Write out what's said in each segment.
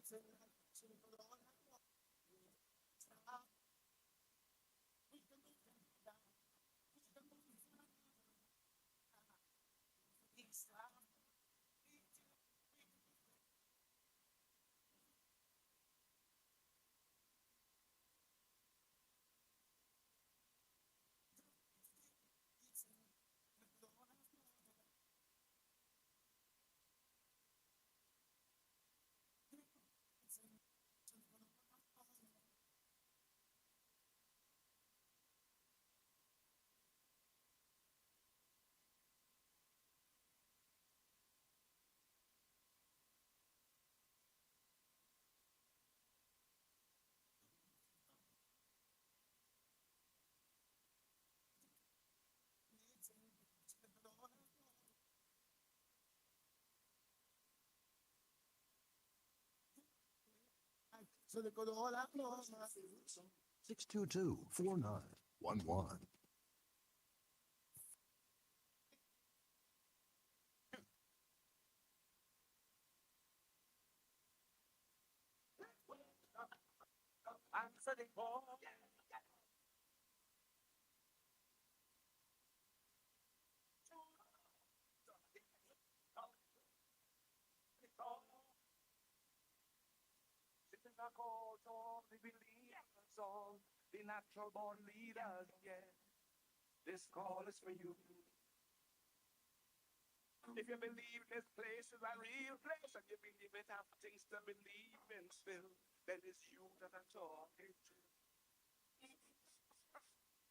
622-4911. Answer the call. Sitting a court of the believers of the natural born leaders, yeah. This call is for you. If you believe this place is a real place and you believe it have things to believe in still, then it's you that I'm talking to.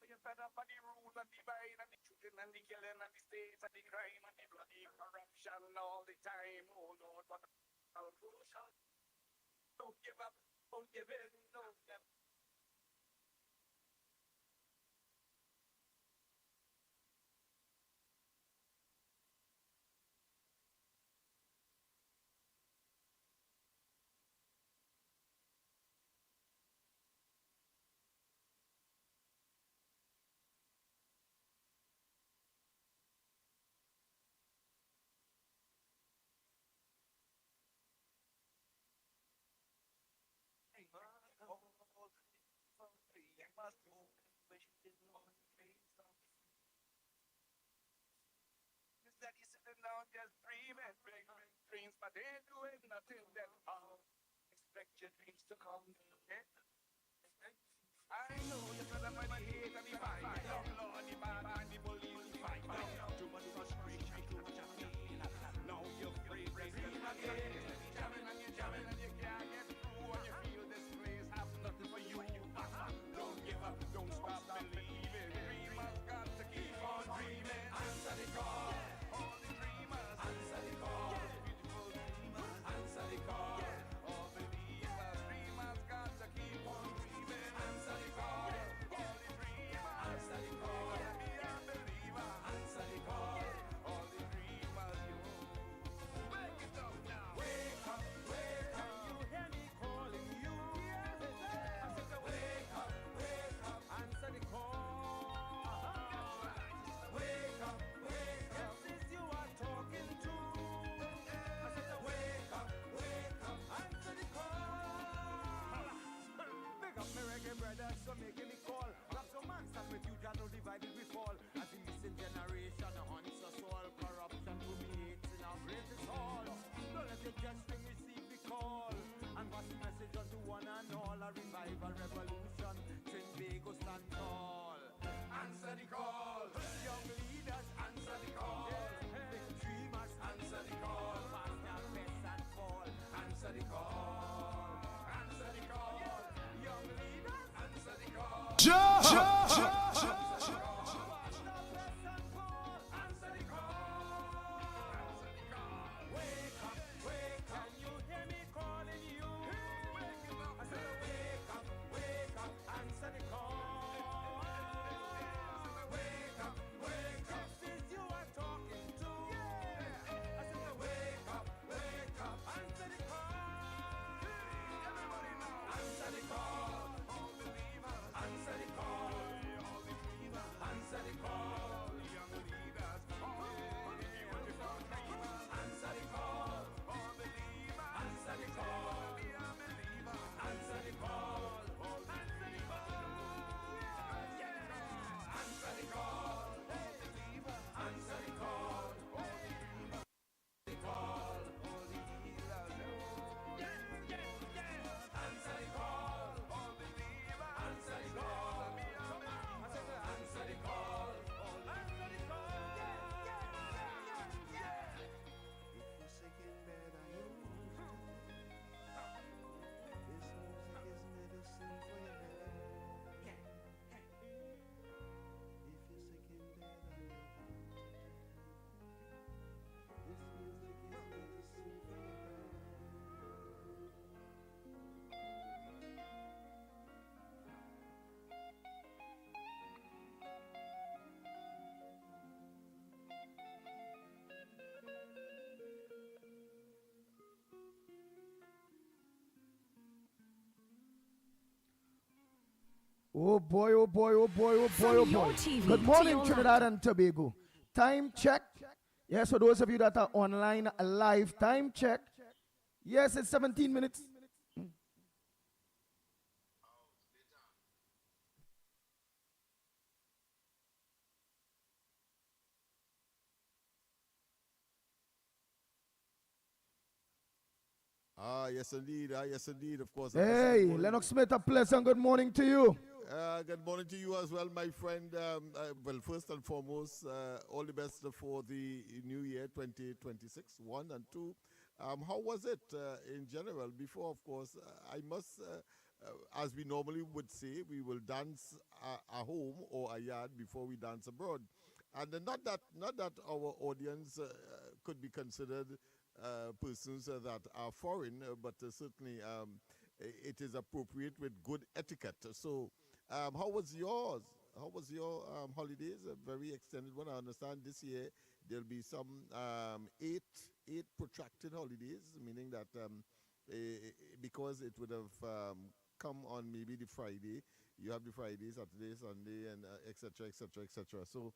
You're fed up on the rule and the buying and the shooting and the killing and the states and the crime and the bloody corruption all the time. Oh Lord, what a crucial. Don't give up, don't give in, don't give up. That he's sitting down just dreaming, big dreams, but they ain't doing nothing. Then how expect your dreams to come? Eh? I know you said I'm my hate and the fight, the law and the bad and the bully and the fight. Too much frustration, too much pain. Now you're afraid to dream again. Jamming and you can't get through, and you feel this place has nothing for you. Don't give up, don't stop believing. Dreamers got to keep on dreaming. Answer the call. So making me call. Rock some man stand with you, Jah no divided we fall. As the missing generation hunts us all. Corruption permeates in our greatest hall. Don't let your jesting receive the call. And pass the message on to one and all. A revival revolution, Trin Bago stand tall. Answer the call. Young leaders, answer the call. Big dreamers, answer the call. Fast and best and fall. Answer the call. Answer the call. Young leaders, answer the call. Oh boy, oh boy, oh boy, oh boy, oh boy. Good morning, Trinidad and Tobago. Time check. Yes, for those of you that are online live, time check. Yes, it's 17 minutes. Yes indeed. Yes indeed. Of course. Hey, Lennox Smith, a pleasant good morning to you. Good morning to you as well, my friend. Well, first and foremost, all the best for the new year 2026, 1 and 2. How was it in general? Before, of course, I must, as we normally would say, we will dance at home or a yard before we dance abroad. And not that our audience could be considered persons that are foreign, but certainly it is appropriate with good etiquette. So, how was yours? How was your holidays? A very extended one. I understand this year there'll be some eight protracted holidays, meaning that because it would have come on maybe the Friday, you have the Friday, Saturday, Sunday, and etc., etc., etc. So,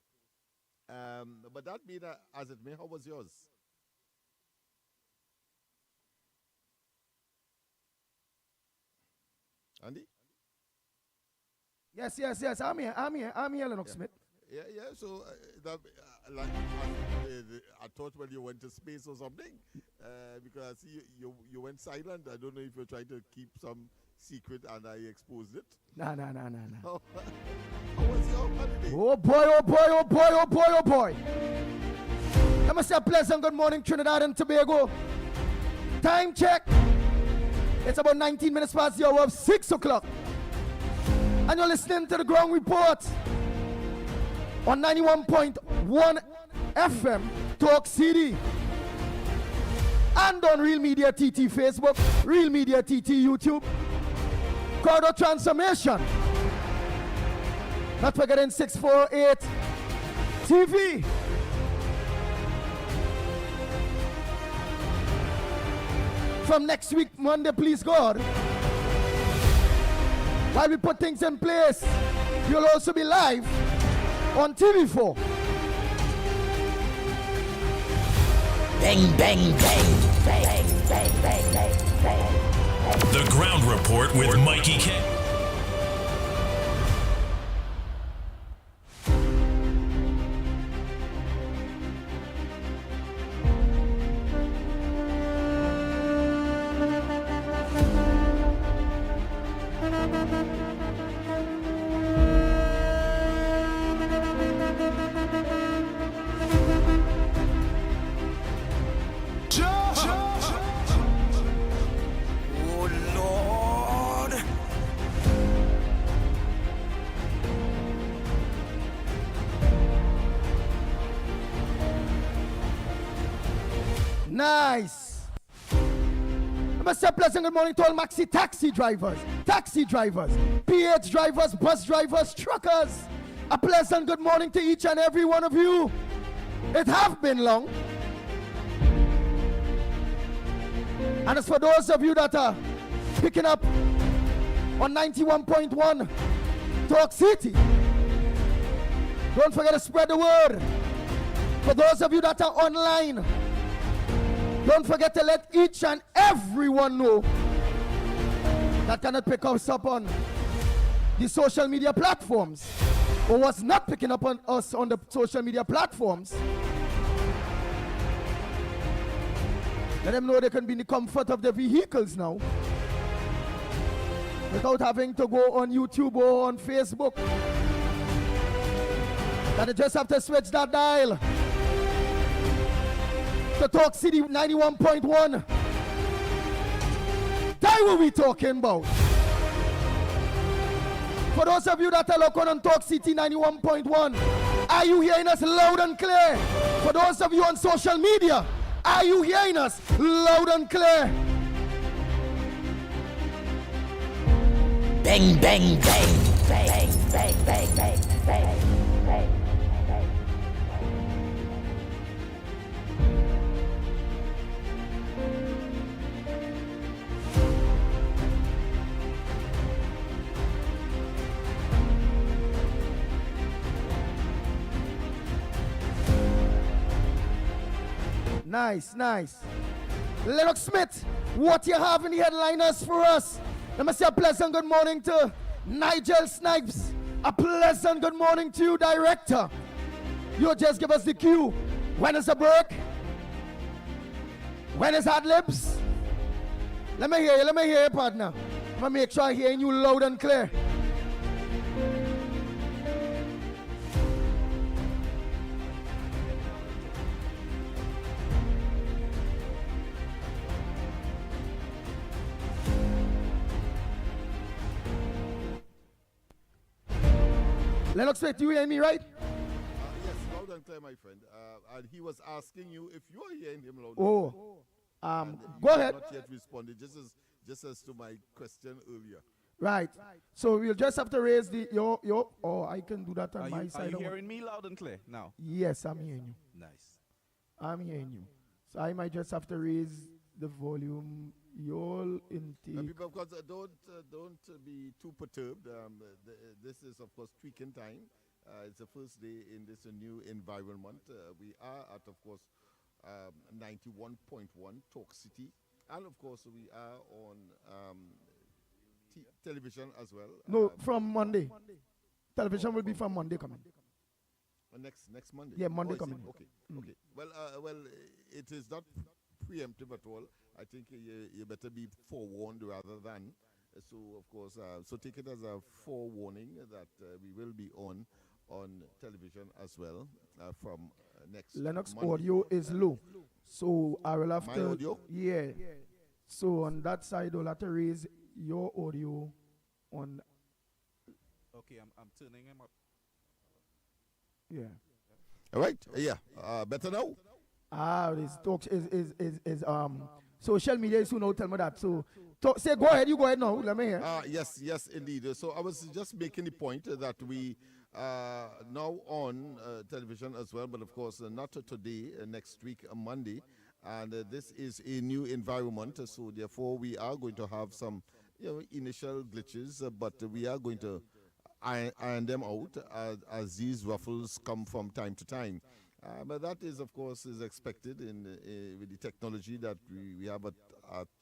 but that being as it may, how was yours? Andy? Yes. I'm here, Lennox Yeah. Smith. Yeah. So, I thought when you went to space or something, because you went silent. I don't know if you're trying to keep some secret and I exposed it. Nah. How was your holiday? Oh boy. Let me say a pleasant good morning, Trinidad and Tobago. Time check. It's about 19 minutes past the hour of 6 o'clock. And you're listening to the Ground Report on 91.1 FM, Talk City. And on Real Media TT Facebook, Real Media TT YouTube, Corridor Transformation. Not forgetting 648 TV. From next week, Monday, please God, while we put things in place, you'll also be live on TV4. Bang, bang, bang, bang, bang, bang, bang, bang. The Ground Report with Mikey K. Nice. I must say a pleasant good morning to all maxi taxi drivers, PH drivers, bus drivers, truckers. A pleasant good morning to each and every one of you. It have been long. And as for those of you that are picking up on 91.1 Talk City, don't forget to spread the word. For those of you that are online, don't forget to let each and everyone know that cannot pick us up on the social media platforms or was not picking up on us on the social media platforms. Let them know they can be in the comfort of their vehicles now without having to go on YouTube or on Facebook. That they just have to switch that dial to Talk City 91.1. That what we talking about. For those of you that are looking on Talk City 91.1, are you hearing us loud and clear? For those of you on social media, are you hearing us loud and clear? Bang, bang, bang, bang, bang, bang, bang, bang, bang. Nice, nice. Lennox Smith, what you have in the headliners for us? Let me say a pleasant good morning to Nigel Snipes. A pleasant good morning to you, director. You just give us the cue. When is the break? When is ad libs? Let me hear you, partner. Let me make sure I hear you loud and clear. Lennox Smith, you hear me right? Yes, loud and clear, my friend. And he was asking you if you are hearing him loud. Go ahead. Not yet responded, just as to my question earlier. Right. So we'll just have to raise the I can do that on my side. Are you hearing me loud and clear now? Yes, I'm hearing you. Nice. I'm hearing you. So I might just have to raise the volume. Your intake. People, of course, don't be too perturbed. This is, of course, tweaking time. It's the first day in this new environment. We are at, of course, 91.1 Talk City. And, of course, we are on television as well. No, from Monday. Television will be from Monday coming. Next Monday? Yeah, Monday coming. Okay, okay. Well, it is not preemptive at all. I think you better be forewarned rather than. So, of course, so take it as a forewarning that we will be on television as well from next Lennox Monday. audio is low. So I will have My to. audio? Yeah. So on that side, I'll have to raise your audio on. Okay, I'm turning him up. Yeah. All right. Yeah. Better now? This talk is social media is who now tell me that. So say go ahead, you go ahead now. Let me hear. Yes, indeed. So I was just making the point that we now on television as well, but of course not today, next week, Monday. And this is a new environment, so therefore we are going to have some initial glitches, but we are going to iron them out as these ruffles come from time to time. But that is, of course, is expected with the technology that we have at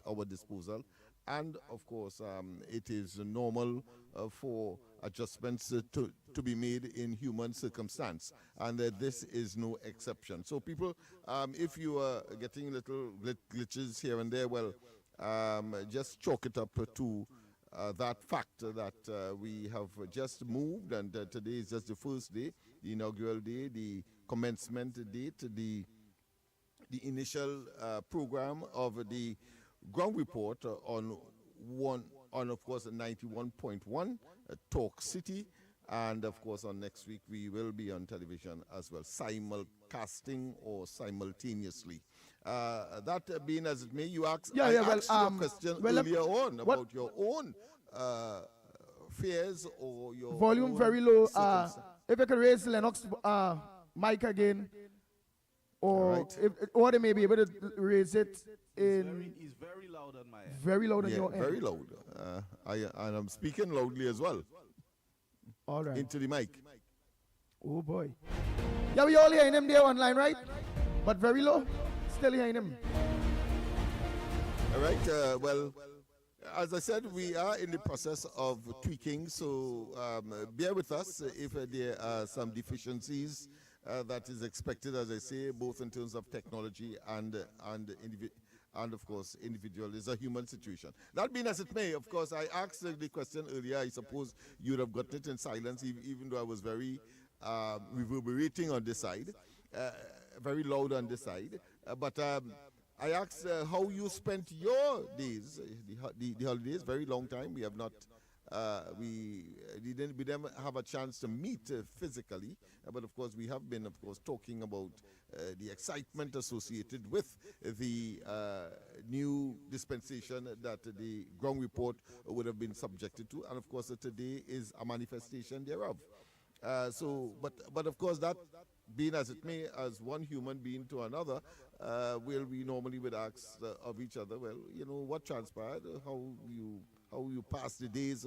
our disposal. And, of course, it is normal for adjustments to be made in human circumstance. And this is no exception. So, people, if you are getting little glitches here and there, well, just chalk it up to that fact that we have just moved, and today is just the first day, the inaugural day, the commencement date, the initial program of the ground report on of course 91.1 Talk City, and of course on next week we will be on television as well, simulcasting or simultaneously. That being as it may, you asked your question earlier on about your own fears or your volume very low. If I could raise Lennox mic again, or or they may be able to raise it in. He's very loud on my end. Very loud on your end. Very loud. And I'm speaking loudly as well. All right. Into the mic. Oh boy. Yeah, we all hearing him there online, right? But very low. Still hearing him. All right. Well, as I said, we are in the process of tweaking, so bear with us if there are some deficiencies that is expected, as I say, both in terms of technology and of course, individual is a human situation. That being as it may, of course, I asked the question earlier. I suppose you would have gotten it in silence, even though I was very reverberating on this side, very loud on this side. But I asked how you spent your days, the holidays. Very long time. We have not, we didn't have a chance to meet physically. But of course, we have been, of course, talking about the excitement associated with the new dispensation that the ground report would have been subjected to. And of course, today is a manifestation thereof. But of course, that being as it may, as one human being to another, we normally would ask of each other, well, what transpired, how you passed the days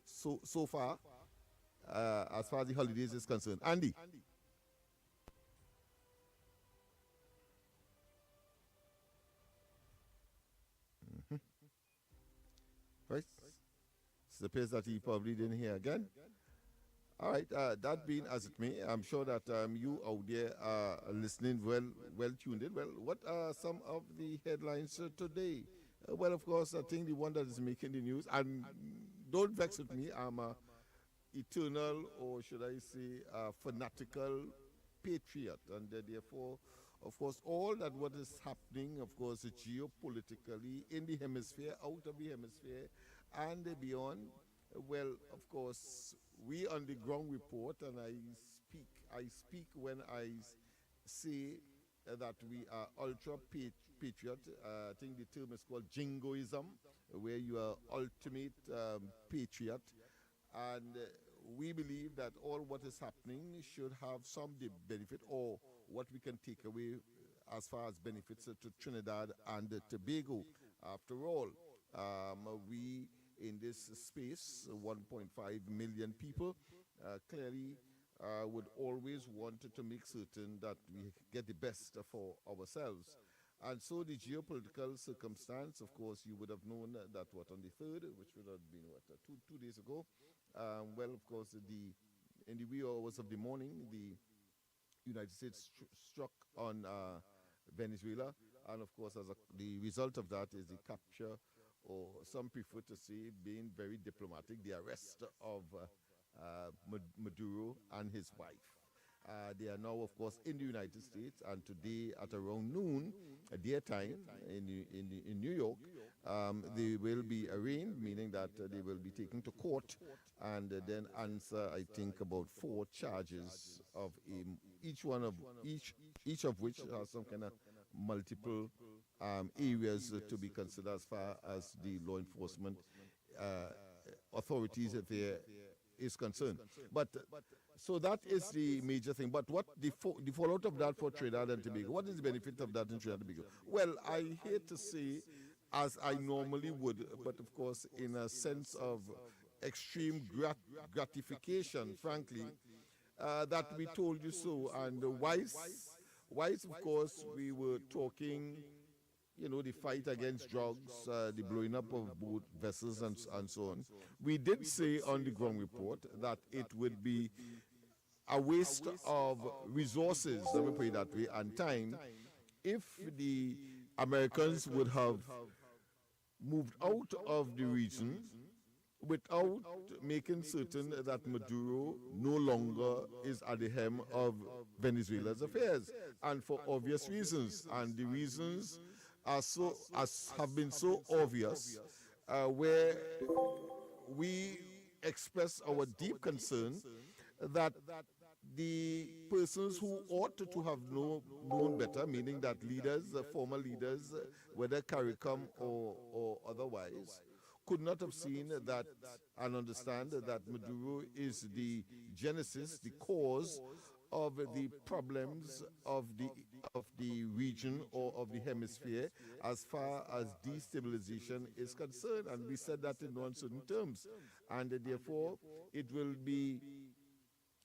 so far, as far as the holidays is concerned. Andy. Right? It appears that he probably didn't hear again. All right, that being as it may, I'm sure that you out there are listening well tuned in. Well, what are some of the headlines today? Well, of course, I think the one that is making the news, and don't vex with me, I'm a eternal, or should I say, fanatical patriot, and therefore, of course, all that what is happening, of course, geopolitically in the hemisphere, out of the hemisphere, and beyond. Well, of course, we on the ground report, and I speak when say that we are ultra patriot. I think the term is called jingoism, where you are ultimate patriot, and we believe that all what is happening should have some benefit, or what we can take away as far as benefits to Trinidad and Tobago. After all, we in this space, 1.5 million people, clearly would always want to make certain that we get the best for ourselves. And so the geopolitical circumstance, of course, you would have known that what on the 3rd, which would have been what, two days ago, well, of course, in the wee hours of the morning, the United States struck on Venezuela, and of course, the result of that is the capture, or some prefer to say, being very diplomatic, the arrest of Maduro and his wife. They are now, of course, in the United States, and today at around noon, their time in New York, they will be arraigned, meaning that they will be taken to court and then answer, I think, about 4 charges of each of which has some kind of multiple areas to be considered as far as the law enforcement authorities there is concerned. But so that is the major thing. But what the fallout of that for Trinidad and Tobago? What is the benefit of that in Trinidad and Tobago? Well, I hate to say, as I normally would, but of course in a sense of extreme gratification, frankly, that we told you so. And wise, of course, we were talking, the fight against drugs, the blowing up of boat vessels and so on. We did say on the ground report that it would be a waste of resources, let me put it that way, and time, if the Americans would have moved out of the region without making certain that Maduro no longer is at the helm of Venezuela's affairs, and for obvious reasons. And the reasons have been so obvious, where we express our deep concern that the persons who ought to have known better, meaning that leaders, former leaders, whether CARICOM or otherwise, could not have seen that and understand that Maduro is the genesis, the cause of the problems of the region or of the hemisphere as far as destabilization is concerned. And we said that in uncertain terms. And therefore, it will be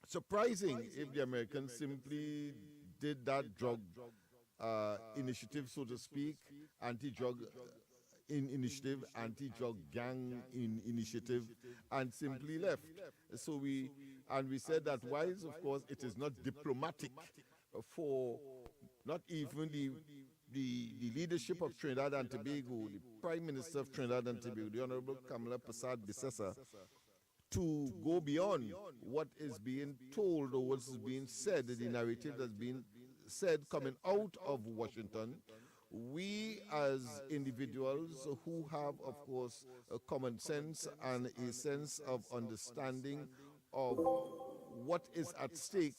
surprising if the Americans simply did that drug initiative, so to speak, anti-drug initiative, anti-drug gang initiative, and simply left. So we said that while, of course, it is not diplomatic for not even the leadership of Trinidad and Tobago, the Prime Minister of Trinidad and Tobago, the Honorable Kamala Prasad Bissessa, to go beyond what is being told or what is being said, the narrative that's being said coming out of Washington. We as individuals who have, of course, a common sense and a sense of understanding of what is at stake,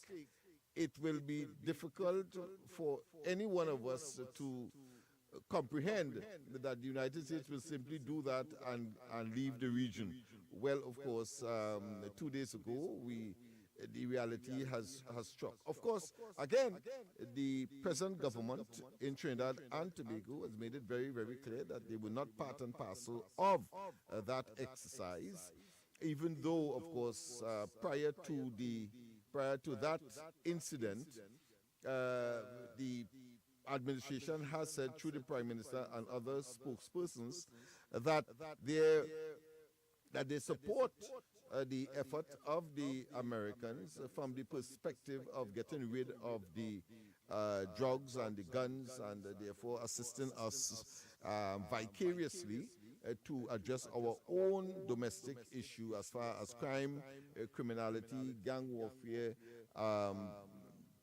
it will be difficult for any one of us to comprehend that the United States will simply do that and leave the region. Well, of course, 2 days ago, the reality has struck. Of course, again, the present government in Trinidad and Tobago has made it very, very clear that they were not part and parcel of that exercise, even though, of course, prior to that incident, the administration has said through the Prime Minister and other spokespersons that there that they support the effort of the Americans from the perspective of getting rid of the drugs and the guns, and therefore assisting us vicariously to address our own domestic issue as far as crime, criminality, gang warfare,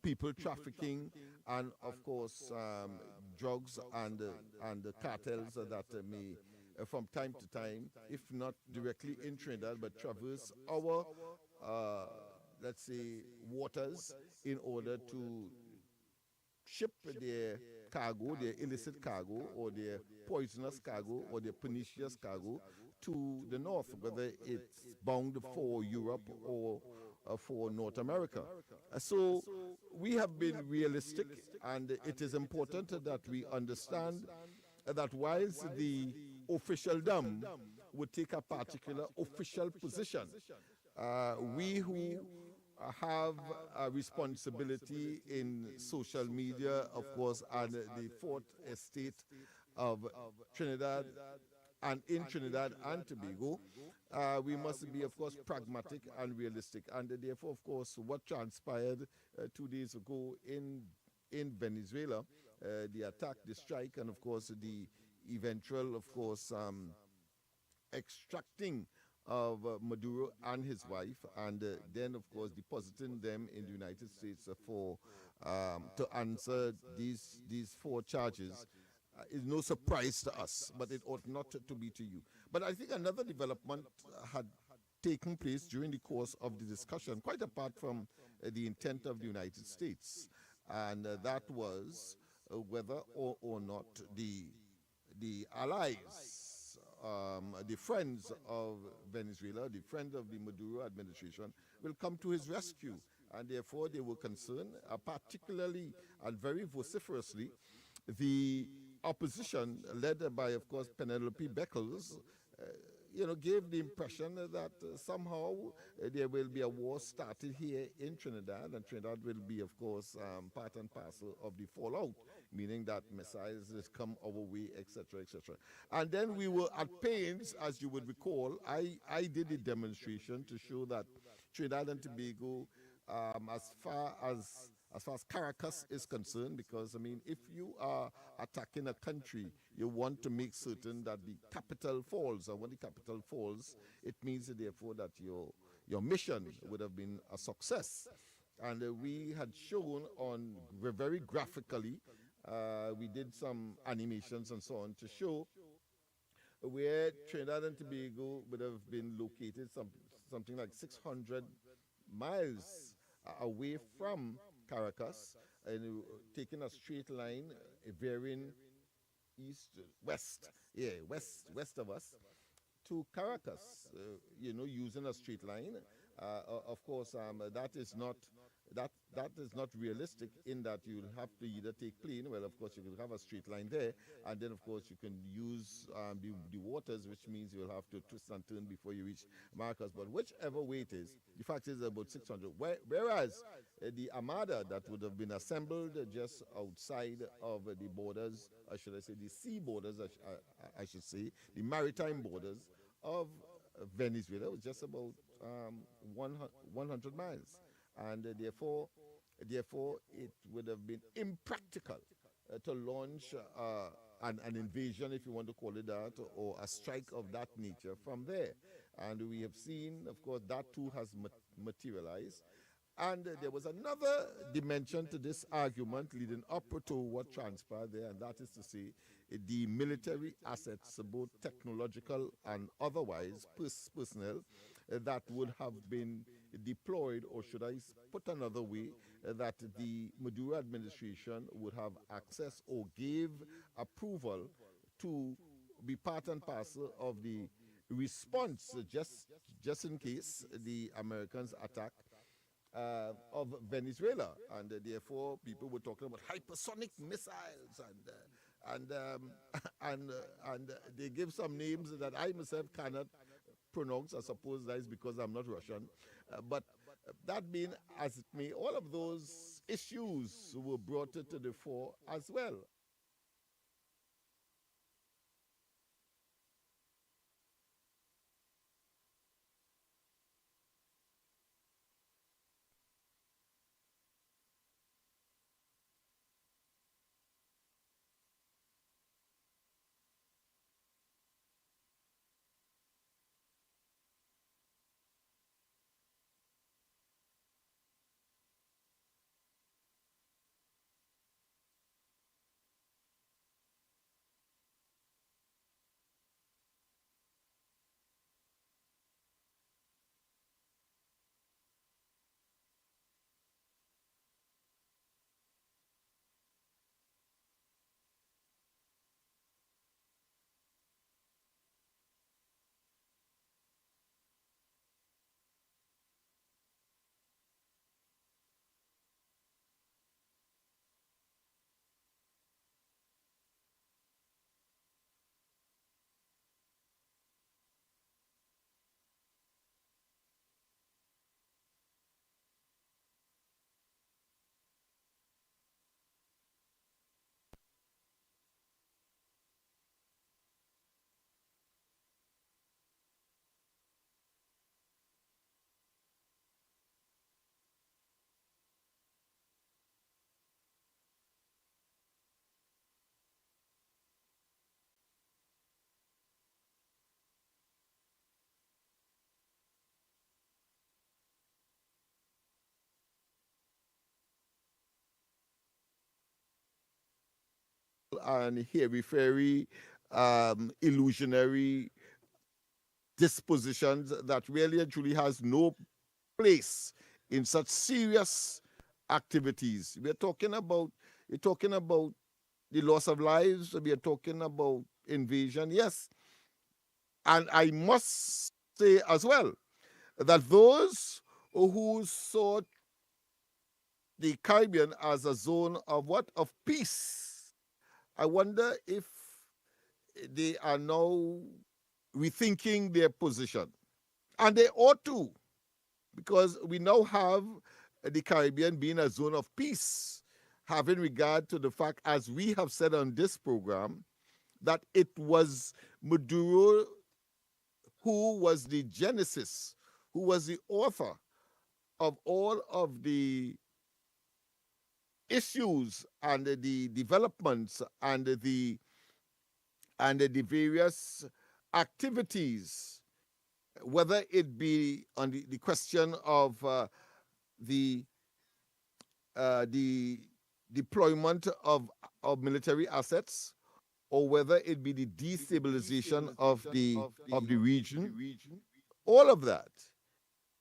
people trafficking, and of course drugs and the cartels that may from time to time, if not directly in Trinidad, but traverse our let's say waters in order to ship their cargo, their illicit cargo, or their poisonous cargo, or their pernicious cargo to the north, whether it's bound for Europe or for North America. So we have been realistic, and it is important that we understand that whilst the officialdom would take a particular official position, we who have a responsibility in social media, of course, and the fourth estate of Trinidad and in Trinidad and Tobago, we must be, of course, pragmatic and realistic. And therefore, of course, what transpired 2 days ago in Venezuela, the attack, the strike, and of course the eventual, of course, extracting of Maduro and his wife, and then, of course, depositing them in the United States for to answer these 4 charges is no surprise to us, but it ought not to be to you. But I think another development had taken place during the course of the discussion, quite apart from the intent of the United States, and that was whether or not the allies, the friends of Venezuela, the friends of the Maduro administration, will come to his rescue. And therefore, they were concerned, particularly and very vociferously, the opposition, led by, of course, Penelope Beckles, gave the impression that somehow there will be a war started here in Trinidad, and Trinidad will be, of course, part and parcel of the fallout, meaning that missiles will come our way, etc., etc. And then we were at pains, as you would recall, I did a demonstration to show that Trinidad and Tobago, as far as Caracas is concerned, because, I mean, if you are attacking a country, you want to make certain that the capital falls. And when the capital falls, it means, therefore, that your mission would have been a success. And we had shown on very graphically, we did some animations and so on to show where Trinidad and Tobago would have been located something like 600 miles away from Caracas, and taking a straight line, varying west of us to Caracas, using a straight line. Of course, that is not realistic, in that you'll have to either take plane. Well, of course, you can have a straight line there, and then, of course, you can use the waters, which means you'll have to twist and turn before you reach Marcus. But whichever way it is, the fact is about 600. Whereas the Armada that would have been assembled just outside of the borders, or should I say the sea borders, I should say, the maritime borders of Venezuela, was just about 100 miles. And therefore, it would have been impractical to launch an invasion, if you want to call it that, or a strike of that nature from there. And we have seen, of course, that too has materialized. And there was another dimension to this argument leading up to what transpired there, and that is to say, the military assets, both technological and otherwise, personnel, that would have been deployed, or should I put another way, that the Maduro administration would have access or gave approval to be part and parcel of the response, just in case the Americans attack of Venezuela. And therefore, people were talking about hypersonic missiles, and they give some names that I myself cannot pronounce. I suppose that is because I'm not Russian. But that being as it may, all of those issues were brought to the fore as well. and hairy-fairy, illusionary dispositions that really and truly has no place in such serious activities. We're talking about the loss of lives, we are talking about invasion, yes. And I must say as well that those who saw the Caribbean as a zone of what? Of peace. I wonder if they are now rethinking their position. And they ought to, because we now have the Caribbean being a zone of peace, having regard to the fact, as we have said on this program, that it was Maduro who was the genesis, who was the author of all of the issues and the developments and the various activities, whether it be on the question of the deployment of military assets, or whether it be the destabilization of the region, all of that.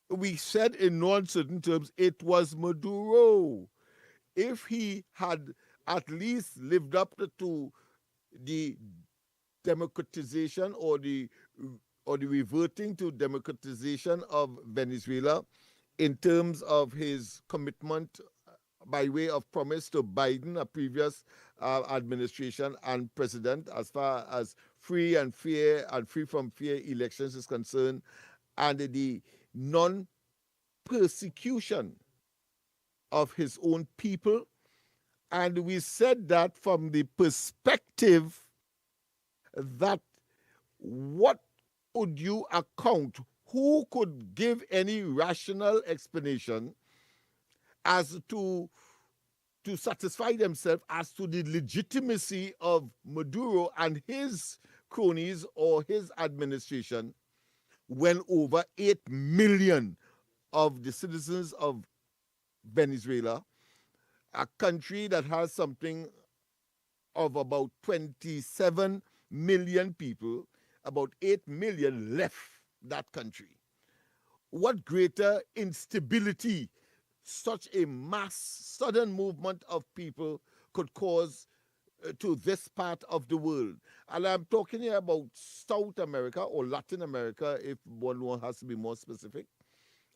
We said in no uncertain terms, it was Maduro. If he had at least lived up to the democratization or the reverting to democratization of Venezuela in terms of his commitment by way of promise to Biden, a previous administration and president, as far as free and fair and free from fear elections is concerned, and the non-persecution of his own people. And we said that from the perspective that what could you account, who could give any rational explanation as to satisfy themselves as to the legitimacy of Maduro and his cronies or his administration, when over 8 million of the citizens of Venezuela, a country that has something of about 27 million people, about 8 million left that country. What greater instability such a mass, sudden movement of people could cause to this part of the world? And I'm talking here about South America or Latin America, if one has to be more specific,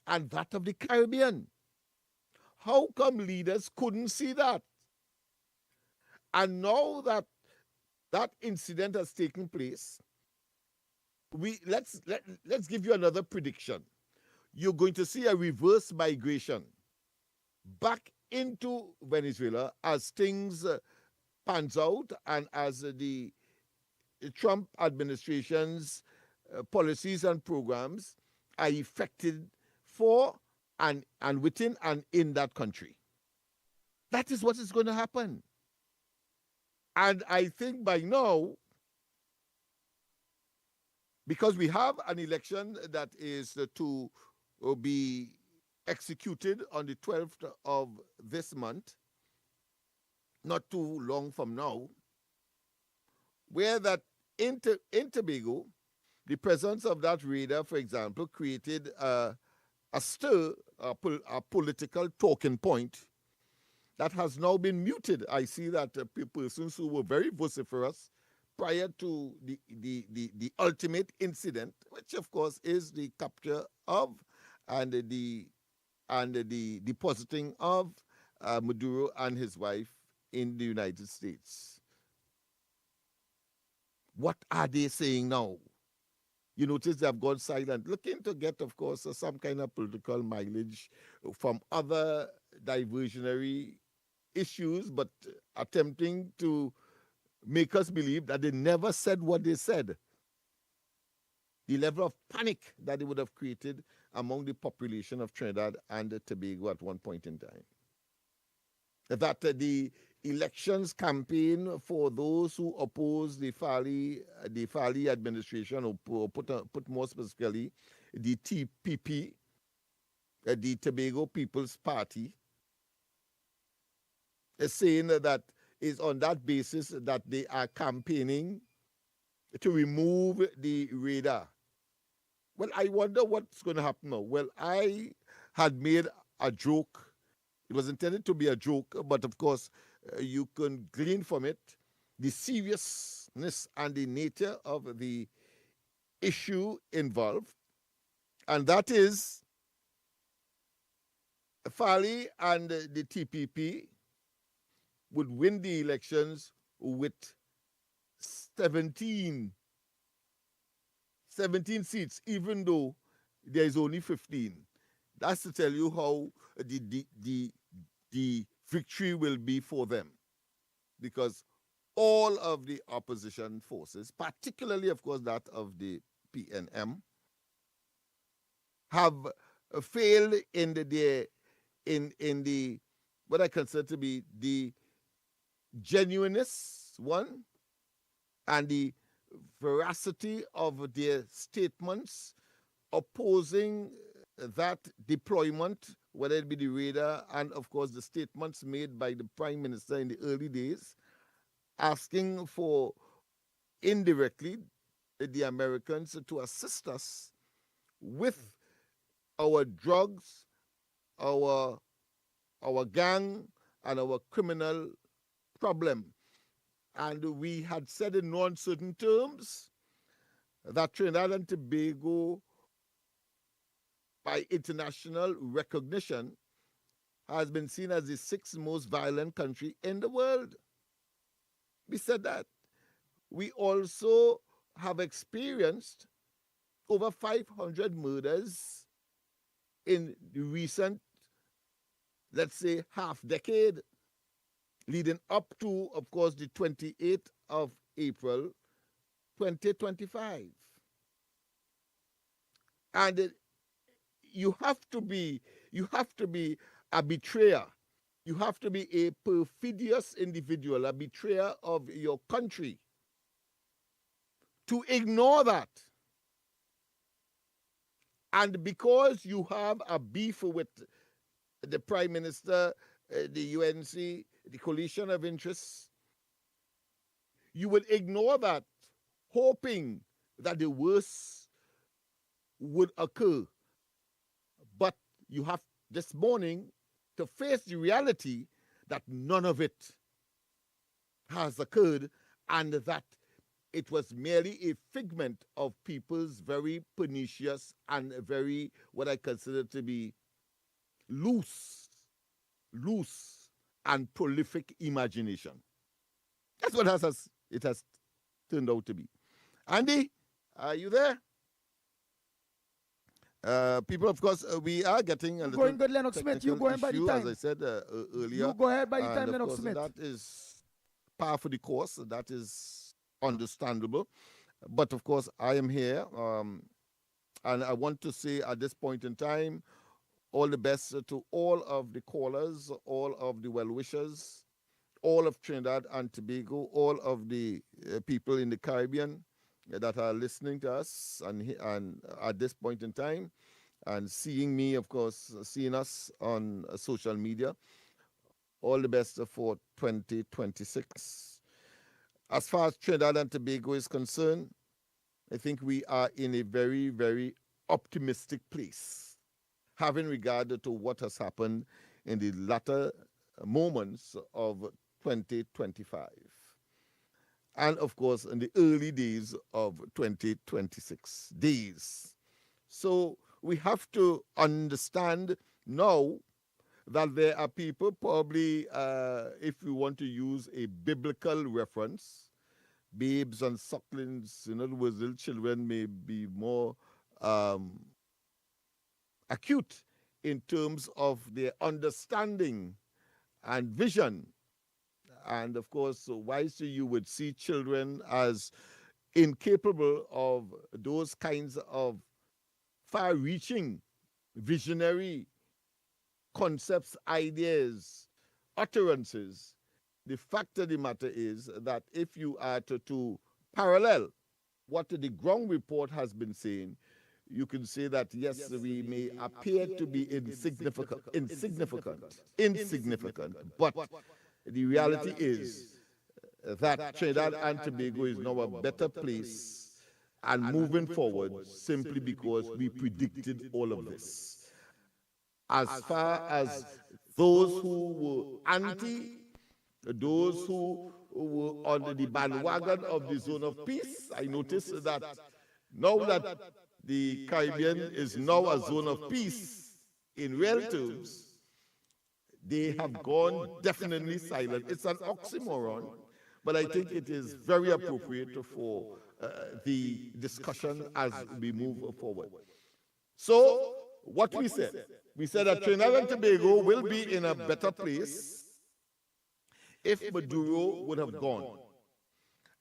and that of the Caribbean. How come leaders couldn't see that? And now that that incident has taken place, let's give you another prediction. You're going to see a reverse migration back into Venezuela as things pans out and as the Trump administration's policies and programs are effected for and within and in that country. That is what is going to happen. And I think by now, because we have an election that is to be executed on the 12th of this month, not too long from now, where that in Tobago, the presence of that radar, for example, created a stir, a political talking point that has now been muted. I see that persons who were very vociferous prior to the ultimate incident, which of course is the capture of and the depositing of Maduro and his wife in the United States. What are they saying now? You notice they have gone silent, looking to get, of course, some kind of political mileage from other diversionary issues, but attempting to make us believe that they never said what they said. The level of panic that they would have created among the population of Trinidad and Tobago at one point in time. That the elections campaign for those who oppose the Farley administration, or put more specifically, the TPP, the Tobago People's Party, is saying that is on that basis that they are campaigning to remove the radar. Well, I wonder what's going to happen now. Well, I had made a joke. It was intended to be a joke, but of course, you can glean from it the seriousness and the nature of the issue involved, and that is Fali and the TPP would win the elections with 17 seats, even though there is only 15. That's to tell you how the victory will be for them. Because all of the opposition forces, particularly, of course, that of the PNM, have failed in the what I consider to be the genuineness, one, and the veracity of their statements opposing that deployment, whether it be the radar, and of course the statements made by the Prime Minister in the early days, asking for indirectly the Americans to assist us with our drugs, our gang, and our criminal problem. And we had said in no uncertain terms that Trinidad and Tobago, by international recognition, has been seen as the sixth most violent country in the world. We said that. We also have experienced over 500 murders in the recent, let's say, half decade, leading up to, of course, the 28th of April, 2025. And you have to be a betrayer. You have to be a perfidious individual, a betrayer of your country, to ignore that. And because you have a beef with the Prime Minister, the UNC, the coalition of interests, you will ignore that, hoping that the worst would occur. But you have this morning to face the reality that none of it has occurred, and that it was merely a figment of people's very pernicious and very, what I consider to be, loose and prolific imagination. That's what it has turned out to be. Andy, are you there? People, of course, we are getting a little going good, Lennox Smith. You go ahead by the issue, time. as I said earlier. You go ahead by the time, And of Lennox course, Smith. that is par for the course. That is understandable. But of course, I am here, and I want to say at this point in time, all the best to all of the callers, all of the well-wishers, all of Trinidad and Tobago, all of the people in the Caribbean that are listening to us and at this point in time, and seeing me, of course, seeing us on social media. All the best for 2026. As far as Trinidad and Tobago is concerned, I think we are in a very, very optimistic place, having regard to what has happened in the latter moments of 2025. And of course, in the early days of 2026 days. So we have to understand now that there are people, probably, if we want to use a biblical reference, babes and sucklings, in other words, little children may be more acute in terms of their understanding and vision. And of course, why so you would see children as incapable of those kinds of far-reaching, visionary concepts, ideas, utterances. The fact of the matter is that if you are to parallel what the ground report has been saying, you can say that, yes, we may appear to be insignificant, but the reality is that Trinidad and Tobago is now a better place and moving forward simply because we predicted all of this. As far as those who were anti, those who were on the bandwagon of the zone of peace, I noticed that now that the Caribbean is now a zone of peace in real terms, they have gone definitely silent. It's an oxymoron, but I think it is very appropriate for the discussion as we move forward. So, what we said that Trinidad and Tobago will be in a better place if Maduro would have gone.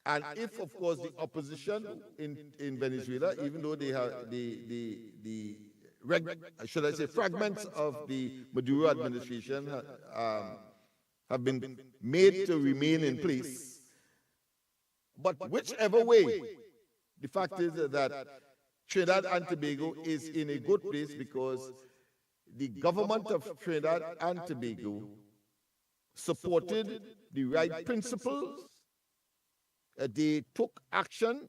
And if, of course, the opposition in Venezuela, even though they have should I say, fragments of the Maduro administration have been made to remain in place. But whichever way, the fact is that Trinidad and Tobago is in a good place because the government of Trinidad and Tobago supported the right principles. They took action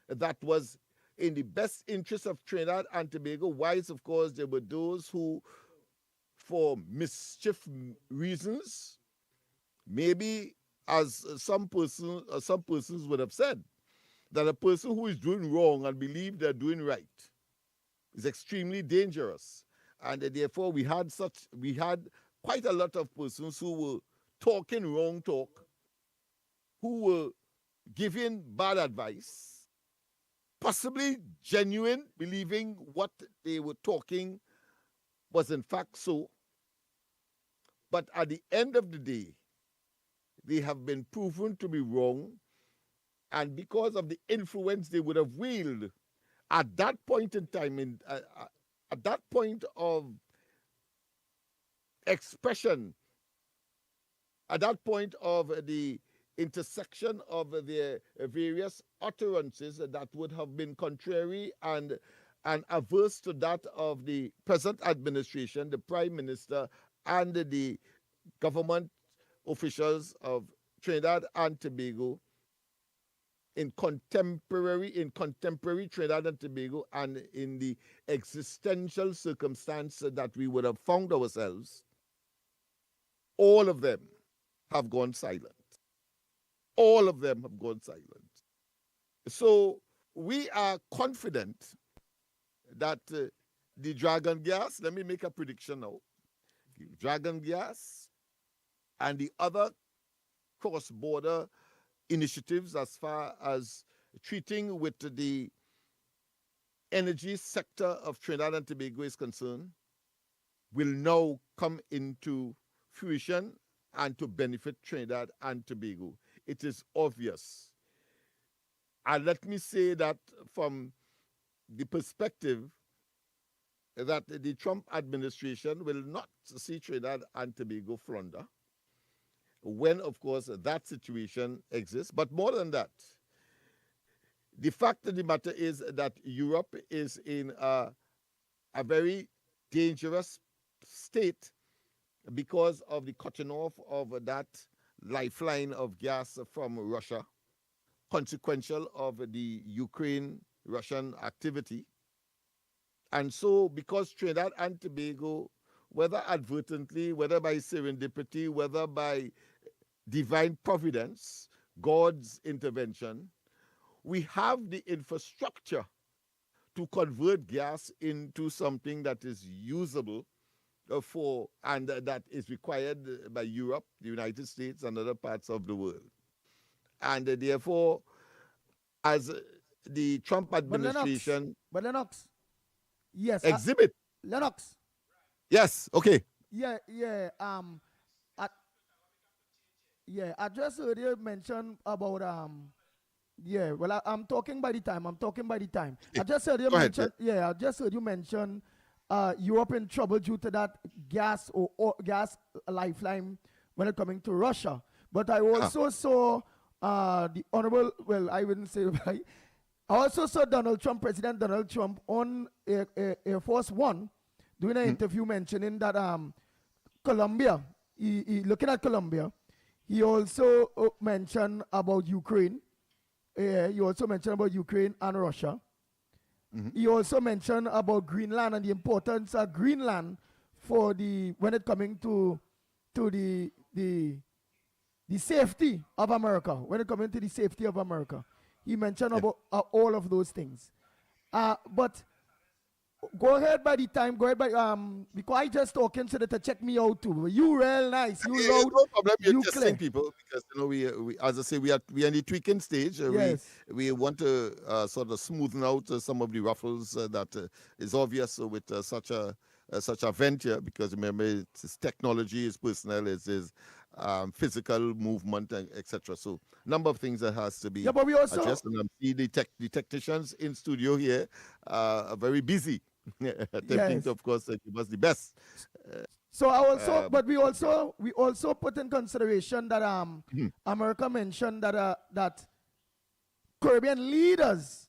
that was in the best interest of Trinidad and Tobago. Whilst, of course, there were those who, for mischief reasons, maybe as some persons would have said, that a person who is doing wrong and believe they're doing right is extremely dangerous. And therefore, we had quite a lot of persons who were talking wrong talk, who were giving bad advice, possibly genuine, believing what they were talking was in fact so. But at the end of the day, they have been proven to be wrong. And because of the influence they would have wielded at that point in time, at that point of expression, at that point of the intersection of the various utterances that would have been contrary and averse to that of the present administration, the Prime Minister, and the government officials of Trinidad and Tobago in contemporary Trinidad and Tobago, and in the existential circumstance that we would have found ourselves, all of them have gone silent. All of them have gone silent. So we are confident that the dragon gas, let me make a prediction now, dragon gas and the other cross-border initiatives as far as treating with the energy sector of Trinidad and Tobago is concerned will now come into fruition and to benefit Trinidad and Tobago. It is obvious. And let me say that from the perspective that the Trump administration will not see Trinidad and Tobago flounder when, of course, that situation exists. But more than that, the fact of the matter is that Europe is in a very dangerous state because of the cutting off of that lifeline of gas from Russia, consequential of the Ukraine-Russian activity. And so, because Trinidad and Tobago, whether advertently, whether by serendipity, whether by divine providence, God's intervention, we have the infrastructure to convert gas into something that is usable and that is required by Europe, the United States, and other parts of the world. And therefore, as the Trump administration... But Lennox, yes. Exhibit. Lennox. Yes, okay. Yeah. I just heard you mention about I'm talking by the time. I just heard you mention. Yeah, I just heard you mention Europe in trouble due to that gas or gas lifeline when it coming to Russia. But I also saw the honorable. Well, I wouldn't say. Right, I also saw President Donald Trump on Air Force One doing an interview mentioning that Colombia, he looking at Colombia, He also mentioned about Ukraine. He also mentioned about Ukraine and Russia. He also mentioned about Greenland and the importance of Greenland for the when it coming to the safety of America. When it coming to the safety of America, he mentioned about all of those things. But go ahead by the time. Go ahead by because I just talking so that to check me out too. You real nice. You Yeah, loud. no problem. You're You testing clear. people because we as I say, we are in the tweaking stage. Yes. We want to sort of smoothen out some of the ruffles that is obvious with such a venture, because remember it's technology, it's personnel, it's physical movement, etc. So number of things that has to be Yeah, but we also addressed. And I see the technicians in studio here are very busy, attempting yes. to, of course, give us the best. So I also, but Yeah. we also put in consideration that America mentioned that that Caribbean leaders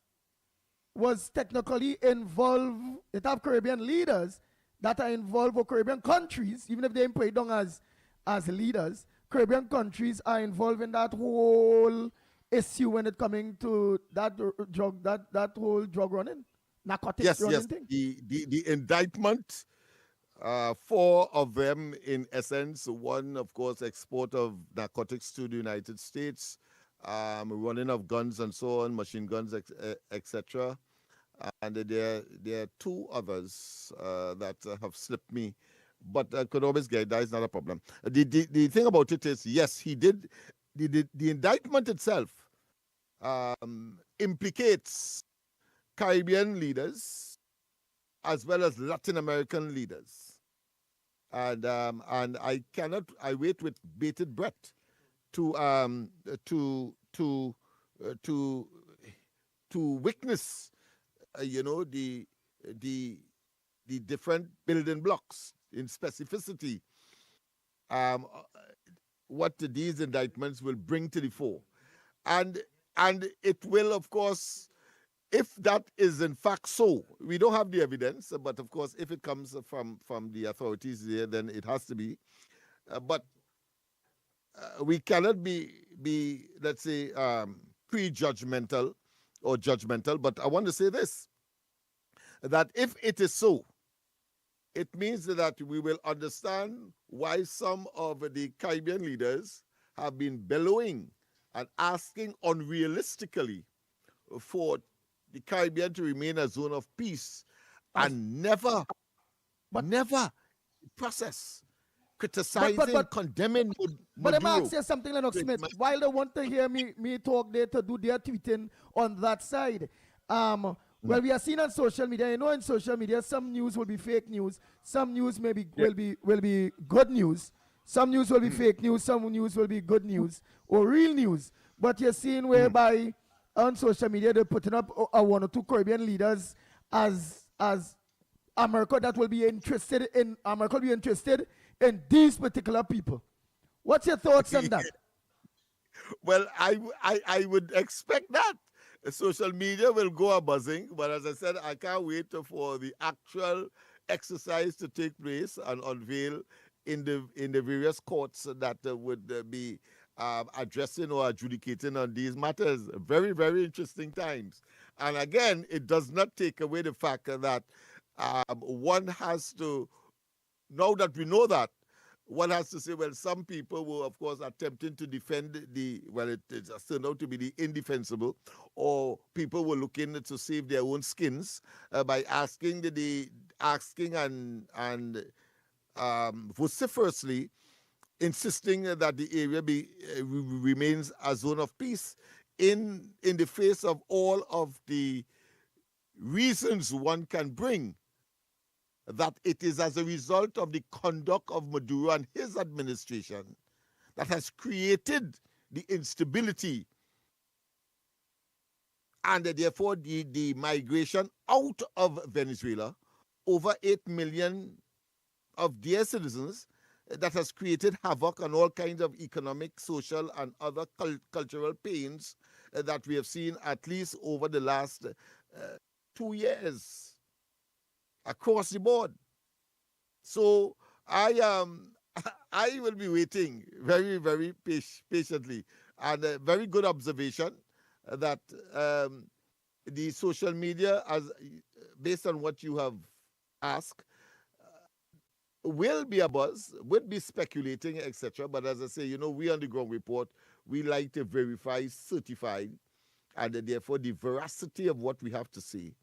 was technically involved. It have Caribbean leaders that are involved, or Caribbean countries, even if they ain't paid down as leaders. Caribbean countries are involved in that whole issue when it coming to that that whole drug running, narcotics Yes, running yes. thing. The indictment, four of them in essence. One, of course, export of narcotics to the United States, running of guns and so on, machine guns, etc. And there are two others that have slipped me, but I could always get that. Is not a problem. The thing about it is, yes, he did. The indictment itself implicates Caribbean leaders as well as Latin American leaders, and I wait with bated breath to to to uh, to to witness, the the the different building blocks in specificity, um, uh, what these indictments will bring to the fore, and it will, of course, if that is in fact so, we don't have the evidence, but of course, if it comes from the authorities there, then it has to be. But we cannot be let's say prejudgmental or judgmental. But I want to say this: that if it is so, it means that we will understand why some of the Caribbean leaders have been bellowing and asking unrealistically for the Caribbean to remain a zone of peace, and never, But never process, but but criticizing, but condemning But I'm Maduro. asking something, Lennox Smith. While they want to hear me talk there to do their tweeting on that side, well, we are seeing on social media. You know, in social media, some news will be fake news. Some news maybe will be good news. Some news will be fake news. Some news will be good news or real news. But you're seeing whereby on social media they're putting up one or two Caribbean leaders as America that will be interested in America will be interested in these particular people. What's your thoughts on that? Well, I would expect that. Social media will go a buzzing, but as I said, I can't wait for the actual exercise to take place and unveil in the various courts that would be addressing or adjudicating on these matters. Very, very interesting times. And again, it does not take away the fact that one has to, now that we know that, one has to say, well, some people were, of course, attempting to defend it turned out to be the indefensible, or people were looking to save their own skins by asking and vociferously insisting that the area remains a zone of peace in the face of all of the reasons one can bring that it is as a result of the conduct of Maduro and his administration that has created the instability and therefore the migration out of Venezuela, over 8 million of their citizens, that has created havoc and all kinds of economic, social, and other cultural pains that we have seen at least over the last 2 years across the board. So I I will be waiting very, very patiently. And a very good observation that the social media, as based on what you have asked, will be a buzz, would be speculating, etc. But as I say, we on the ground report, we like to verify, certify, and therefore the veracity of what we have to say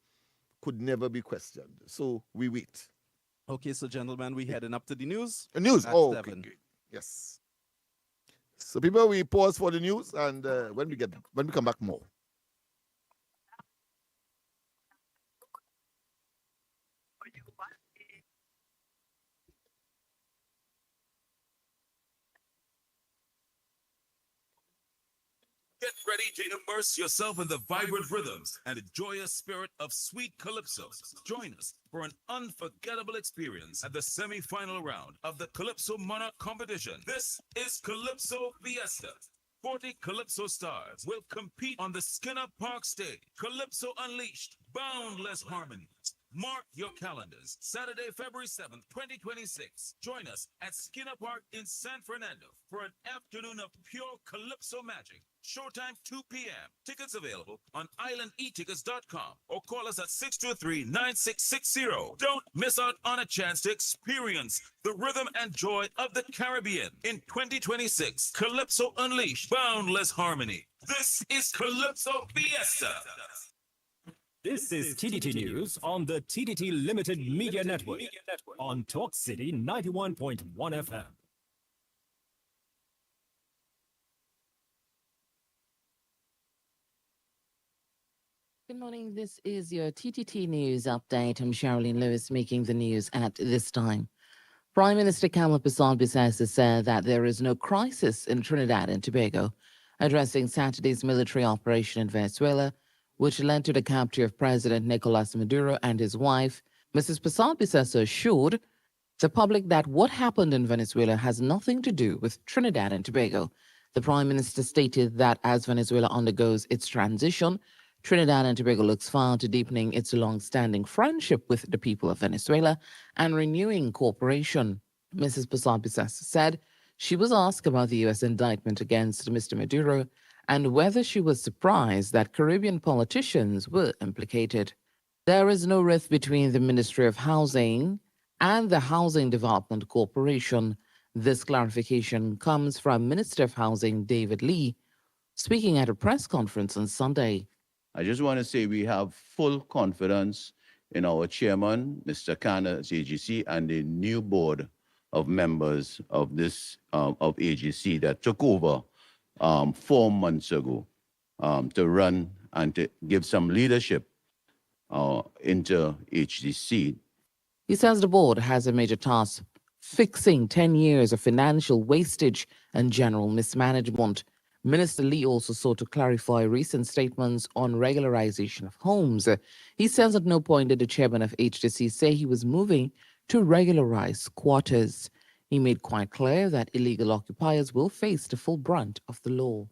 could never be questioned. So we wait. Okay, so gentlemen, we heading up to the news. News. At Oh, 7. okay. Yes. So people, we pause for the news, and when we come back, more. Get ready to immerse yourself in the vibrant rhythms and the joyous spirit of sweet calypso. Join us for an unforgettable experience at the semi-final round of the Calypso Monarch competition. This is Calypso Fiesta. 40 Calypso stars will compete on the Skinner Park stage. Calypso Unleashed, boundless harmonies. Mark your calendars. Saturday, February 7th, 2026. Join us at Skinner Park in San Fernando for an afternoon of pure Calypso magic. Showtime 2 p.m. Tickets available on islandetickets.com or call us at 623-9660. Don't miss out on a chance to experience the rhythm and joy of the Caribbean in 2026. Calypso Unleashed, boundless harmony. This is Calypso Fiesta. This is TDT News on the TDT Limited Media Network on Talk City 91.1 FM. Good morning. This is your TTT News update. I'm Sherilyn Lewis making the news at this time. Prime Minister Kamal Bissau said that there is no crisis in Trinidad and Tobago, addressing Saturday's military operation in Venezuela, which led to the capture of President Nicolas Maduro and his wife. Mrs. Bissau assured the public that what happened in Venezuela has nothing to do with Trinidad and Tobago. The Prime Minister stated that as Venezuela undergoes its transition, Trinidad and Tobago looks forward to deepening its long-standing friendship with the people of Venezuela and renewing cooperation. Mrs. Bissau said she was asked about the U.S. indictment against Mr. Maduro and whether she was surprised that Caribbean politicians were implicated. There is no rift between the Ministry of Housing and the Housing Development Corporation. This clarification comes from Minister of Housing David Lee, speaking at a press conference on Sunday. I just want to say we have full confidence in our chairman, Mr. Khanna's AGC, and the new board of members of this of AGC that took over 4 months ago to run and to give some leadership into HDC. He says the board has a major task fixing 10 years of financial wastage and general mismanagement. Minister Lee also sought to clarify recent statements on regularization of homes. He says at no point did the chairman of HDC say he was moving to regularize quarters. He made quite clear that illegal occupiers will face the full brunt of the law.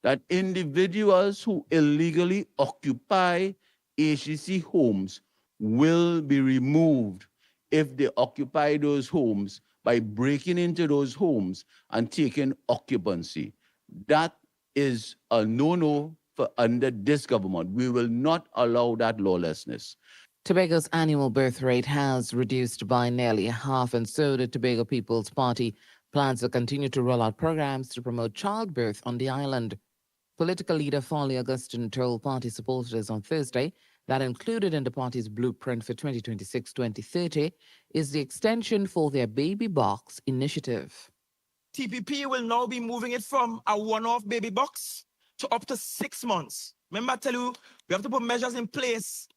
That individuals who illegally occupy HDC homes will be removed if they occupy those homes by breaking into those homes and taking occupancy. That is a no-no for under this government. We will not allow that lawlessness. Tobago's annual birth rate has reduced by nearly half, and so the Tobago People's Party plans to continue to roll out programs to promote childbirth on the island. Political leader Foley Augustine told party supporters on Thursday that included in the party's blueprint for 2026-2030 is the extension for their baby box initiative. TPP will now be moving it from a one-off baby box to up to 6 months. Remember, I tell you, we have to put measures in place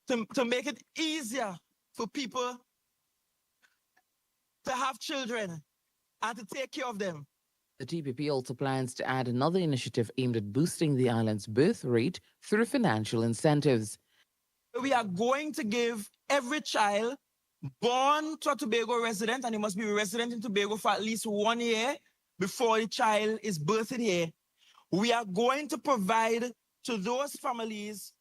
to make it easier for people to have children and to take care of them. The TPP also plans to add another initiative aimed at boosting the island's birth rate through financial incentives. We are going to give every child born to a Tobago resident, and he must be a resident in Tobago for at least 1 year before the child is birthed here. We are going to provide to those families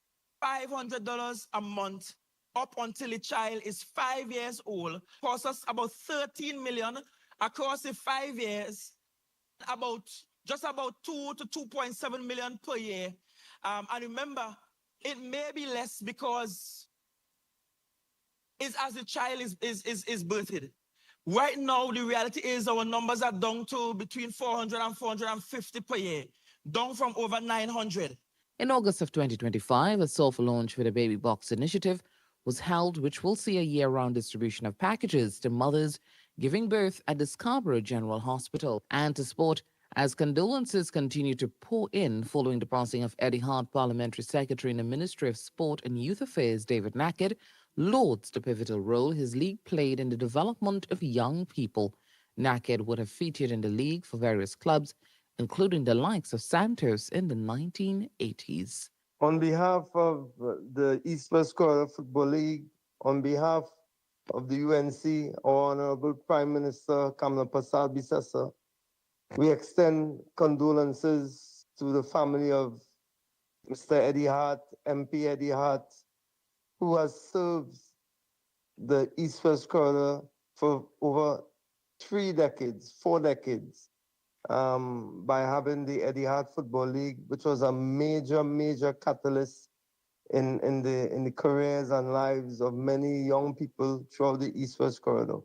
$500 a month up until the child is 5 years old. Costs us about $13 million, across the 5 years, just about 2 to 2.7 million per year. And remember, it may be less because it's as the child is birthed. Right now, the reality is our numbers are down to between 400 and 450 per year, down from over 900. In August of 2025, a soft launch for the Baby Box initiative was held, which will see a year-round distribution of packages to mothers giving birth at the Scarborough General Hospital. And to sport, as condolences continue to pour in following the passing of Eddie Hart, Parliamentary Secretary in the Ministry of Sport and Youth Affairs, David Nackett, lauds the pivotal role his league played in the development of young people. Nackett would have featured in the league for various clubs, including the likes of Santos in the 1980s. On behalf of the East West Corridor Football League, on behalf of the UNC, our Honorable Prime Minister Kamala Prasad Bisesa, we extend condolences to the family of Mr. Eddie Hart, MP Eddie Hart, who has served the East West Corridor for over 4 decades, by having the Eddie Hart Football League, which was a major catalyst in the careers and lives of many young people throughout the East-West Corridor.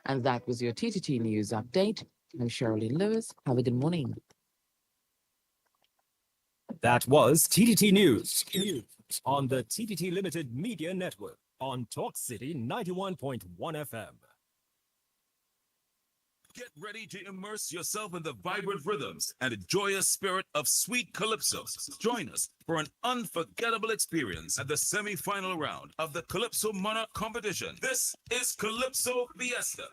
And that was your TTT News Update. I'm Shirley Lewis. Have a good morning. That was TTT News on the TTT Limited Media Network on Talk City 91.1 FM. Get ready to immerse yourself in the vibrant rhythms and enjoy a spirit of sweet calypso. Join us for an unforgettable experience at the semi-final round of the Calypso Monarch competition. This is Calypso Fiesta.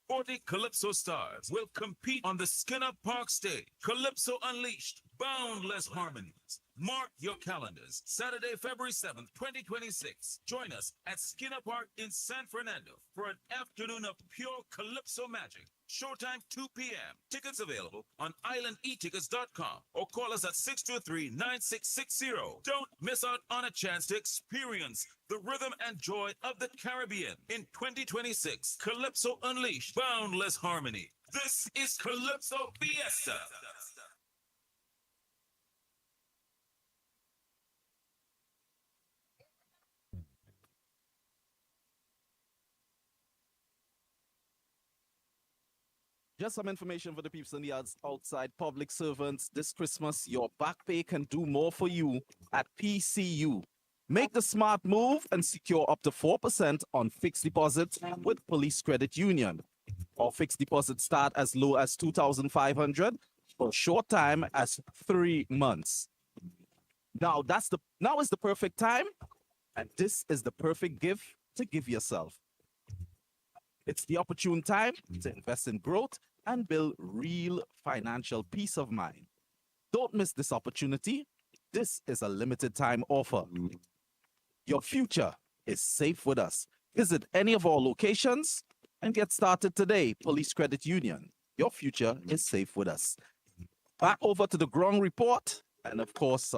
40 Calypso stars will compete on the Skinner Park stage. Calypso Unleashed, boundless harmonies. Mark your calendars. Saturday, February 7th, 2026. Join us at Skinner Park in San Fernando for an afternoon of pure Calypso magic. Showtime 2 p.m. Tickets available on islandetickets.com or call us at 623-9660. Don't miss out on a chance to experience the rhythm and joy of the Caribbean in 2026. Calypso Unleashed, boundless harmony. This is Calypso Fiesta. Just some information for the people in the outside public servants. This Christmas, your back pay can do more for you at PCU. Make the smart move and secure up to 4% on fixed deposits with Police Credit Union. Or fixed deposits start as low as $2,500 for short time as 3 months. Now is the perfect time, and this is the perfect gift to give yourself. It's the opportune time to invest in growth and build real financial peace of mind. Don't miss this opportunity. This is a limited time offer. Your future is safe with us. Visit any of our locations and get started today. Police Credit Union. Your future is safe with us. Back over to the ground report. And of course,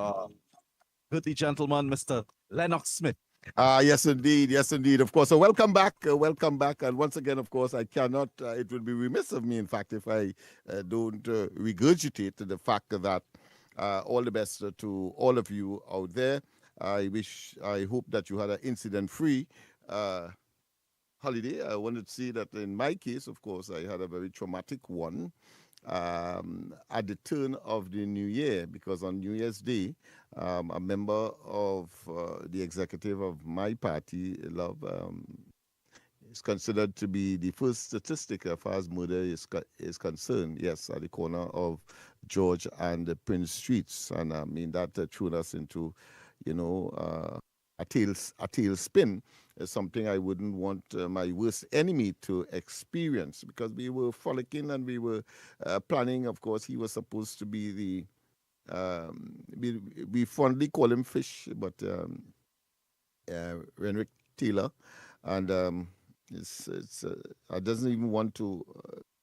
goodly gentleman, Mr. Lennox Smith. Yes, indeed. Yes, indeed. Of course. So welcome back. Welcome back. And once again, of course, I cannot, it would be remiss of me, in fact, if I don't regurgitate the fact that all the best to all of you out there. I hope that you had an incident-free holiday. I wanted to see that in my case, of course, I had a very traumatic one at the turn of the new year, because on New Year's Day, a member of the executive of my party, Love, is considered to be the first statistic as far as murder is concerned. Yes, at the corner of George and Prince Streets, and I mean that threw us into, a tailspin. Is something I wouldn't want my worst enemy to experience, because we were frolicking and we were planning. Of course, he was supposed to be the, we fondly call him Fish, but Renwick Taylor, and I doesn't even want to.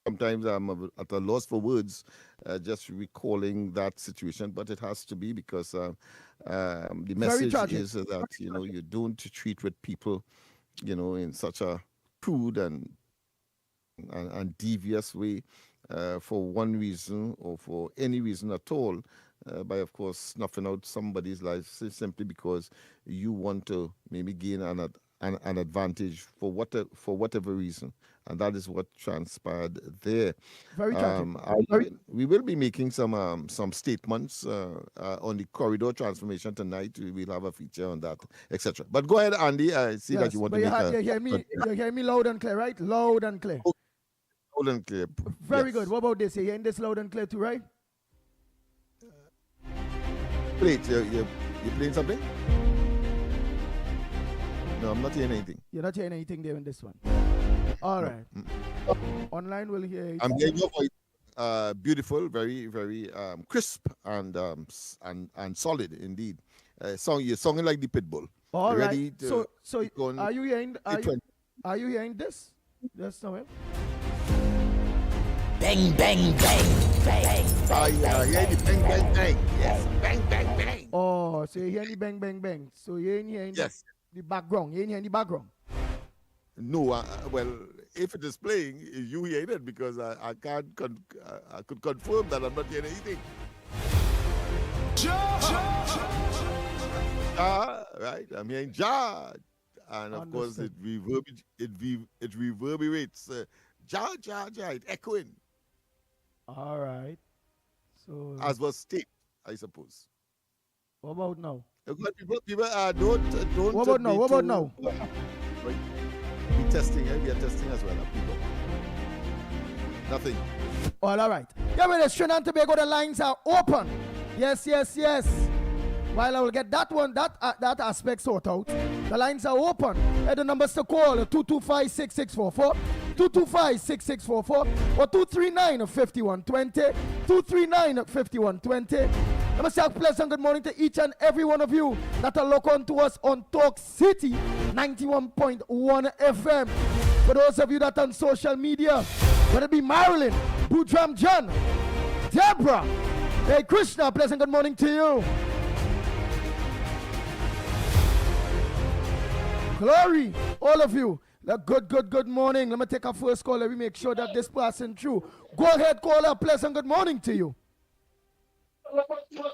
Sometimes I'm at a loss for words, just recalling that situation, but it has to be, because the message is that you don't treat with people, in such a crude and and devious way for one reason or for any reason at all, by of course snuffing out somebody's life simply because you want to maybe gain an advantage for whatever reason, and that is what transpired there. Very tragic. We will be making some statements on the corridor transformation tonight. We will have a feature on that, etc. But go ahead, Andy. I see that you want to make you hear me loud and clear, right? Loud and clear. Loud and clear. Very good. What about this? You hearing this loud and clear too, right? Wait, you're playing something? No, I'm not hearing anything. You're not hearing anything there in this one. All right. Online will hear it. I'm hearing your voice. Beautiful, very, very crisp and solid indeed. You're sounding like the pit bull. All right. Ready So are you hearing? Are you hearing this? Yes, Noel. Bang, bang, bang, bang. I hear the bang, bang, bang. Yes, bang, bang, bang. Oh, so you hear the bang, bang, bang. So you ain't hearing the background. You ain't hearing the background. No, well, if it is playing, you hear it because I can't. I could confirm that I'm not hearing anything. Right, I'm hearing ja, and of course it reverberates. Ja, it's echoing. All right. So as was stated, I suppose. What about now? People don't. What about now? What about now? Right. We testing, we are testing as well, people. Nothing. All right. Yeah, well, Trinidad and Tobago, the lines are open. Yes. While I will get that aspect sorted out, the lines are open. And the numbers to call 225-6644, 225-6644, or 239-5120, 239-5120. Let me say a pleasant good morning to each and every one of you that are locked on to us on Talk City 91.1 FM. For those of you that are on social media, whether it be Marilyn, Boudram John, Deborah, hey Krishna, pleasant good morning to you. Glory, all of you. Good morning. Let me take a first call. Let me make sure that this person through. Go ahead, caller. Pleasant good morning to you.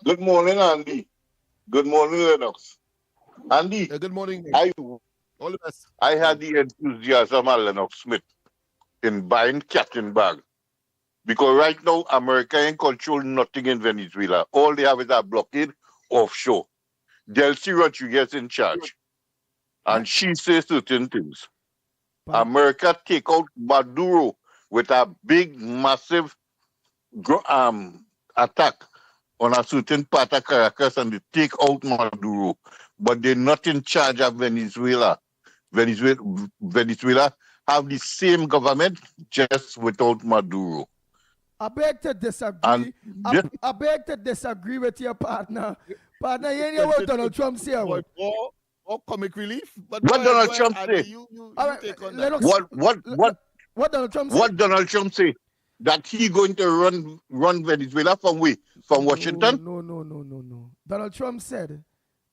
Good morning, Andy. Good morning, Lennox. Andy. Good morning. All the best. I had the enthusiasm of Lennox Smith in buying Captain Bag. Because right now, America ain't control nothing in Venezuela. All they have is a blockade offshore. Delcy Rodriguez in charge. And she says certain things. America take out Maduro with a big, massive attack on a certain part of Caracas, and they take out Maduro. But they're not in charge of Venezuela. Venezuela have the same government, just without Maduro. I beg to disagree. I beg to disagree with your partner. Partner, you ain't hear what Donald Trump said. Or comic relief. But what Donald Trump say? What Donald Trump say? What Donald Trump say? That he going to run Venezuela from Washington? No. Donald Trump said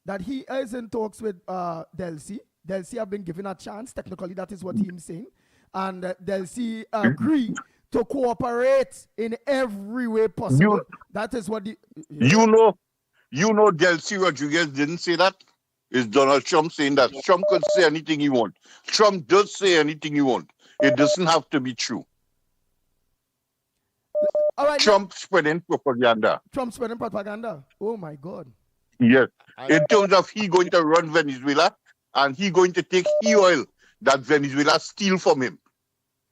that he is in talks with Delcy. Delcy have been given a chance. Technically, that is what he's saying. And Delcy agreed to cooperate in every way possible. That is what the... You know Delcy Rodriguez didn't say that? Is Donald Trump saying that? Trump could say anything he wants. Trump does say anything he wants. It doesn't have to be true. All right, Trump spreading propaganda. Trump spreading propaganda. Oh my God. Yes. In terms of he going to run Venezuela and he going to take oil that Venezuela steal from him.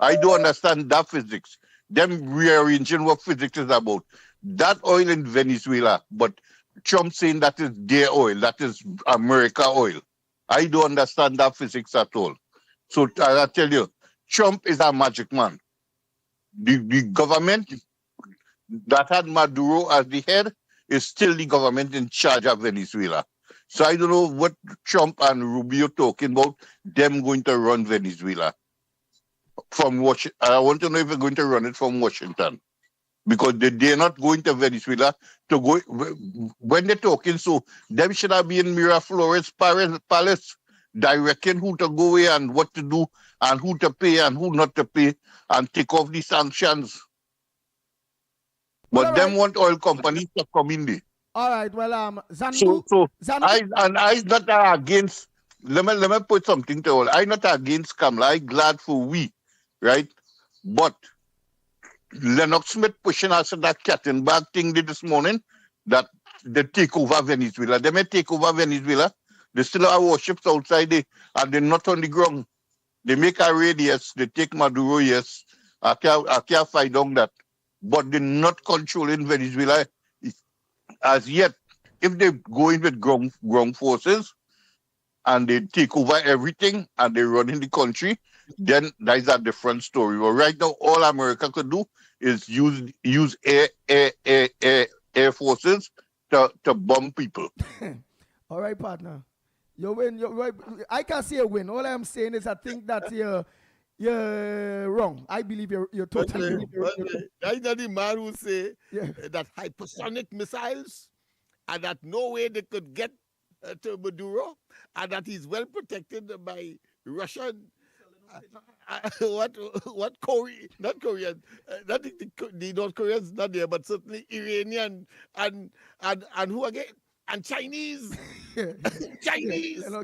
I don't understand that physics. Them rearranging what physics is about. That oil in Venezuela, but Trump saying that is their oil, that is America oil. I don't understand that physics at all. So I tell you, Trump is a magic man. The government that had Maduro as the head is still the government in charge of Venezuela. So I don't know what Trump and Rubio talking about, them going to run Venezuela from Washington. I want to know if they're going to run it from Washington. Because they're not going to Venezuela to go. When they're talking, so them should have been in Miraflores Palace, directing who to go away and what to do and who to pay and who not to pay and take off the sanctions. But them want oil companies to come in there. All right. Well, Zandu. I not against. Let me put something to all. I not against Kamala. I glad for we, right? But Lennox Smith pushing us that cat and bag thing this morning that they take over Venezuela. They may take over Venezuela. They still have warships outside there and they're not on the ground. They make a raid, yes. They take Maduro, yes. I can't fight on that. But they're not controlling Venezuela as yet. If they go in with ground forces and they take over everything and they run in the country, then that is a different story. But right now, all America could do is use air forces to bomb people. All right, partner. You win. I can't say a win. All I'm saying is I think that you're wrong. I believe you're totally wrong. That's not the man who say that hypersonic missiles and that no way they could get to Maduro and that he's well protected by Russian. What Korean, not Korean, not the North Koreans not there, but certainly Iranian and who again? And Chinese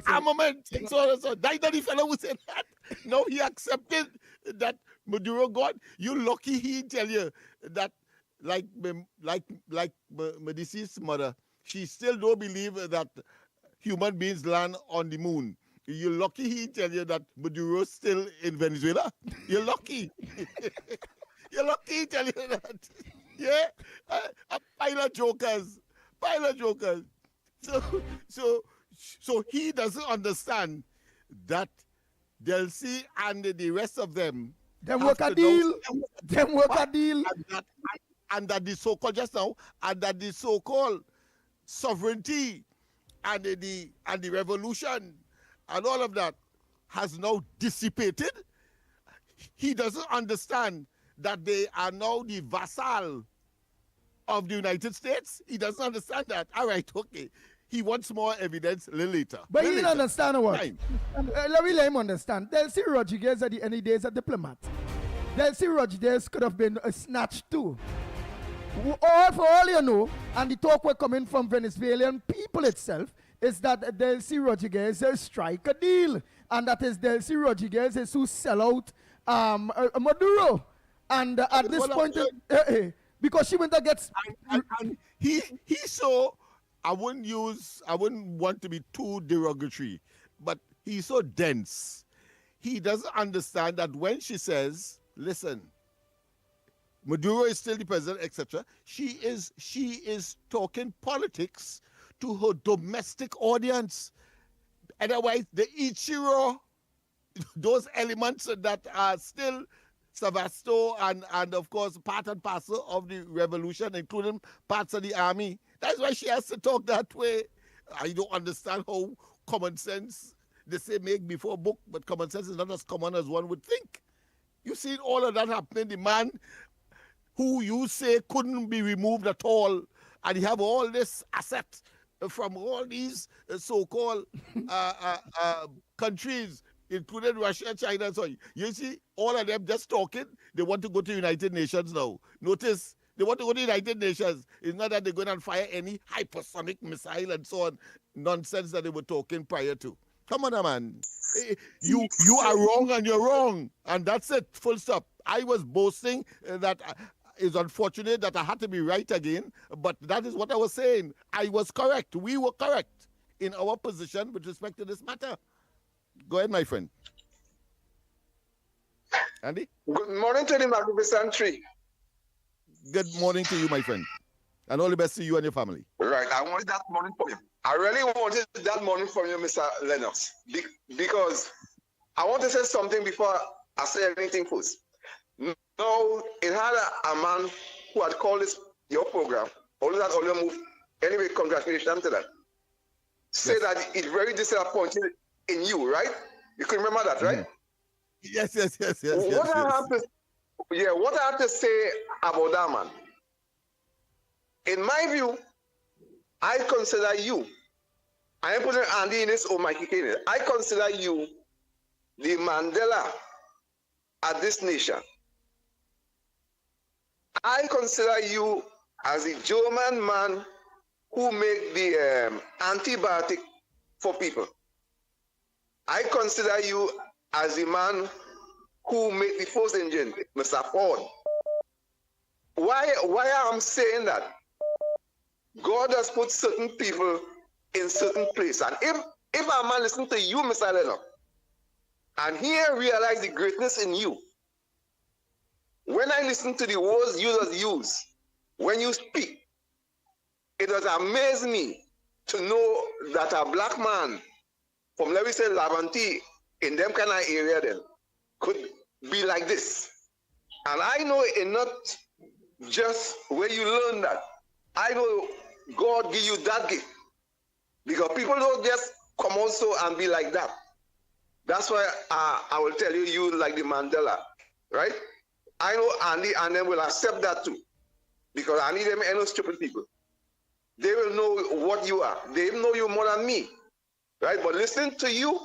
armament. So that's not the fellow who said that. No, he accepted that Maduro got. You lucky he tell you that like my deceased mother, she still don't believe that human beings land on the moon. You're lucky he tell you that Maduro's still in Venezuela. You're lucky. You're lucky he tell you that. Yeah? A pile of jokers. So he doesn't understand that Delcy and the rest of them work a deal. Them work a deal. And that the so-called just now, and that the so-called sovereignty and the revolution and all of that has now dissipated. He doesn't understand that they are now the vassal of the United States. He doesn't understand that. All right, okay. He wants more evidence later. But he didn't understand what? Let me let him understand. Delcy Rodriguez at the end of the day is a diplomat. Delcy Rodriguez could have been a snatch too. For all you know, and the talk we're coming from Venezuelan people itself, is that Delcy Rodriguez strike a deal. And that is Delcy Rodriguez is who sell out Maduro. And at this point, because she went to get... And he so... I wouldn't want to be too derogatory, but he's so dense. He doesn't understand that when she says, listen, Maduro is still the president, etc., she is talking politics to her domestic audience. Otherwise, the Ichiro, those elements that are still Savasto and of course part and parcel of the revolution, including parts of the army. That's why she has to talk that way. I don't understand how common sense, they say make before book, but common sense is not as common as one would think. You see all of that happening. The man who you say couldn't be removed at all, and he have all this asset from all these so-called countries, including Russia, China, so you see all of them just talking. They want to go to United Nations now. Notice, they want to go to United Nations. It's not that they're going to fire any hypersonic missile and so on. Nonsense that they were talking prior to. Come on, man. You are wrong and you're wrong. And that's it, full stop. I was boasting that it's unfortunate that I had to be right again, but that is what I was saying. I was correct. We were correct in our position with respect to this matter. Go ahead, my friend. Andy? Good morning to the magnificent tree. Good morning to you, my friend. And all the best to you and your family. Right, I wanted that morning from you. I really wanted that morning from you, Mr. Lennox, because I want to say something before I say anything first. No, it had a man who had called your program, all that all move. Anyway, congratulations to that. Say that it's very disappointed in you, right? You can remember that, right? Yes. What I have to say about that man, in my view, I consider you I am putting Andy in this or Mikey Kane. I consider you the Mandela of this nation. I consider you as a German man who make the antibiotic for people. I consider you as a man who made the first engine, Mr. Ford. Why I'm saying that? God has put certain people in certain place. And if a man listen to you, Mr. Lennox, and he realize the greatness in you, when I listen to the words you just use, when you speak, it does amaze me to know that a black man from, let me say, Lavanti, in them kind of area then, could be like this. And I know it not just where you learn that. I know God give you that gift. Because people don't just come also and be like that. That's why I will tell you, you like the Mandela, right? I know Andy and them will accept that too. Because Andy them ain't no stupid people. They will know what you are. They know you more than me, right? But listening to you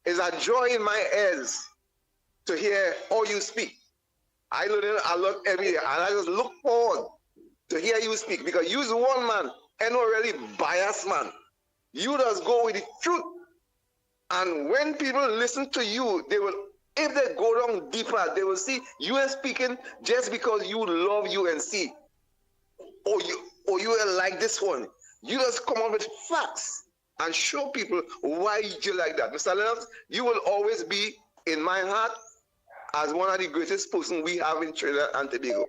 is a joy in my ears to hear all you speak. I learn a lot every day, and I just look forward to hear you speak because you's one man and not really biased man. You just go with the truth. And when people listen to you, they will, if they go down deeper, they will see you are speaking just because you love UNC. Or you are like this one. You just come up with facts and show people why you like that. Mr. Lennox, you will always be in my heart as one of the greatest persons we have in Trinidad and Tobago,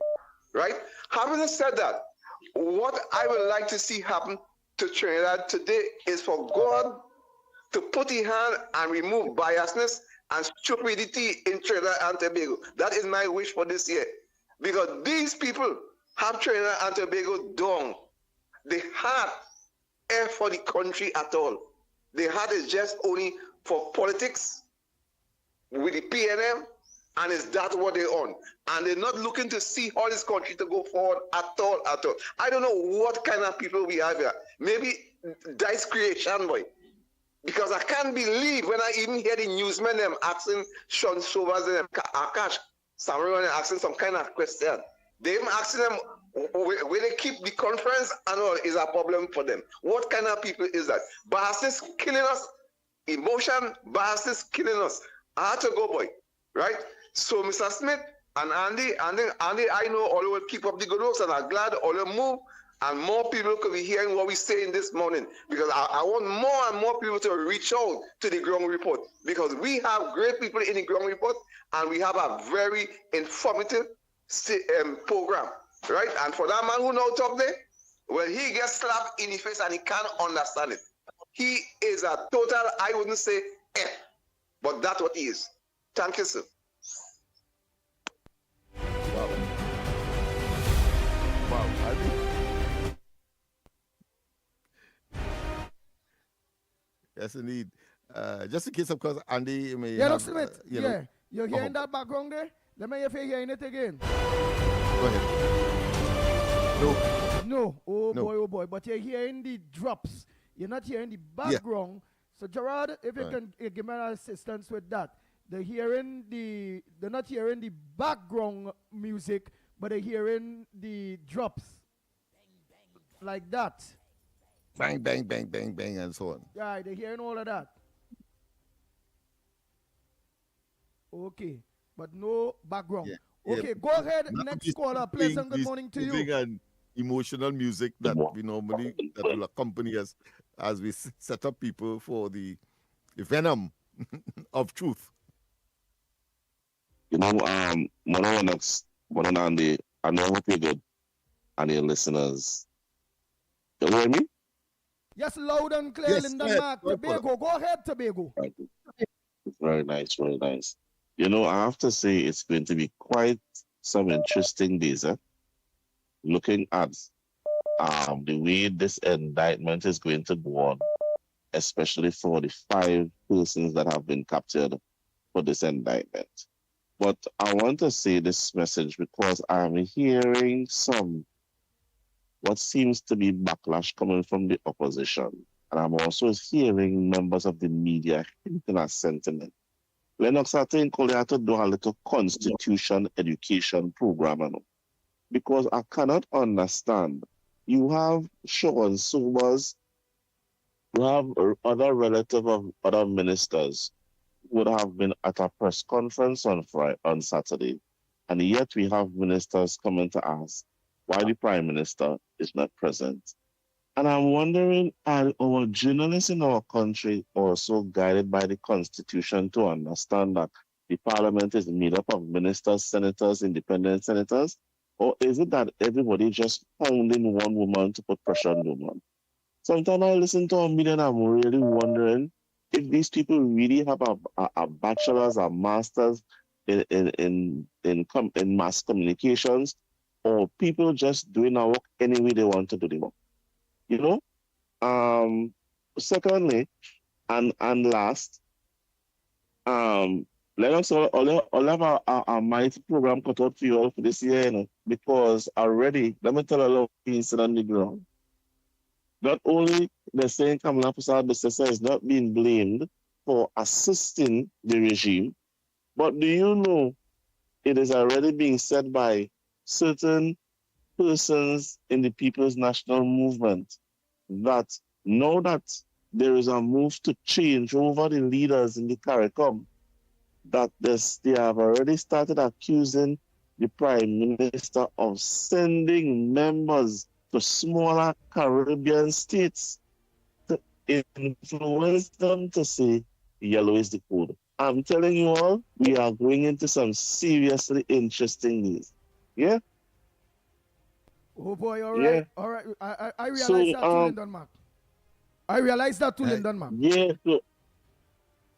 right? Having said that, what I would like to see happen to Trinidad today is for God to put his hand and remove biasness and stupidity in Trinidad and Tobago. That is my wish for this year. Because these people have Trinidad and Tobago down. The heart ain't for the country at all. The heart is just only for politics with the PNM, and is that what they're on. And they're not looking to see how this country to go forward at all, at all. I don't know what kind of people we have here. Maybe dice creation, boy. Because I can't believe when I even hear the newsmen them asking Sean Sobers and Akash Samuel asking some kind of question. They even asking them where they keep the conference and all is a problem for them. What kind of people is that? Bias killing us, emotion, bias killing us. I had to go, boy, right? So Mr. Smith and Andy, I know all will keep up the good works and I'm glad all will move and more people could be hearing what we're saying this morning because I want more and more people to reach out to the ground report because we have great people in the ground report and we have a very informative program, right? And for that man who now talk there, well, he gets slapped in the face and he can't understand it. He is a total, I wouldn't say F, but that's what he is. Thank you, sir. Wow. Wow. Yes, indeed. Just in case, of course, Andy may have, Smith, you're hearing that background there? Let me hear if you're hearing it again. Go ahead. No. Oh boy. But you're hearing the drops. You're not hearing the background. Yeah. So Gerard, if you can give me an assistance with that. They're not hearing the background music, but they're hearing the drops. Like that. Bang, bang, bang, bang, bang, and so on. Yeah, they're hearing all of that. Okay, but no background. Yeah. Okay, go ahead. Next caller. Pleasant good morning to you. And emotional music that we normally that will accompany us as we set up people for the venom of truth. You know, Lennox, Andy, I know hope you're good, and your listeners. You hear me? Yes, loud and clear, yes, Linda Mark. Tobago, go ahead, Tobago. Very nice, very nice. You know, I have to say it's going to be quite some interesting days, looking at the way this indictment is going to go on, especially for the 5 persons that have been captured for this indictment. But I want to say this message because I'm hearing some what seems to be backlash coming from the opposition. And I'm also hearing members of the media hinting at sentiment. Lennox, I think we have to do a little constitution education program, you know, because I cannot understand. You have Sean Sobers, you have other relative of other ministers would have been at a press conference on Saturday, and yet we have ministers coming to ask why the Prime Minister is not present. And I'm wondering, are our journalists in our country also guided by the Constitution to understand that the Parliament is made up of ministers, senators, independent senators? Or is it that everybody just pounding one woman to put pressure on the woman? Sometimes I listen to a media and I'm really wondering if these people really have a bachelor's, a master's in mass communications, or people just doing our work any way they want to do the work. You know? Secondly, and last, Lennox, I'll have a mighty program cut out for you all for this year, you know, because already, let me tell you a little piece on the ground. Not only they're saying Kamala Prasad-Bissessar is not being blamed for assisting the regime, but do you know it is already being said by certain persons in the People's National Movement that now that there is a move to change over the leaders in the CARICOM, that they have already started accusing the Prime Minister of sending members to smaller Caribbean states to influence them to say yellow is the code. I'm telling you all, we are going into some seriously interesting days. Yeah? Oh boy, all right. Yeah. All right. I realize that too, Lyndon Mark. I realize that too, Lyndon Mark. Yeah, so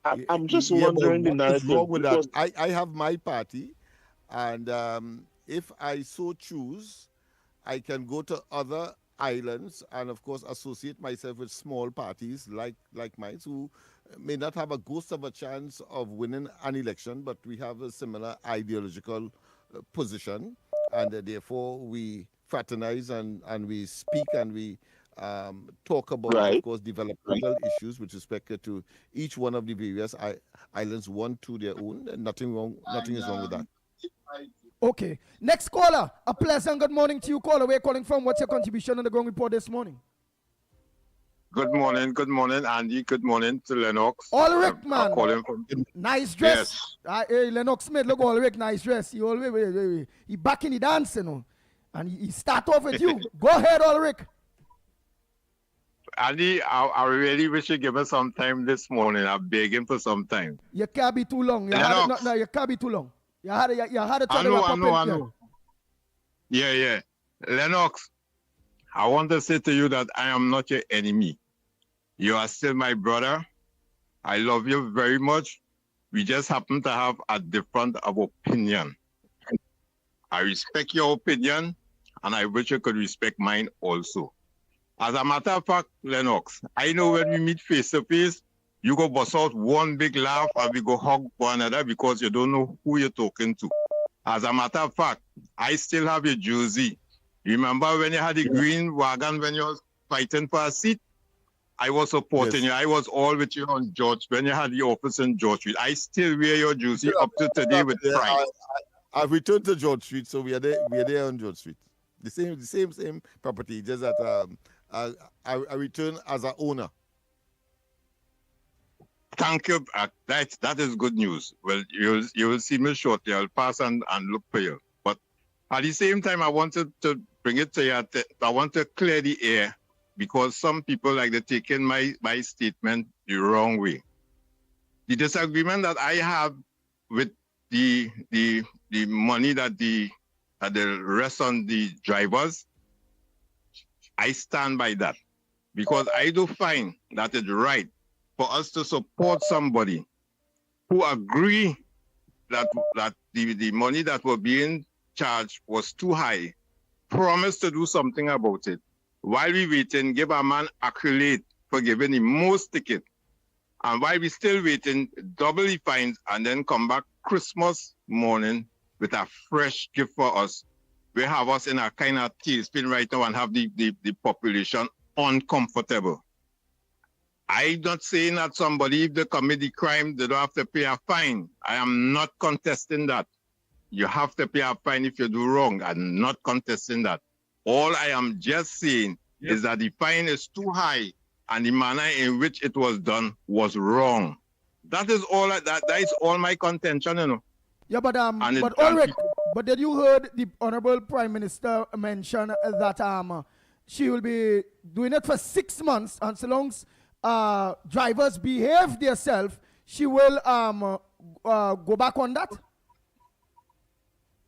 I'm just Yeah, but wondering the what is narrative. wrong with that? because- I have my party, and if I so choose, I can go to other islands and, of course, associate myself with small parties like mine, who may not have a ghost of a chance of winning an election, but we have a similar ideological position, and therefore we fraternize and we speak and we talk about, of Right. course, developmental issues with respect to each one of the various islands, one to their own. And nothing is wrong with that. Okay. Next caller. A pleasant good morning to you, caller. Where you calling from? What's your contribution on the ground report this morning? Good morning, Andy. Good morning to Lennox. Ulrich, man. Calling from Nice dress. Yes. Hey, Lennox Smith, look, Ulrich, nice dress. He always, he back in the dance, you know. And he start off with you. Go ahead, Ulrich. Andy, I really wish you give us some time this morning. I'm begging for some time. You can't be too long. You can't be too long. You had to try to wrap up. I know. Yeah. Lennox, I want to say to you that I am not your enemy. You are still my brother. I love you very much. We just happen to have a different of opinion. I respect your opinion, and I wish you could respect mine also. As a matter of fact, Lennox, I know when we meet face to face, you go bust out one big laugh and we go hug one another because you don't know who you're talking to. As a matter of fact, I still have your jersey. Remember when you had the green wagon when you was fighting for a seat? I was supporting you. I was all with you on George when you had the office in George Street. I still wear your jersey up to today with pride. I've returned to George Street, so we are there on George Street. The same property, just that I return as an owner. Thank you. That is good news. Well, you will see me shortly. I'll pass and look for you. But at the same time, I wanted to bring it to you. I want to clear the air because some people like to take in my statement the wrong way. The disagreement that I have with the money that the rest on the drivers, I stand by that because I do find that it's right for us to support somebody who agree that the money that were being charged was too high, promise to do something about it. While we waiting, give a man accolade for giving him most ticket. And while we still waiting, double the fines and then come back Christmas morning with a fresh gift for us. We have us in a kind of tailspin right now and have the population uncomfortable. I'm not saying that somebody, if they commit the crime, they don't have to pay a fine. I am not contesting that. You have to pay a fine if you do wrong. I'm not contesting that. All I am just saying is that the fine is too high and the manner in which it was done was wrong. That is all. That is all my contention, you know. Yeah, but Ulrich, but did you heard the Honorable Prime Minister mention that she will be doing it for 6 months, and so long as drivers behave themselves, she will go back on that?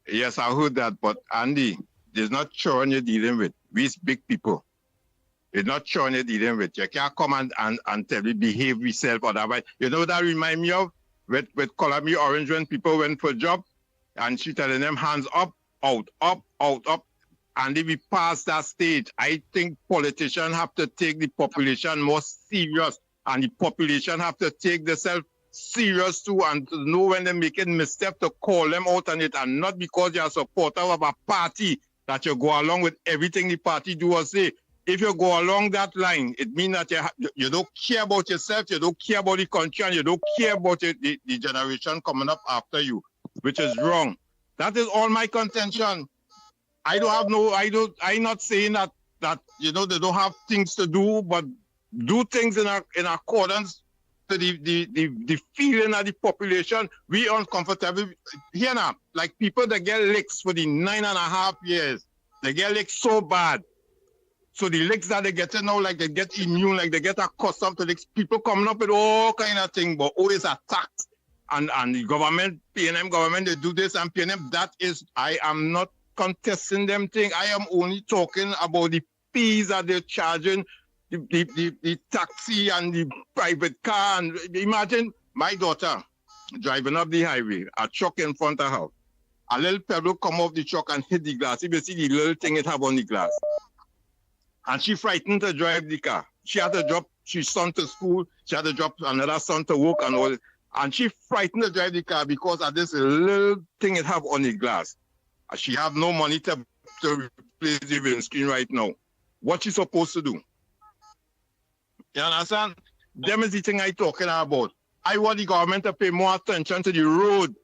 Yes, I heard that, but Andy, there's not children you're dealing with. We's big people. It's not children you're dealing with. You can't come and tell me behave yourself or that. You know what that remind me of? With Color Orange when people went for a job and she telling them hands up, out, up, out, up. And if we pass that stage, I think politicians have to take the population more serious, and the population have to take themselves serious too, and to know when they're making missteps to call them out on it, and not because you're a supporter of a party that you go along with everything the party do or say. If you go along that line, it means that you don't care about yourself, you don't care about the country, and you don't care about the generation coming up after you, which is wrong. That is all my contention. I'm not saying that you know they don't have things to do, but do things in accordance to the feeling of the population. We uncomfortable here now. Like people that get licks for the 9.5 years, they get licks so bad. So the licks that they get now, like they get immune, like they get accustomed to licks. People coming up with all kind of things, but always attacked. And the government, PNM government, they do this and PNM. That is, I am not contesting them thing. I am only talking about the fees that they're charging, the taxi and the private car. And imagine my daughter driving up the highway, a truck in front of her. A little pebble come off the truck and hit the glass. If you see the little thing it have on the glass. And she frightened to drive the car. She had to drop her son to school. She had to drop another son to work and all. And she frightened to drive the car because of this little thing it have on the glass. And she have no money to replace the windscreen right now. What she supposed to do? You understand? Them is the thing I talking about. I want the government to pay more attention to the road.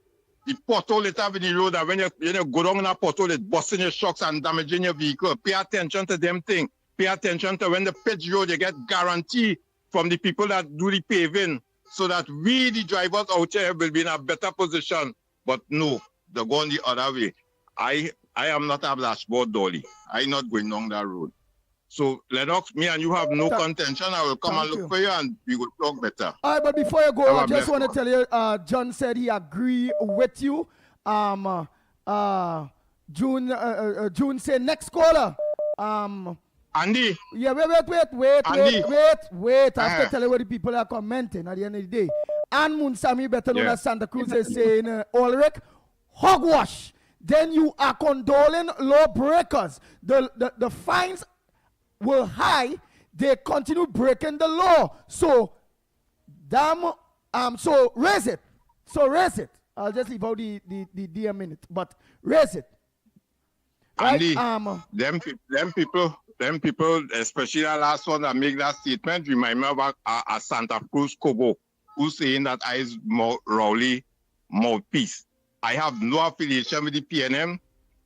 The pothole it have in the road, that when you go down in a pothole, it's busting your shocks and damaging your vehicle. Pay attention to them things. Pay attention to when the pitch road, you get guarantee from the people that do the paving, so that we, the drivers out here, will be in a better position. But no, they're going the other way. I am not a dashboard dolly. I'm not going down that road. So, Lennox, me and you have no contention. I will come and look for you and we will talk better. All right, but before you go, I just want to tell you, John said he agree with you. June said next caller. Andy. Yeah, wait. I have to tell you what the people are commenting at the end of the day. And Munsami, better known as Santa Cruz, is saying, Ulrich, hogwash. Then you are condoling lawbreakers. The fines were high. They continue breaking the law. So, so raise it. I'll just leave out the D a minute, but raise it. Andy, right? Them people, especially that last one that make that statement, remind me of a Santa Cruz Kobo who's saying that I is more Rowley mouthpiece. I have no affiliation with the PNM.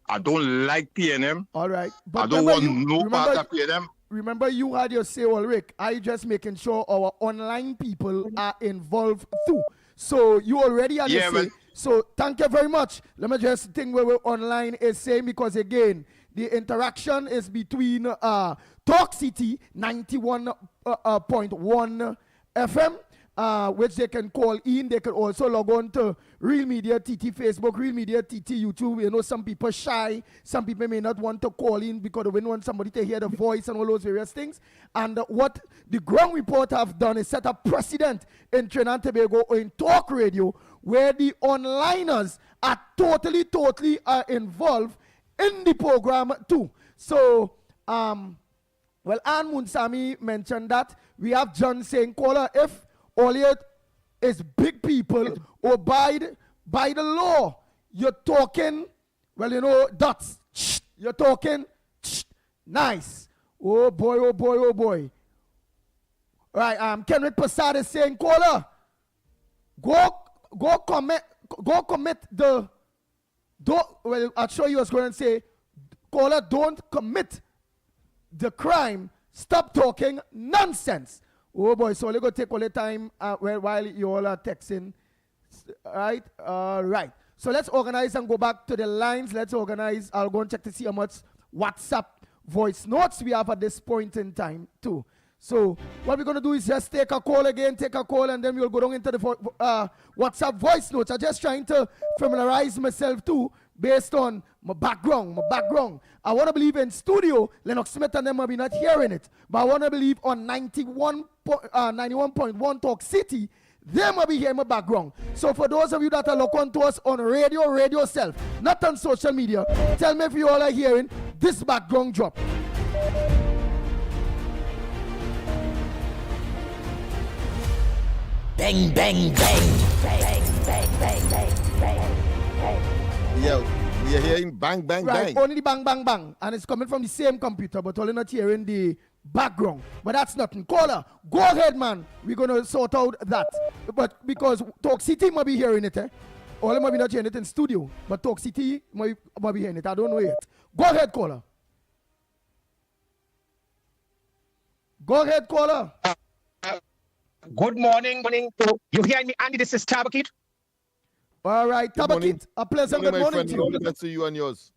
I don't like PNM. All right. But I don't want no part of PNM. Remember, you had your say, Ulrich. I just making sure our online people are involved too. So you already had your say. So thank you very much. Let me just think where we're online is saying, because again, the interaction is between Talk City 91.1 FM, which they can call in. They can also log on to Real Media TT Facebook, Real Media TT YouTube. You know, some people shy. Some people may not want to call in because they don't want somebody to hear the voice and all those various things. And what the ground report have done is set a precedent in Trinidad and Tobago in talk radio, where the onliners are totally involved in the program too. So, Ann Munsami mentioned that. We have John saying, caller, if all it is big people who abide by the law, you're talking, well, you know, dots. You're talking nice. Oh boy. Right, Kenrick Passad is saying, caller, go commit the, well, I'll show you what's going to say, caller, don't commit the crime, stop talking nonsense. Oh boy, so let's go take all the time while you all are texting. Right, right. So let's organize and go back to the lines. Let's organize. I'll go and check to see how much WhatsApp voice notes we have at this point in time too. So what we're going to do is just take a call again, and then we'll go down into the WhatsApp voice notes. I'm just trying to familiarize myself too based on my background. I want to believe in studio, Lennox Smith and them will be not hearing it. But I want to believe on 91.1 Talk City, they might be hearing my background. So for those of you that are looking to us on radio self, not on social media, tell me if you all are hearing this background drop. Bang, bang, bang. Bang, bang, bang, bang, bang, bang. Yeah, we are hearing bang, bang, right, bang. Only the bang, bang, bang. And it's coming from the same computer, but only not hearing the background. But that's nothing. Caller, go ahead, man. We're going to sort out that. But because Talk City might be hearing it, All might be not hearing it in studio, but Talk City might be hearing it. I don't know yet. Go ahead, caller. Go ahead, caller. Good morning. You hear me, Andy? This is Tabakit. All right, Tabakit. A pleasant good morning to you. All the best to you and yours.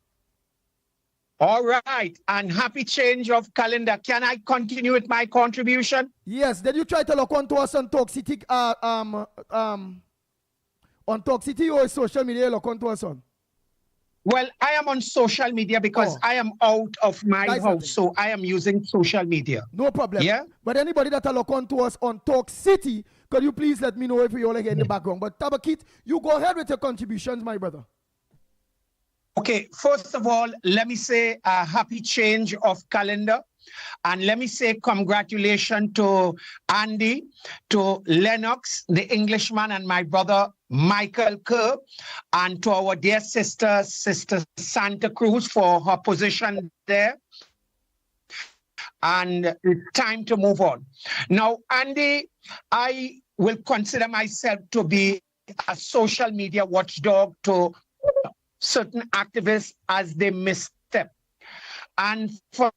All right, and happy change of calendar. Can I continue with my contribution? Yes. Did you try to look onto us on Talk City, on Talk City or social media? Look onto us on. Well, I am on social media because I am out of my house, so I am using social media. No problem. Yeah. But anybody that are look onto us on Talk City, could you please let me know if you all are here in the background? But Tabakit, you go ahead with your contributions, my brother. Okay, first of all, let me say a happy change of calendar. And let me say congratulations to Andy, to Lennox, the Englishman, and my brother Michael Kerr, and to our dear sister Santa Cruz for her position there. And it's time to move on. Now, Andy, I will consider myself to be a social media watchdog to certain activists as they misstep. And from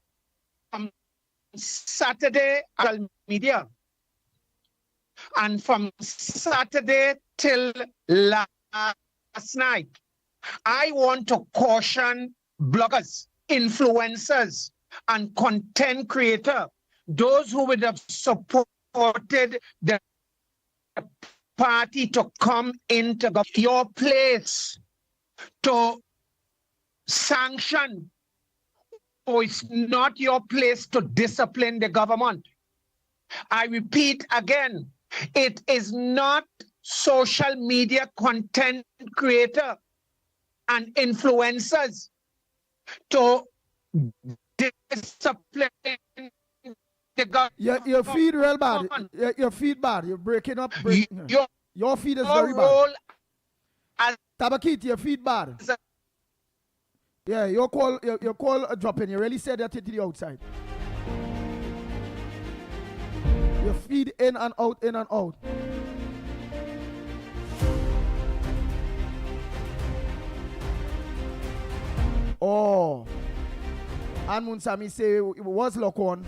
Saturday, social media, and from Saturday till last night, I want to caution bloggers, influencers, and content creators, those who would have supported the party to come into your place to sanction, or it's not your place to discipline the government. I repeat again, it is not social media content creator and influencers to discipline the government. Your feed real bad. Your feed bad. You're breaking up. Your feed is very bad. Tabakit, your feed bad. Yeah, your call dropping. You really said that to the outside. Your feed in and out, in and out. Oh. And Munsami say it was lock on,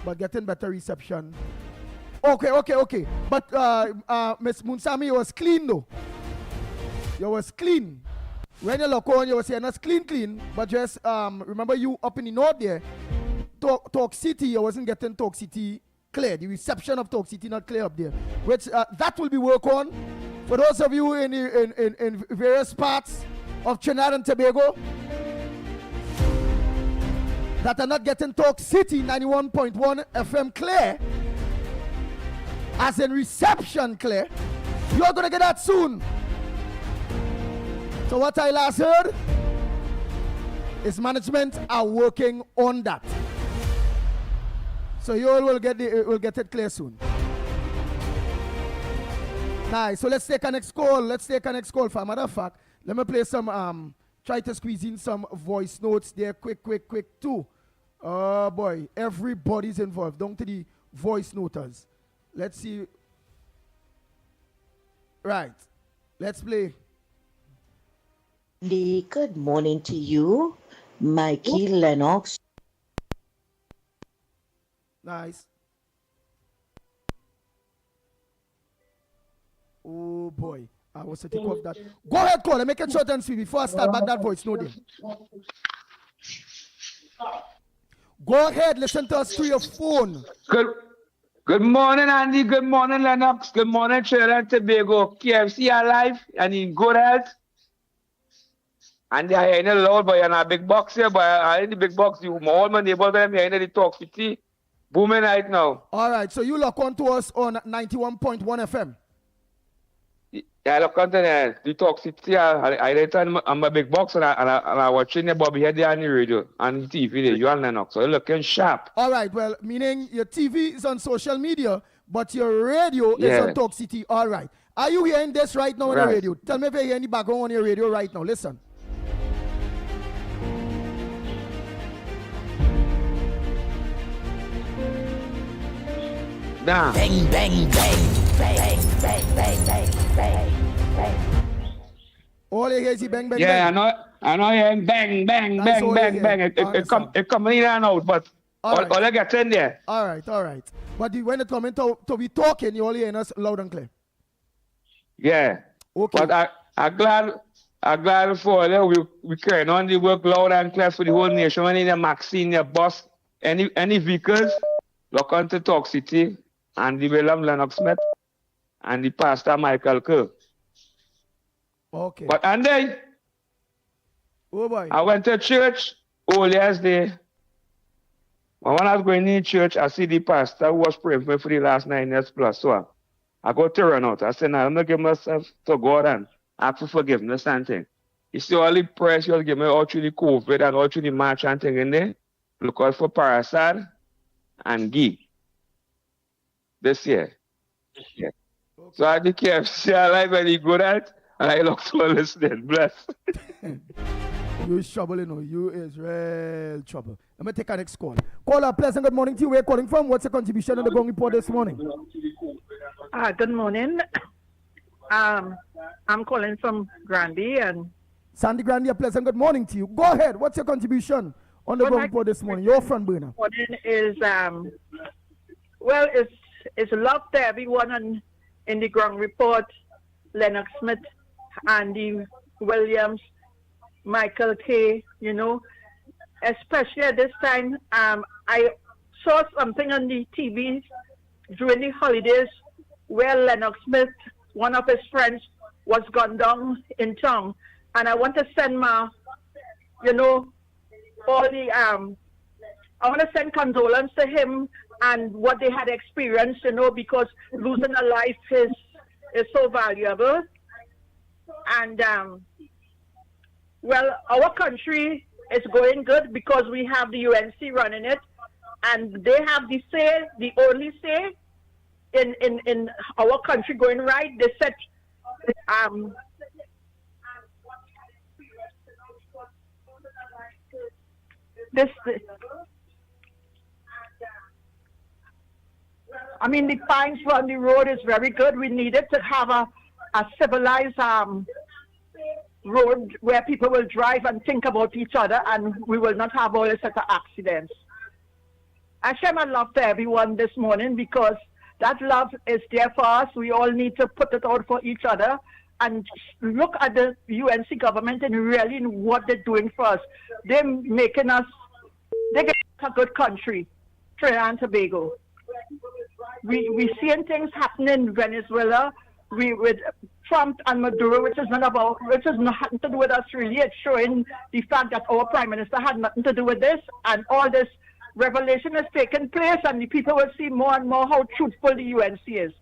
but getting better reception. Okay. But Miss Munsami, you was clean though. You was clean. When you look on, you was saying not clean, but just remember you up in the north there. Talk City, you wasn't getting Talk City clear. The reception of Talk City not clear up there. Which that will be worked on. For those of you in various parts of Trinidad and Tobago that are not getting Talk City 91.1 FM clear, as in reception clear, you're gonna get that soon. So what I last heard is management are working on that. So you all will get it clear soon. Nice. So let's take a next call. For a matter of fact, let me play some try to squeeze in some voice notes there quick too. Oh boy, everybody's involved. Down to the voice noters. Let's see. Right. Let's play. Good morning to you, Mikey Lennox. Nice. Oh boy. I was to take off that. Go ahead, call. Make it short and sweet before I start back that voice note. Go ahead, listen to us through your phone. Good morning, Andy. Good morning, Lennox. Good morning, Trinidad and Tobago. KFC alive and in good health. And they are in a loud, but in a big box here, but I in the big box, you all my neighbors them here in the Talk City. Booming right now. All right, so you lock on to us on 91.1 FM. Yeah, look on to the Talk City. I return on my big box and I watching the Bobby Head on the radio and the TV there. You and Lennox, so you're looking sharp. All right, well, meaning your TV is on social media, but your radio is on Talk City. All right. Are you hearing this right now on your radio? Tell me if you hear any background on your radio right now. Listen. Nah. Bang, bang, bang, bang, bang, bang, bang, bang, bang. All you hear is bang, bang, yeah, bang. I know hearing bang, bang, bang, bang, bang. It come in and out, but all I get in there. All right. But when it comes to be talking, you only hear us loud and clear. Yeah. Okay. But I'm glad for we carrying on the work loud and clear for the whole nation. When in the Maxine, the bus, any vehicles, look on to Talk City and the William Lennox Smith and the Pastor Michael Kerr. Okay. But and then oh boy. I went to church yesterday. When I was going in church, I see the pastor who was praying for me for the last 9 years plus. So I go to run out. I said, now I'm going to give myself to God and ask for forgiveness and thing. You see all the prayers you give me all through the COVID and all through the march and thing in there. Look out for Parasad and Guy this year. Yeah. Okay. So I think KFC alive and he good at and I look for listening. Bless. You is trouble, you know. You is real trouble. Let me take our next call. Caller, pleasant good morning to you. Where are you calling from? What's your contribution on the Gong Report this morning? Good morning. I'm calling from Granby and Sandy Granby, a pleasant good morning to you. Go ahead. What's your contribution on the Gong Report this morning? Your front burner. Morning is it's love to everyone in the Gong Report. Lennox Smith, Andy Williams, Michael K, you know, especially at this time. I saw something on the TV during the holidays where Lennox Smith, one of his friends, was gunned down in town. And I want to send my, you know, I want to send condolence to him and what they had experienced, you know, because losing a life is so valuable. And well, our country is going good because we have the UNC running it, and they have the say, the only say in our country going right. They said I mean, the fines on the road is very good. We needed to have a civilized road where people will drive and think about each other, and we will not have all this sort of accidents. I share my love to everyone this morning because that love is there for us. We all need to put it out for each other and look at the UNC government and really what they're doing for us. They're making us, they get a good country, Trinidad and Tobago. We seeing things happening in Venezuela. With Trump and Maduro, which is nothing to do with us really. It's showing the fact that our Prime Minister had nothing to do with this, and all this revelation has taken place, and the people will see more and more how truthful the UNC is.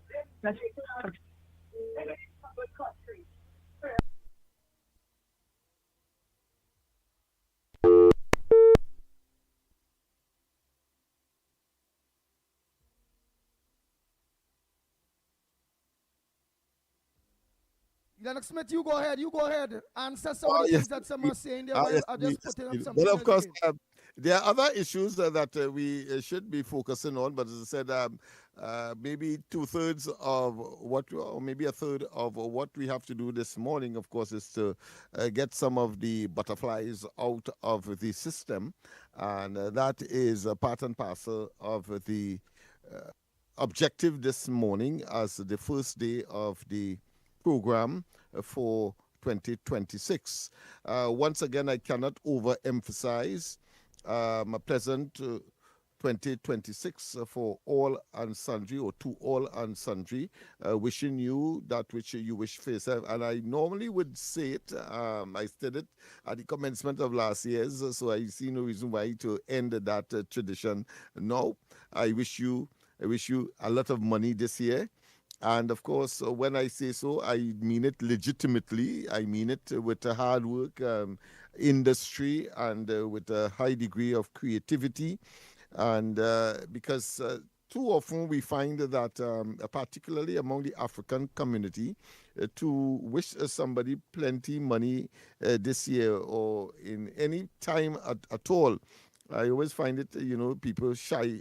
Lennox Smith, you go ahead. Answer some of the things that some are saying there. I'll just put it up some. But of course, There are other issues that we should be focusing on, but as I said, maybe 2/3 of what, or maybe a third of what we have to do this morning, of course, is to get some of the butterflies out of the system. And that is a part and parcel of the objective this morning as the first day of the program for 2026. Once again, I cannot overemphasize a pleasant 2026 for all and sundry, or to all and sundry, wishing you that which you wish for yourself. And I normally would say it, I said it at the commencement of last year's, so I see no reason why to end that tradition now. I wish you a lot of money this year. And of course, when I say so, I mean it legitimately. I mean it with a hard work, industry, and with a high degree of creativity. And because too often we find that, particularly among the African community, to wish somebody plenty money this year or in any time at all, I always find it, people shy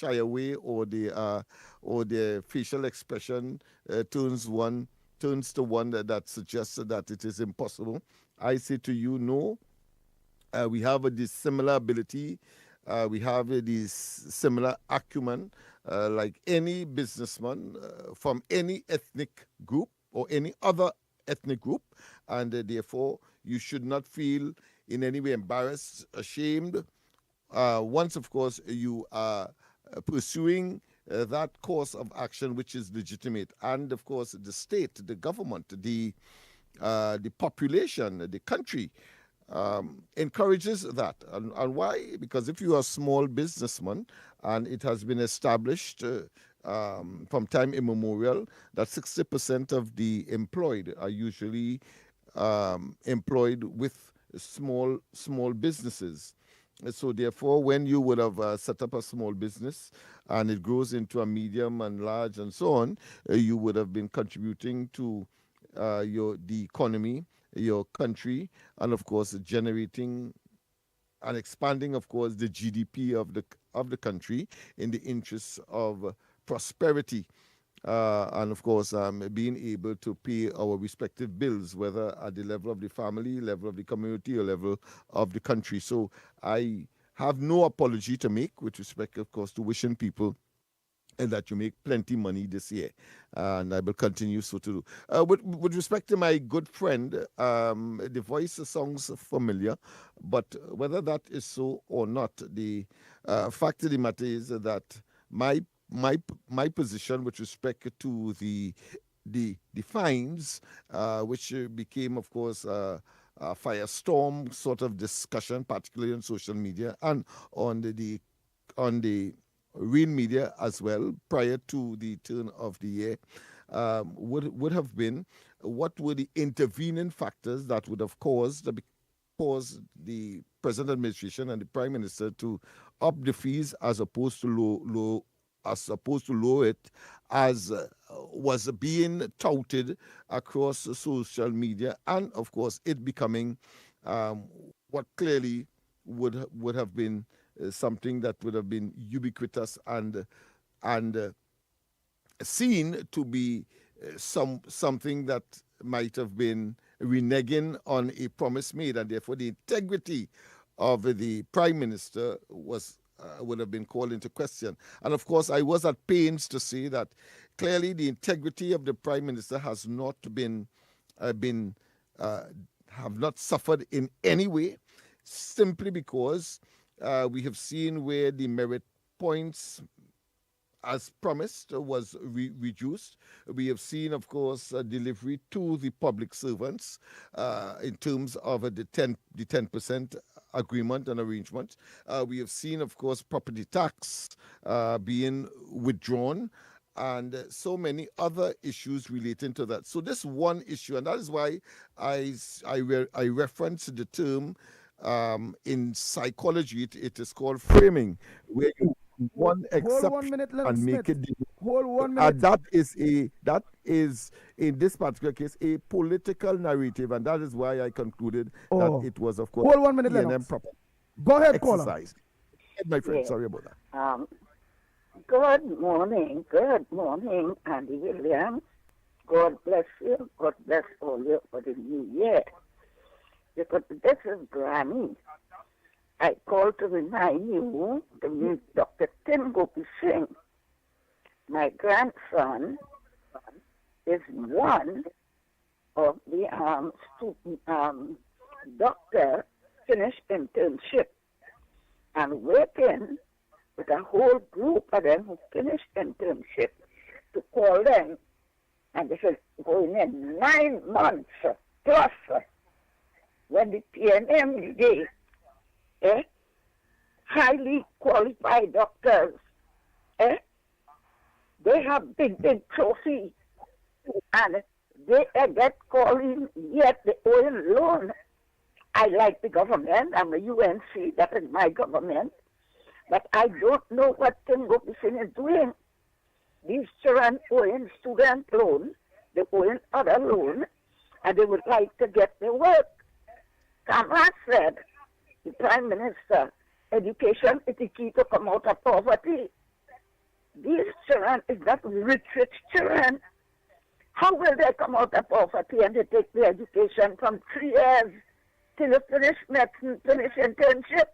away, or their facial expression turns to one that suggests that it is impossible. I say to you, no. We have this similar ability. We have this similar acumen, like any businessman from any ethnic group or any other ethnic group, and therefore you should not feel in any way embarrassed, ashamed. Once, of course, you are pursuing that course of action which is legitimate, and of course the state, the government, the population, the country encourages that. And why? Because if you are a small businessman, and it has been established from time immemorial that 60% of the employed are usually employed with small businesses. So therefore, when you would have set up a small business and it grows into a medium and large and so on, you would have been contributing to the economy, your country, and of course generating and expanding, of course, the GDP of the country in the interests of prosperity. And of course, being able to pay our respective bills, whether at the level of the family, level of the community, or level of the country. So I have no apology to make with respect, of course, to wishing people and that you make plenty money this year, and I will continue so to do. With respect to my good friend, the voice sounds familiar, but whether that is so or not, the fact of the matter is that my position with respect to the fines, which became, of course, a firestorm sort of discussion, particularly on social media and on the real media as well, prior to the turn of the year, would have been what were the intervening factors that would have caused the present administration and the Prime Minister to up the fees as opposed to lower it, as was being touted across social media, and of course it becoming what clearly would have been something that would have been ubiquitous and seen to be something that might have been reneging on a promise made, and therefore the integrity of the Prime Minister would have been called into question. And of course, I was at pains to say that clearly the integrity of the Prime Minister has not have not suffered in any way, simply because we have seen where the merit points, as promised, was reduced. We have seen, of course, delivery to the public servants in terms of the 10% agreement and arrangement. We have seen, of course, property tax being withdrawn, and so many other issues relating to that. So this one issue, and that is why I reference the term in psychology, it is called framing, where you one exception 1 minute, Lennox and make Smith. it Hold 1 minute. that is in this particular case a political narrative, and that is why I concluded that it was, of course, Hold 1 minute, E&M Lennox. proper. Go ahead, caller. exercised. My friend, Yeah. sorry about that. Good morning, Andy Williams. God bless you. God bless all you for the new year. Because this is Granny. I call to remind you to meet Dr. Tim Gopi Singh. My grandson is one of the doctor finished internship and working with a whole group of them who finished internship to call them. And this is going in 9 months plus when the PNM day, highly qualified doctors, they have big trophy and they get calling yet the oil loan. I like the government, I'm a UNC, that is my government, but I don't know what Tim Gopi Singh is doing. These children owing student loan, they owing other loan, and they would like to get their work. Kamala said, the Prime Minister, education is the key to come out of poverty. These children is not rich children. How will they come out of poverty and they take the education from 3 years till they finish medicine, finish internship?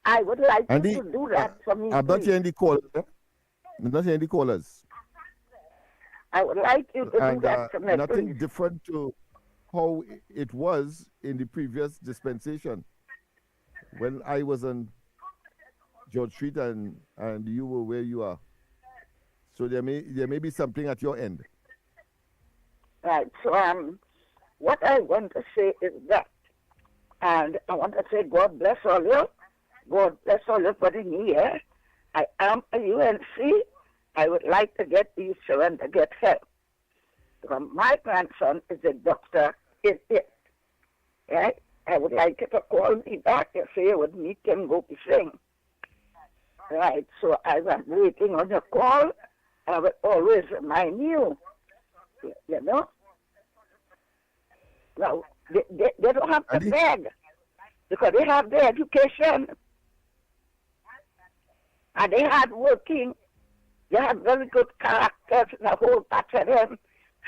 I would like you to do that for me. I'm not hearing the callers. I'm not hearing the callers. I would like you to do that for me. Nothing Please. different to how it was in the previous dispensation when I was on George Street and you were where you are. So there may be something at your end. Right. So what I want to say is that, and I want to say God bless all you. God bless all you for the new year. I am a UNC. I would like to get these children to get help. Because my grandson is a doctor in it. Right? I would like you to call me back and say you would meet him, Gopi Singh. Right. So as I'm waiting on your call, I will always remind you. You know? Now, they don't have to beg because they have their education and they hard working. They have very good characters and a whole batch of them.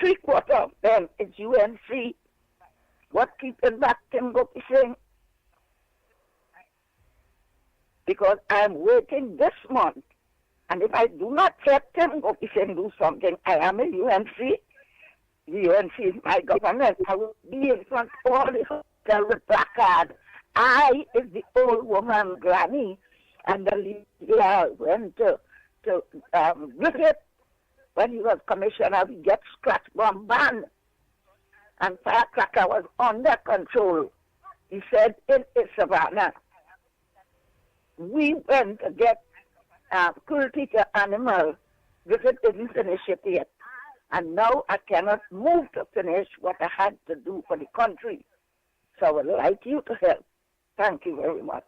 3/4 of them is UNC. What keeping back Tim Gopi Singh? Because I'm waiting this month. And if I do not let Tim Gopi Singh do something, I am a UNC. The UNC is my government. I will be in front of all the hotel with placard. I is the old woman granny, and the leader went to visit when he was commissioner. We get scratch bomb ban, and firecracker was under control. He said in Savannah, we went to get cruelty to animal. Visit didn't finish it yet. And now I cannot move to finish what I had to do for the country. So I would like you to help. Thank you very much.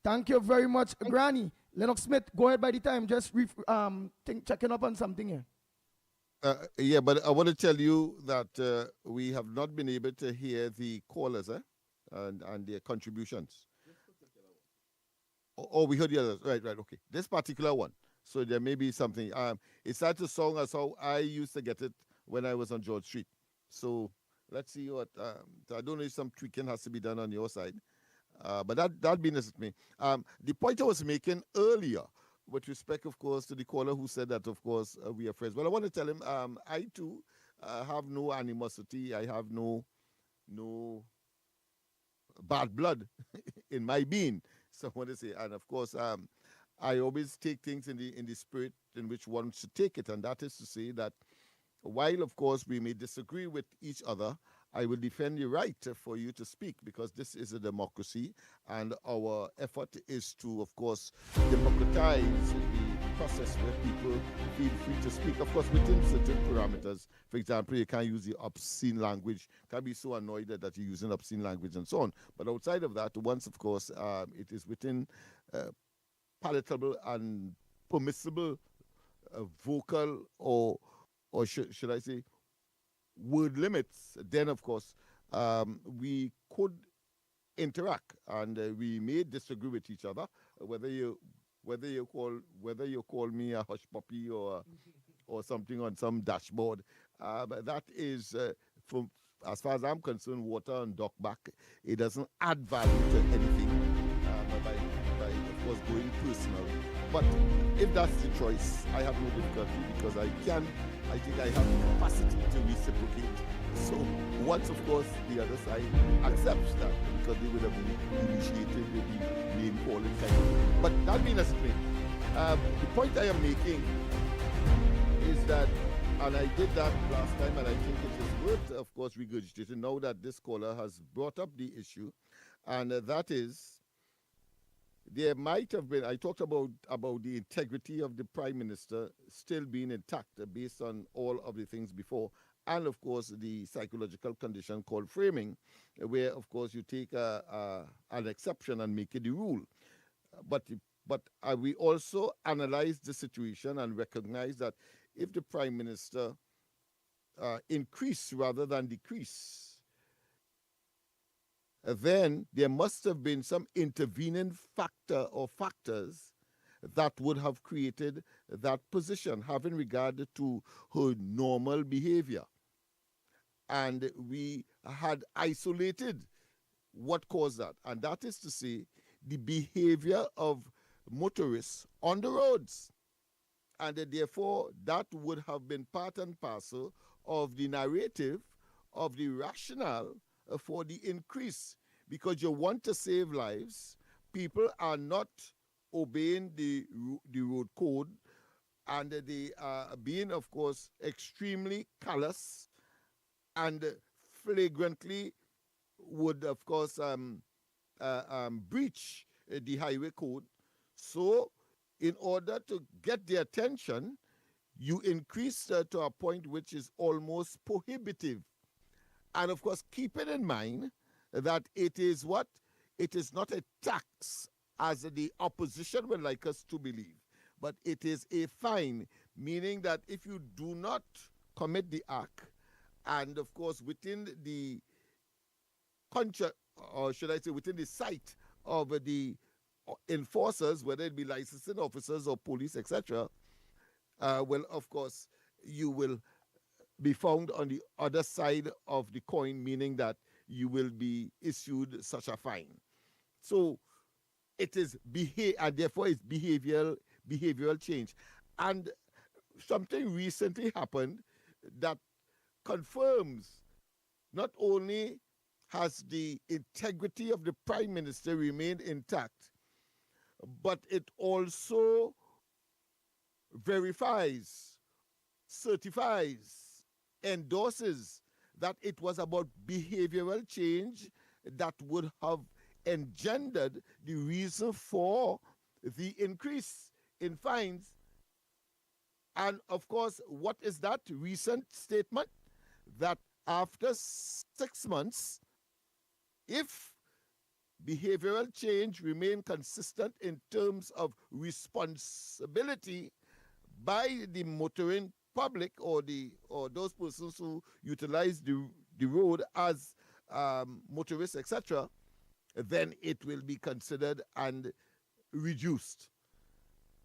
Thank you very much, Granny. Lennox Smith, go ahead by the time. Just checking up on something here. Yeah, but I want to tell you that we have not been able to hear the callers and their contributions. Oh, we heard the others. Right, okay. This particular one. So there may be something. It's such a song as how I used to get it when I was on George Street. So let's see what. I don't know if some tweaking has to be done on your side. But that being as it may. The point I was making earlier with respect, of course, to the caller who said that, of course, we are friends. Well, I want to tell him I, too, have no animosity. I have no bad blood in my being. So I want to say, and of course, I always take things in the spirit in which one should take it, and that is to say that while, of course, we may disagree with each other, I will defend the right for you to speak because this is a democracy, and our effort is to, of course, democratize the process where people feel free to speak, of course, within certain parameters. For example, you can't use the obscene language, can't be so annoyed that you're using obscene language and so on. But outside of that, once, of course, it is within palatable and permissible vocal or should I say word limits, then of course we could interact, and we may disagree with each other, whether you call me a hush puppy or something on some dashboard. But that is, from as far as I'm concerned, water on dock back. It doesn't add value to anything by of course going personal. But if that's the choice, I have no difficulty because I think I have the capacity to reciprocate. So once, of course, the other side accepts that, because they would have initiated the name calling kind of. But that being as it may, the point I am making is that, and I did that last time, and I think it is worth, of course, regurgitating now that this caller has brought up the issue, and that is, there might have been, I talked about the integrity of the Prime Minister still being intact based on all of the things before, and of course the psychological condition called framing, where of course you take an exception and make it the rule. But we also analyze the situation and recognize that if the Prime Minister increase rather than decrease, then there must have been some intervening factor or factors that would have created that position, having regard to her normal behavior. And we had isolated what caused that, and that is to say, the behavior of motorists on the roads. And therefore, that would have been part and parcel of the narrative, of the rationale for the increase, because you want to save lives. People are not obeying the road code, and they are being, of course, extremely callous and flagrantly would, of course, breach the highway code. So in order to get their attention, you increase to a point which is almost prohibitive. And of course, keeping in mind that it is what? It is not a tax, as the opposition would like us to believe, but it is a fine, meaning that if you do not commit the act, and of course within the or should I say within the sight of the enforcers, whether it be licensing officers or police, etc., well, of course, you will be found on the other side of the coin, meaning that you will be issued such a fine. So it is and therefore it's behavioral change. And something recently happened that confirms not only has the integrity of the Prime Minister remained intact, but it also verifies, certifies, endorses that it was about behavioral change that would have engendered the reason for the increase in fines. And of course, what is that recent statement? That after 6 months, if behavioral change remain consistent in terms of responsibility by the motoring public or those persons who utilize the road as motorists, etc., then it will be considered and reduced.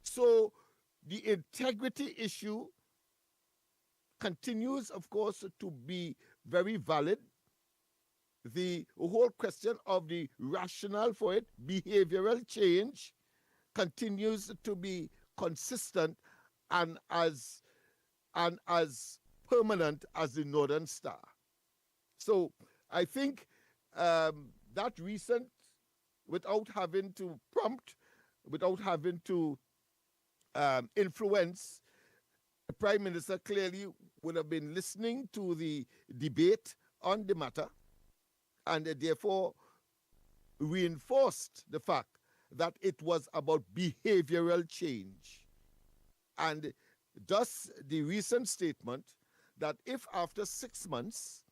So the integrity issue continues, of course, to be very valid. The whole question of the rationale for it, behavioral change, continues to be consistent and as permanent as the Northern Star. So I think that recent, without having to prompt, without having to influence, the Prime Minister clearly would have been listening to the debate on the matter, and therefore reinforced the fact that it was about behavioral change. And thus the recent statement that if after 6 months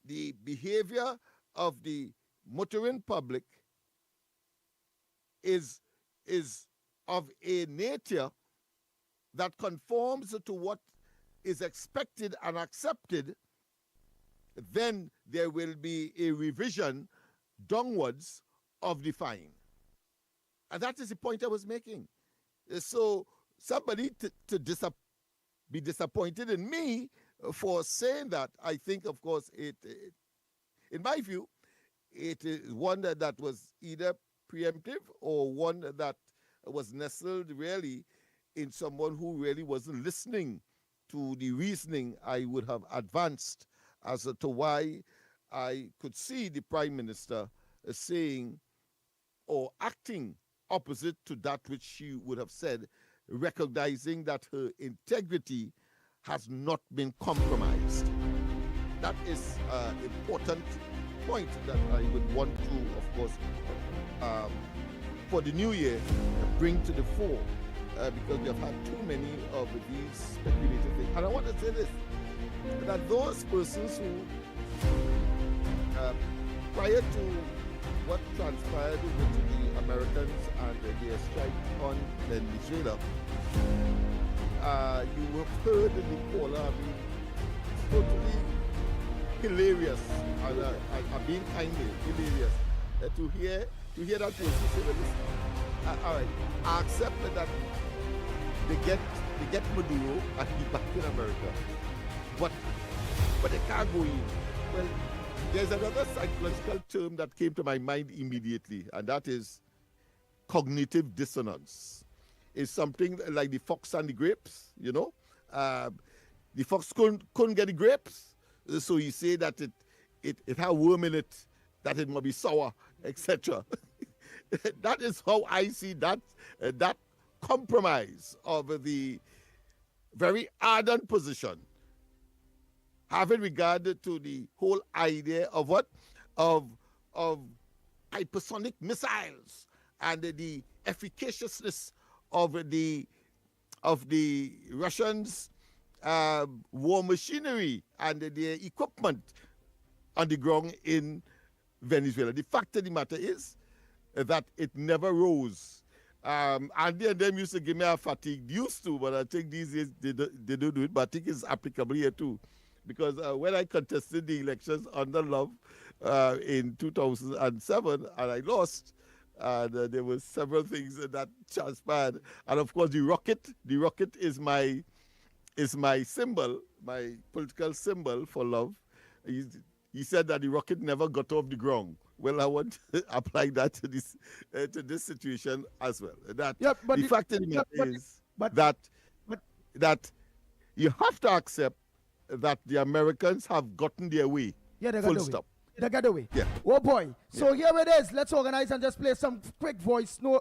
the behavior of the motoring public is of a nature that conforms to what is expected and accepted, then there will be a revision downwards of the fine. And that is the point I was making. So somebody to be disappointed in me for saying that, I think, of course, in my view, it is one that was either preemptive or one that was nestled really in someone who really wasn't listening to the reasoning I would have advanced as to why I could see the Prime Minister saying or acting opposite to that which she would have said, recognizing that her integrity has not been compromised. That is an important point that I would want to, of course, for the new year, bring to the fore, because we have had too many of these speculative things. And I want to say this, that those persons who, prior to what transpired with the Americans and their strike on Venezuela, you have heard the caller, I mean, totally hilarious, and I'm being kindly hilarious, to hear that person say, well, listen, all right, I accept that they get Maduro and he's back in America, but they can't go in. Well, there's another psychological term that came to my mind immediately, and that is cognitive dissonance. It's something like the fox and the grapes, you know. The fox couldn't get the grapes, so he said that it had worm in it, that it must be sour, etc. That is how I see that compromise of the very ardent position, having regard to the whole idea of what? Of hypersonic missiles and the efficaciousness of the Russians' war machinery and their equipment on the ground in Venezuela. The fact of the matter is that it never rose. And them used to give me a fatigue, used to, but I think these days they don't do it, but I think it's applicable here too. Because when I contested the elections under Love in 2007 and I lost, and there were several things that transpired. And of course, the rocket is my symbol, my political symbol for Love. He said that the rocket never got off the ground. Well, I want to apply that to this situation as well. That but the fact of the matter is that you have to accept that the Americans have gotten their way. Yeah, they got full away. stop. They got away. Yeah. Oh boy. So here it is. Let's organize and just play some quick voice. No.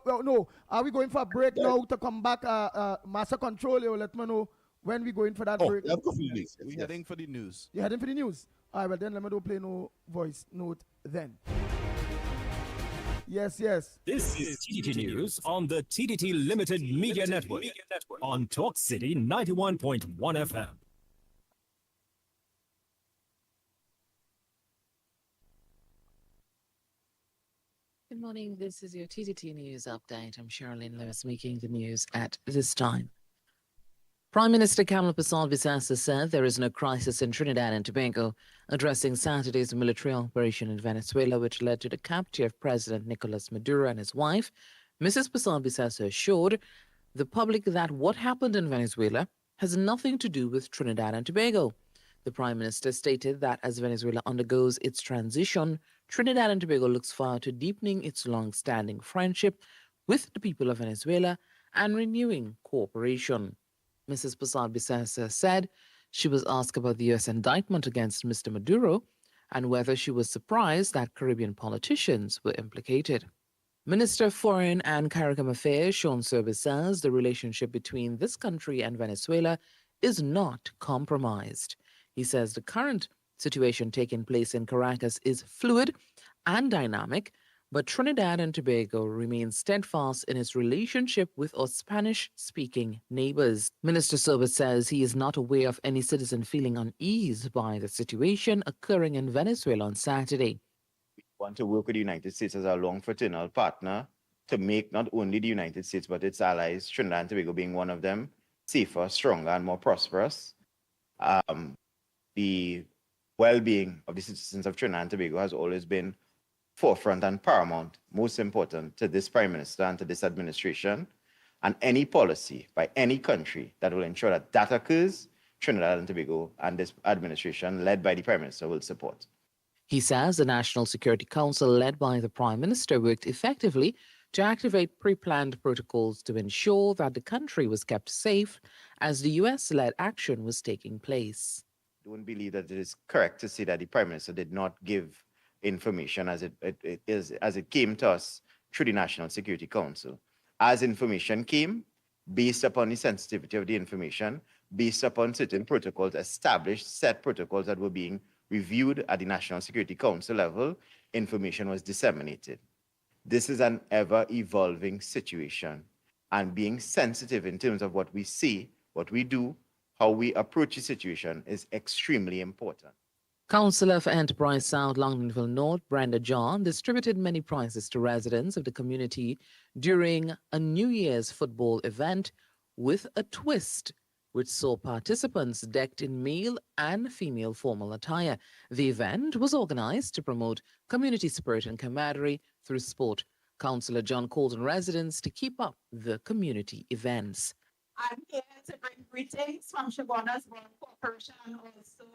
Are we going for a break now to come back? Master Control, you let me know when we going for that break. We're heading for the news. You're heading for the news? All right, well then let me don't play no voice note then. Yes. This is TDT News on the TDT Limited Media Network on Talk City 91.1 FM. Good morning. This is your TDT News update. I'm Sherilyn Lewis making the news at this time. Prime Minister Kamala Bissell-Bissassa said there is no crisis in Trinidad and Tobago, addressing Saturday's military operation in Venezuela, which led to the capture of President Nicolas Maduro and his wife. Mrs. Bissell-Bissassa assured the public that what happened in Venezuela has nothing to do with Trinidad and Tobago. The Prime Minister stated that as Venezuela undergoes its transition, Trinidad and Tobago looks forward to deepening its long-standing friendship with the people of Venezuela and renewing cooperation. Mrs. Bissell-Bissassa said she was asked about the U.S. indictment against Mr. Maduro and whether she was surprised that Caribbean politicians were implicated. Minister of Foreign and Caribbean Affairs Sean Service says the relationship between this country and Venezuela is not compromised. He says the current situation taking place in Caracas is fluid and dynamic, but Trinidad and Tobago remains steadfast in its relationship with our Spanish-speaking neighbors. Minister Service says he is not aware of any citizen feeling unease by the situation occurring in Venezuela on Saturday. We want to work with the United States as a long fraternal partner to make not only the United States but its allies, Trinidad and Tobago being one of them, safer, stronger, and more prosperous. The well-being of the citizens of Trinidad and Tobago has always been forefront and paramount, most important to this Prime Minister and to this administration. And any policy by any country that will ensure that that occurs, Trinidad and Tobago and this administration led by the Prime Minister will support. He says the National Security Council, led by the Prime Minister, worked effectively to activate pre-planned protocols to ensure that the country was kept safe as the US-led action was taking place. Don't believe that it is correct to say that the Prime Minister did not give information as it came to us through the National Security Council. As information came, based upon the sensitivity of the information, based upon certain protocols, established set protocols that were being reviewed at the National Security Council level, information was disseminated. This is an ever-evolving situation, and being sensitive in terms of what we see, what we do, how we approach the situation is extremely important. Councillor for Enterprise South Longdonville North, Brenda John, distributed many prizes to residents of the community during a New Year's football event with a twist, which saw participants decked in male and female formal attire. The event was organized to promote community spirit and camaraderie through sport. Councillor John called on residents to keep up the community events. I'm here to bring greetings from Shabona's Borough Corporation and also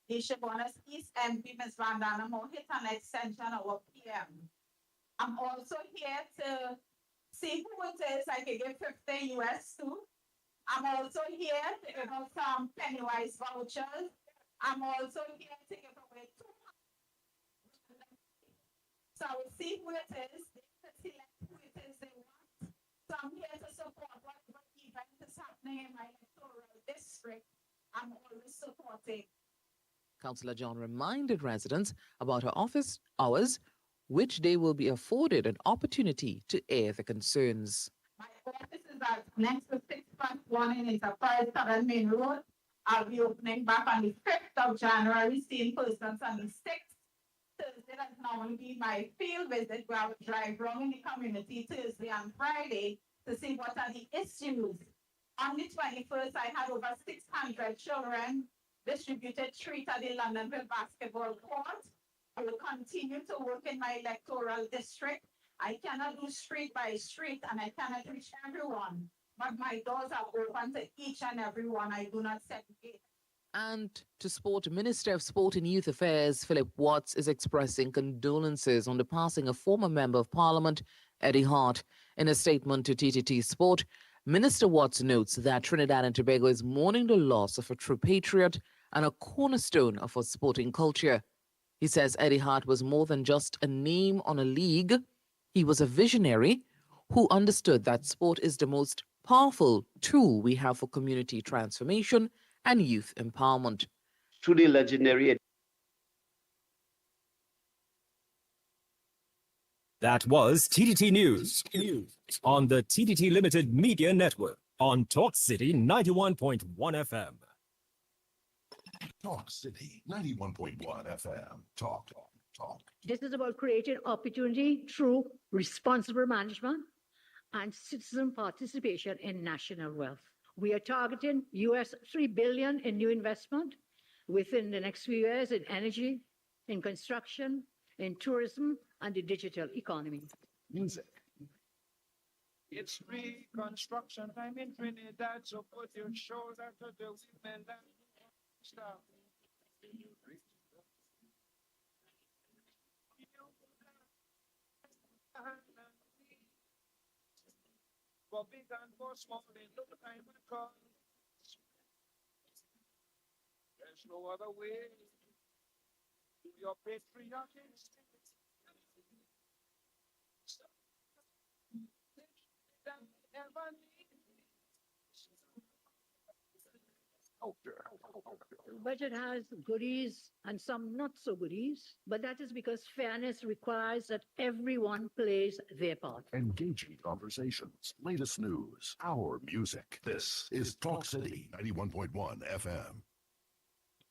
the Shabona's East MP, Ms. Vandana Mohit, and extension of PM. I'm also here to see who it is I can give 50 US to. I'm also here to give out some Pennywise vouchers. I'm also here to give away 200. So I will see who it is. They can select who it is they want. So I'm here to support whatever event is happening in my electoral district. I'm always supporting. Councillor John reminded residents about her office hours, which they will be afforded an opportunity to air their concerns. My office is at next to 6.1 in Enterprise 7 Main Road. I'll be opening back on the 5th of January, seeing persons on the 6th. Thursday, that's normally be my field visit where I will drive around in the community Thursday and Friday to see what are the issues. On the 21st, I had over 600 children distributed street at the Londonville basketball court. I will continue to work in my electoral district. I cannot do street by street and I cannot reach everyone, but my doors are open to each and every one. I do not segregate. And to sport, Minister of Sport and Youth Affairs Philip Watts is expressing condolences on the passing of former Member of Parliament Eddie Hart. In a statement to TTT Sport, Minister Watts notes that Trinidad and Tobago is mourning the loss of a true patriot and a cornerstone of our sporting culture. He says Eddie Hart was more than just a name on a league. He was a visionary who understood that sport is the most powerful tool we have for community transformation and youth empowerment. Truly legendary. That was TTT News on the TTT Limited Media Network on Talk City 91.1 FM. Talk City 91.1 FM. Talk. This is about creating opportunity through responsible management and citizen participation in national wealth. We are targeting US $3 billion in new investment within the next few years in energy, in construction, in tourism, and the digital economy. Music. It's reconstruction time in Trinidad, so put your shoulder to the women and stop. For big and for small, in no time at all. There's no other way. Do your patriotic. The budget has goodies and some not so goodies, but that is because fairness requires that everyone plays their part. Engaging conversations, latest news, our music. This is Talk City 91.1 FM.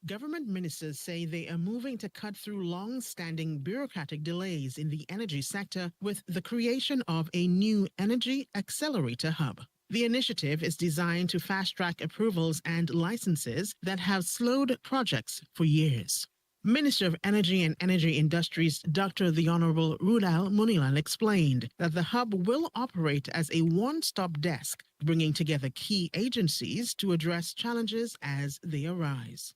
Government ministers say they are moving to cut through long-standing bureaucratic delays in the energy sector with the creation of a new energy accelerator hub. The initiative is designed to fast-track approvals and licenses that have slowed projects for years. Minister of Energy and Energy Industries, Dr. the Honorable Rudal Munilal, explained that the hub will operate as a one-stop desk, bringing together key agencies to address challenges as they arise.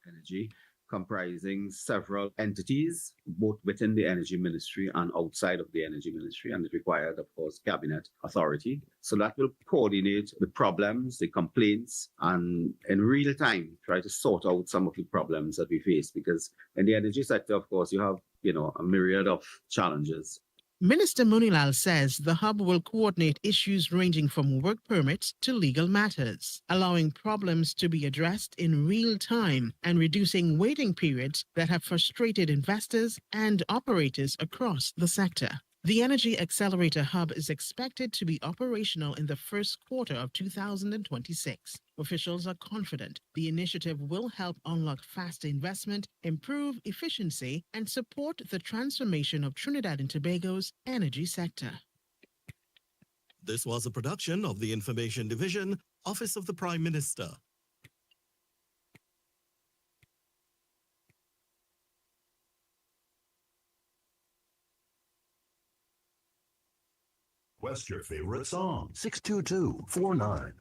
Energy, comprising several entities, both within the Energy Ministry and outside of the Energy Ministry, and it required, of course, cabinet authority. So that will coordinate the problems, the complaints, and in real time, try to sort out some of the problems that we face. Because in the energy sector, of course, you have, a myriad of challenges. Minister Munilal says the hub will coordinate issues ranging from work permits to legal matters, allowing problems to be addressed in real time and reducing waiting periods that have frustrated investors and operators across the sector. The Energy Accelerator Hub is expected to be operational in the first quarter of 2026. Officials are confident the initiative will help unlock faster investment, improve efficiency, and support the transformation of Trinidad and Tobago's energy sector. This was a production of the Information Division, Office of the Prime Minister. Request your favorite song. 622-4911.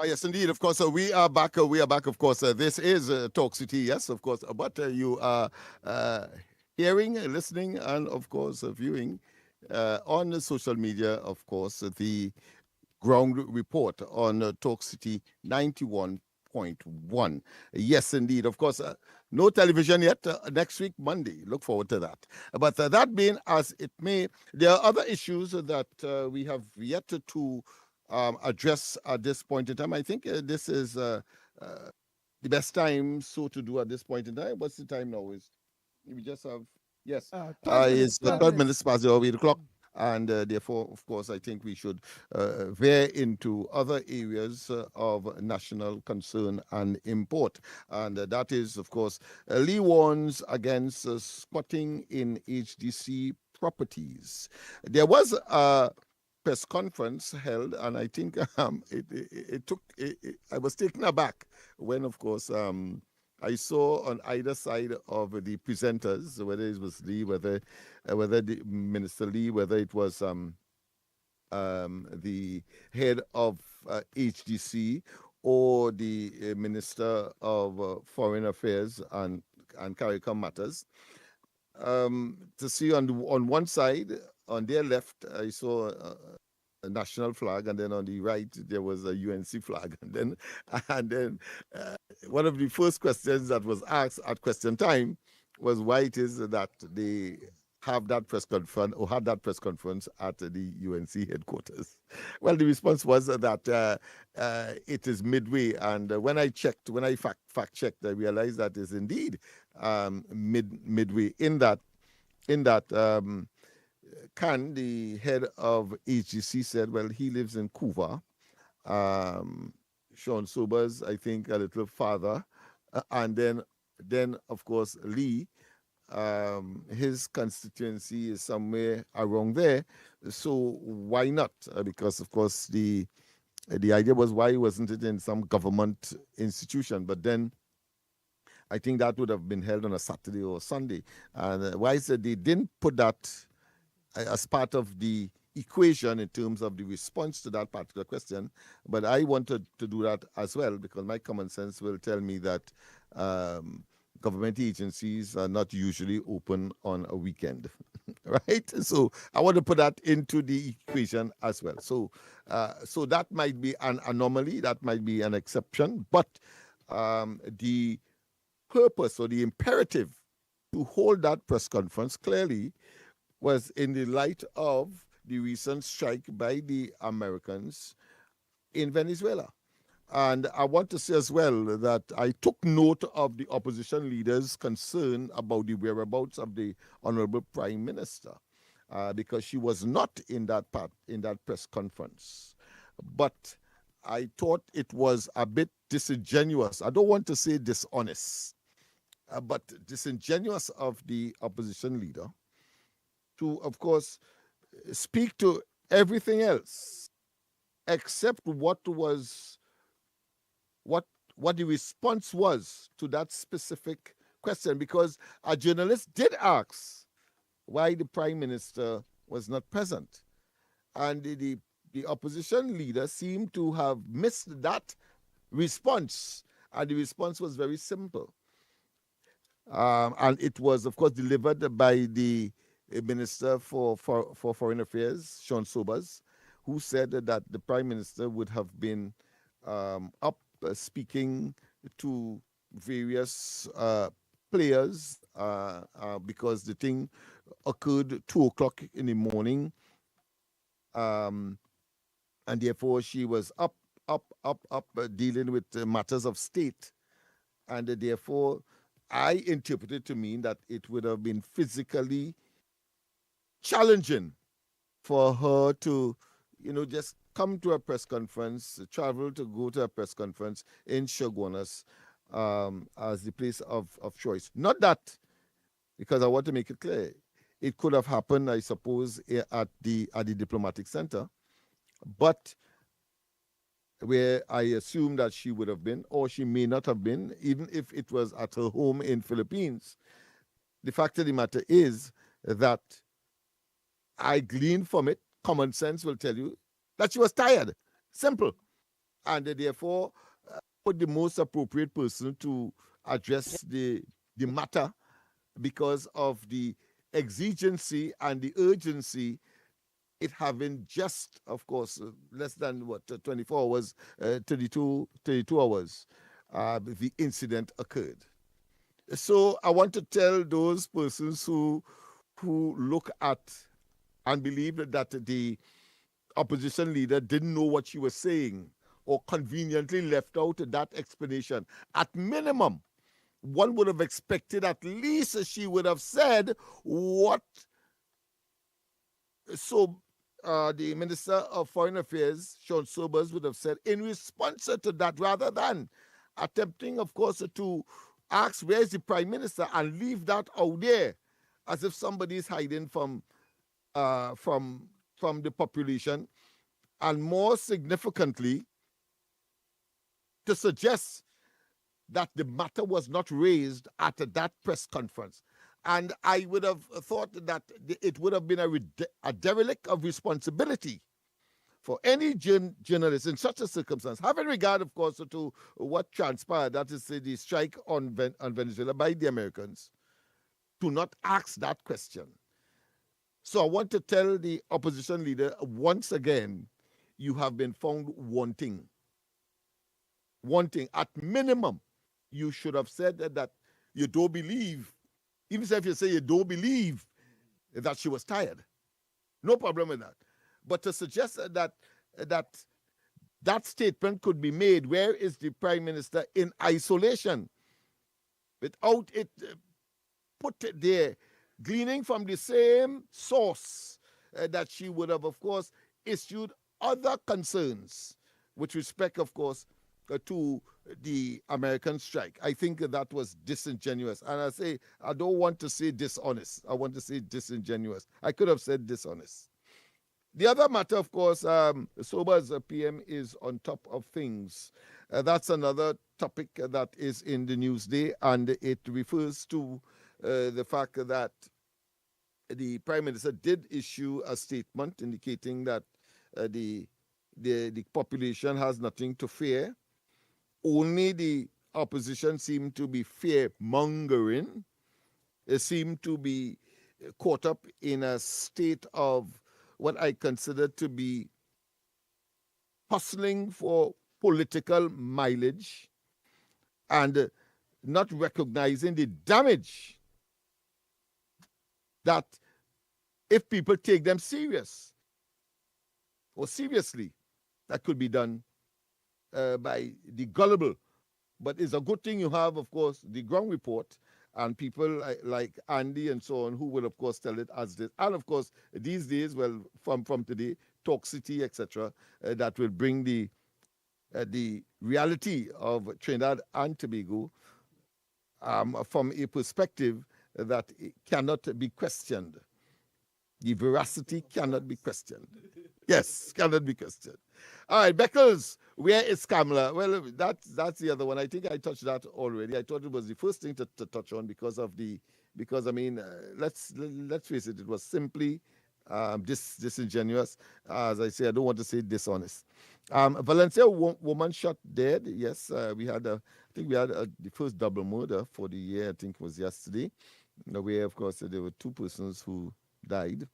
Yes, indeed. Of course, we are back. We are back. Of course, this is Talk City. Yes, of course. But you are hearing, listening, and of course, viewing on the social media. Of course, the ground report on Talk City 91.1. Yes, indeed. Of course, no television yet. Next week, Monday. Look forward to that. But that being as it may, there are other issues that we have yet to address at this point in time. I think this is the best time so to do at this point in time. What's the time now? Is we just have yes, 12 minutes past the 8 o'clock. And therefore, of course, I think we should veer into other areas of national concern and import. And that is, of course, Lee warns against squatting in HDC properties. There was a press conference held, and I think I was taken aback when, of course, I saw on either side of the presenters, whether it was Lee, whether the Minister Lee, whether it was the head of HDC or the Minister of Foreign Affairs and CARICOM Matters, to see on one side, on their left, I saw a national flag, and then on the right there was a UNC flag, and then one of the first questions that was asked at question time was why it is that they have that press conference or had that press conference at the UNC headquarters. Well, the response was that it is midway, and when I fact checked, I realized that is indeed midway. In that. Khan, the head of HGC, said, well, he lives in Couva. Sean Sobers, I think, a little farther. And then then of course Lee, his constituency is somewhere around there. So why not? Because of course the idea was, why wasn't it in some government institution? But then I think that would have been held on a Saturday or Sunday. And why is it they didn't put that as part of the equation in terms of the response to that particular question? But I wanted to do that as well, because my common sense will tell me that government agencies are not usually open on a weekend, right? So I want to put that into the equation as well. So, so that might be an anomaly, that might be an exception, but the purpose or the imperative to hold that press conference clearly was in the light of the recent strike by the Americans in Venezuela. And I want to say as well that I took note of the opposition leaders' concern about the whereabouts of the Honorable Prime Minister, because she was not in that press conference. But I thought it was a bit disingenuous. I don't want to say dishonest, but disingenuous of the opposition leader to, of course, speak to everything else except what the response was to that specific question, because a journalist did ask why the Prime Minister was not present. And the opposition leader seemed to have missed that response. And the response was very simple. And it was, of course, delivered by the Minister for Foreign Affairs, Sean Sobers, who said that the Prime Minister would have been up speaking to various players because the thing occurred 2 o'clock in the morning, and therefore she was up dealing with matters of state, and therefore I interpreted to mean that it would have been physically challenging for her to, just come to a press conference, travel to go to a press conference in Chaguanas as the place of choice. Not that, because I want to make it clear, it could have happened, I suppose, at the diplomatic center, but where I assume that she would have been, or she may not have been, even if it was at her home in Philippines. The fact of the matter is that I glean from it, common sense will tell you that she was tired. Simple. And therefore, put the most appropriate person to address the matter because of the exigency and the urgency, it having just, of course, less than 24 hours, 32 hours, the incident occurred. So I want to tell those persons who look at and believe that the opposition leader didn't know what she was saying or conveniently left out that explanation. At minimum, one would have expected at least she would have said what. So the Minister of Foreign Affairs, Sean Sobers, would have said in response to that, rather than attempting, of course, to ask where is the Prime Minister and leave that out there as if somebody is hiding from the population, and more significantly, to suggest that the matter was not raised at that press conference. And I would have thought that it would have been a derelict of responsibility for any journalist in such a circumstance, having regard, of course, to what transpired, that is the strike on Venezuela by the Americans, to not ask that question. So I want to tell the opposition leader once again, you have been found wanting. Wanting. At minimum, you should have said that you don't believe, even if you say you don't believe that she was tired. No problem with that. But to suggest that statement could be made, where is the Prime Minister, in isolation, without it put there, gleaning from the same source that she would have, of course, issued other concerns with respect, of course, to the American strike. I think that was disingenuous. And I say, I don't want to say dishonest. I want to say disingenuous. I could have said dishonest. The other matter, of course, Sober's PM is on top of things. That's another topic that is in the Newsday, and it refers to the fact that the Prime Minister did issue a statement indicating that the population has nothing to fear. Only the opposition seem to be fear-mongering. They seem to be caught up in a state of what I consider to be hustling for political mileage and not recognizing the damage that if people take them seriously, that could be done by the gullible. But it's a good thing you have, of course, the ground report and people like Andy and so on who will, of course, tell it as this. And, of course, these days, well, from today, Talk City, etc., that will bring the reality of Trinidad and Tobago from a perspective that it cannot be questioned. The veracity cannot be questioned. Yes, cannot be questioned. All right, Beckles, where is Kamala? Well, that's the other one. I think I touched that already. I thought it was the first thing to touch on because I mean, let's face it, it was simply disingenuous. As I say, I don't want to say dishonest. Valencia woman shot dead. Yes, we had the first double murder for the year. I think it was yesterday, where of course there were two persons who died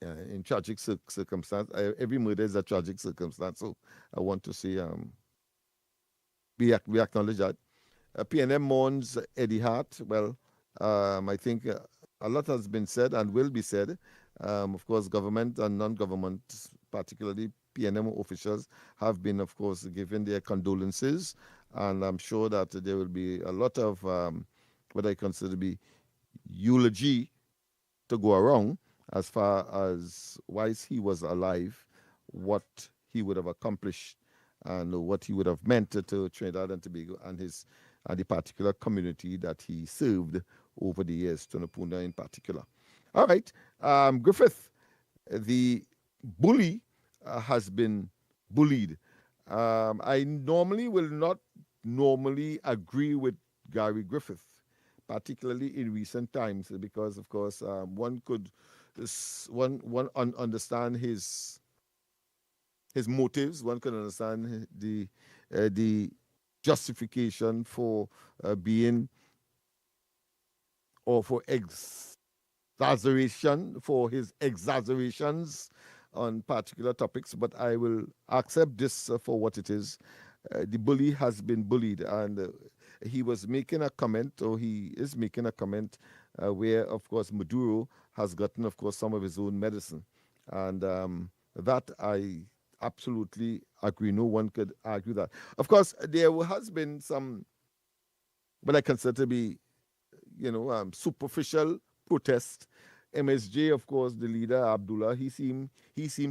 in tragic circumstance. Every murder is a tragic circumstance, so I want to say we acknowledge that. PNM mourns Eddie Hart. Well, I think a lot has been said and will be said. Of course, government and non-government, particularly PNM officials, have been, of course, given their condolences, and I'm sure that there will be a lot of what I consider to be eulogy to go around as far as why he was alive, what he would have accomplished, and what he would have meant to Trinidad and Tobago and the particular community that he served over the years, Tonopuna in particular. All right, Griffith, the bully has been bullied. I will not normally agree with Gary Griffith, particularly in recent times, because of course one could understand his motives. One can understand the justification for being or for exaggeration, for his exaggerations on particular topics, but I will accept this for what it is. The bully has been bullied, and he was making a comment, or he is making a comment, where, of course, Maduro has gotten, of course, some of his own medicine. And that I absolutely agree. No one could argue that. Of course, there has been some, what I consider to be, superficial protest. MSJ, of course, the leader, Abdullah, he seemed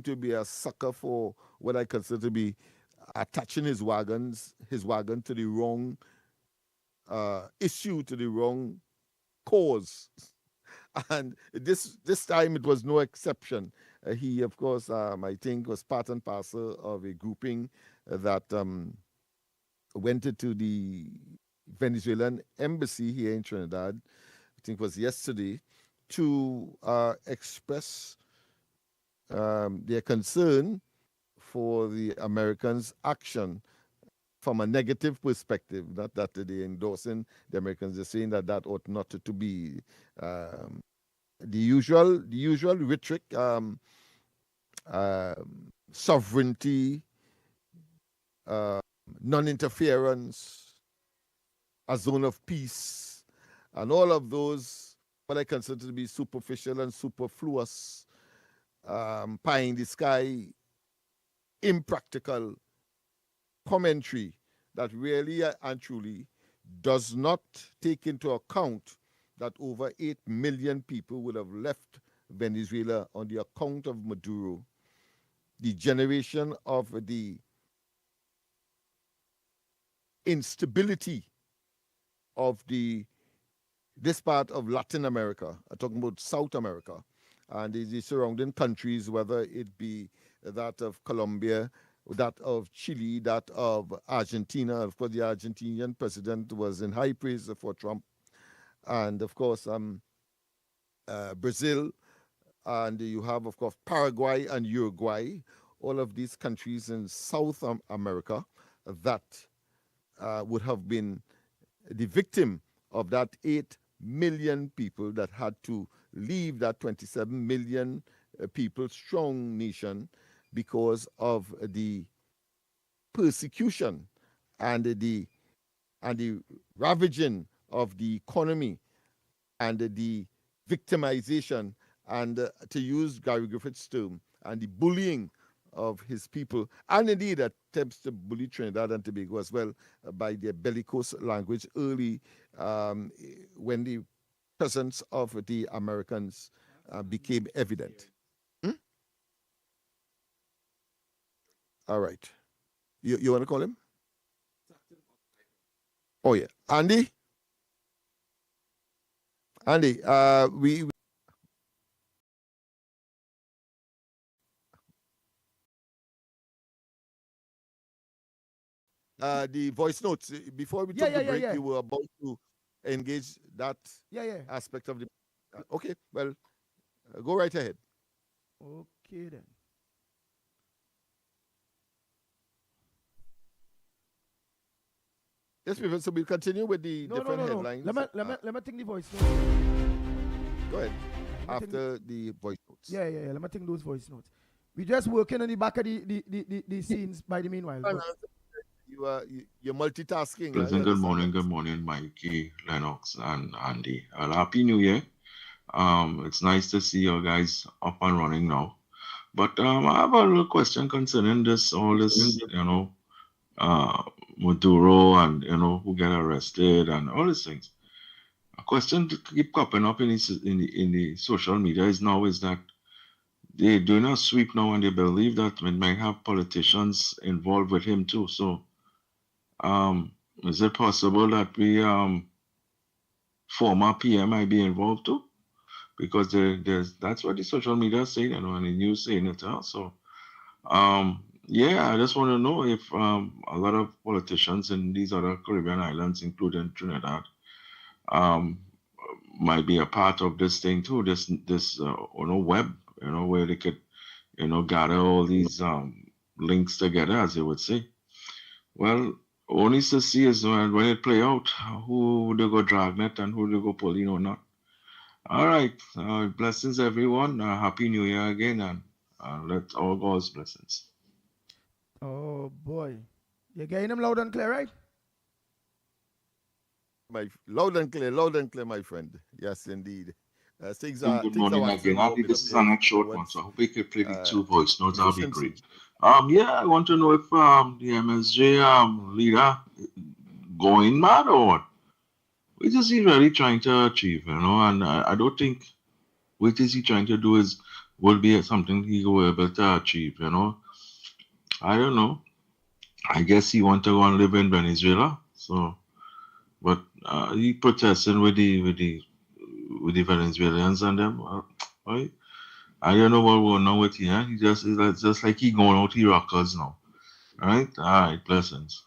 to be a sucker for what I consider to be attaching his wagon to the wrong issue, to the wrong cause. And this time it was no exception. He, of course, I think was part and parcel of a grouping that went into the Venezuelan embassy here in Trinidad, I think it was yesterday, to express their concern for the Americans' action from a negative perspective. Not that they're endorsing the Americans, they're saying that ought not to be the usual rhetoric, sovereignty, non-interference, a zone of peace, and all of those what I consider to be superficial and superfluous, pie in the sky, impractical commentary that really and truly does not take into account that over 8 million people would have left Venezuela on the account of Maduro. The generation of the instability of this part of Latin America. I'm talking about South America and the surrounding countries, whether it be that of Colombia, that of Chile, that of Argentina. Of course, the Argentinian president was in high praise for Trump. And of course, Brazil, and you have, of course, Paraguay and Uruguay, all of these countries in South America that would have been the victim of that 8 million people that had to leave that 27 million people strong nation because of the persecution and the ravaging of the economy and the victimization and to use Gary Griffith's term, and the bullying of his people, and indeed attempts to bully Trinidad and Tobago as well by their bellicose language early when the presence of the Americans became evident. All right. You want to call him? Oh, yeah. Andy? Andy, we the voice notes. Before we took the break, you were about to engage that aspect of the. Okay, well, go right ahead. Okay then. Yes, so we'll continue with the different headlines. Let me take the voice notes. Go ahead. After the voice notes. Yeah. Let me take those voice notes. We're just working on the back of the scenes by the meanwhile. You're multitasking. Pleasant good morning, Mikey, Lennox, and Andy. Happy New Year. It's nice to see you guys up and running now. But I have a little question concerning all this, Maduro and, who get arrested and all these things. A question to keep popping up in the social media is that they're doing a sweep now and they believe that we might have politicians involved with him too. So, is it possible that we former PM might be involved too? Because that's what the social media is saying, and the news saying it. So, I just want to know if a lot of politicians in these other Caribbean islands, including Trinidad, might be a part of this thing too. This web, where they could, gather all these links together, as they would say. Well, only to see is when it play out, who they go dragnet and who they go pull, not. All right. Blessings, everyone. Happy New Year again, and let all God's blessings. Oh, boy. You're getting them loud and clear, right? Loud and clear, my friend. Yes, indeed. Good morning again. This is an short one, so I hope we could play the two voice notes. That'll be great. I want to know if the MSJ leader going mad or what? What is he really trying to achieve, And I don't think what is he trying to do will be something he will be able to achieve, I don't know. I guess he want to go and live in Venezuela. So, but he protesting with the Venezuelans and them. Right? I don't know what we're on with him. He just like he going out to rockers now. Right? All right. Blessings.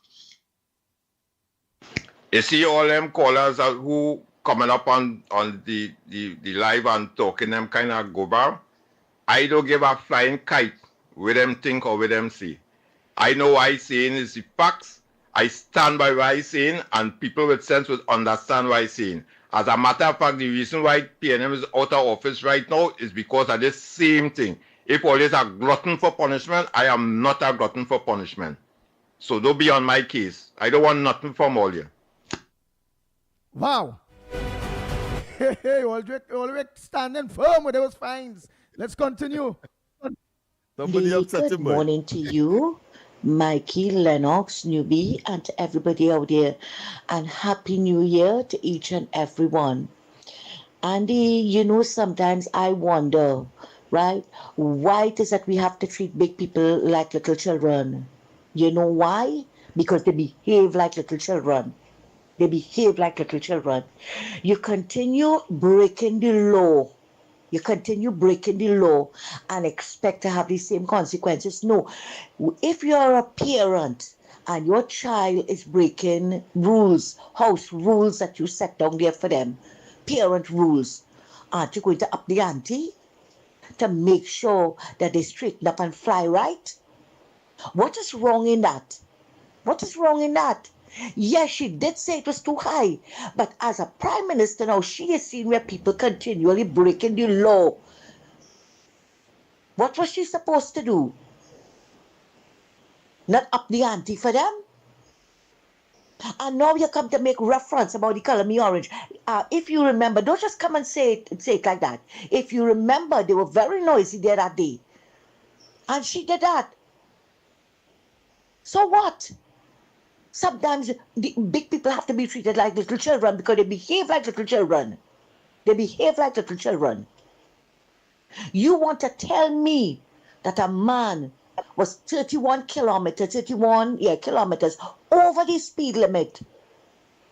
You see all them callers who coming up on the live and talking them kind of go bar. I don't give a flying kite with them think or with them see. I know what I saying is the facts. I stand by what I saying, and people with sense would understand what I saying. As a matter of fact, the reason why PNM is out of office right now is because of this same thing. If always a glutton for punishment, I am not a glutton for punishment. So don't be on my case. I don't want nothing from all you. Wow. Hey, already standing firm with those fines. Let's continue. Good morning to you, Mikey, Lennox, Newbie, and to everybody out there. And Happy New Year to each and every one. Andy, sometimes I wonder, right? Why it is that we have to treat big people like little children? You know why? because they behave like little children. They behave like little children. You continue breaking the law. You continue breaking the law and expect to have the same consequences. No. If you're a parent and your child is breaking rules, house rules that you set down there for them, parent rules, aren't you going to up the ante to make sure that they straighten up and fly right? What is wrong in that? What is wrong in that? Yes, she did say it was too high, but as a prime minister now, she has seen where people continually breaking the law. What was she supposed to do? Not up the ante for them? And now you come to make reference about the color me orange. If you remember, don't just come and say it like that. If you remember, they were very noisy there that day. And she did that. So what? Sometimes the big people have to be treated like little children because they behave like little children. They behave like little children. You want to tell me that a man was 31 kilometers over the speed limit,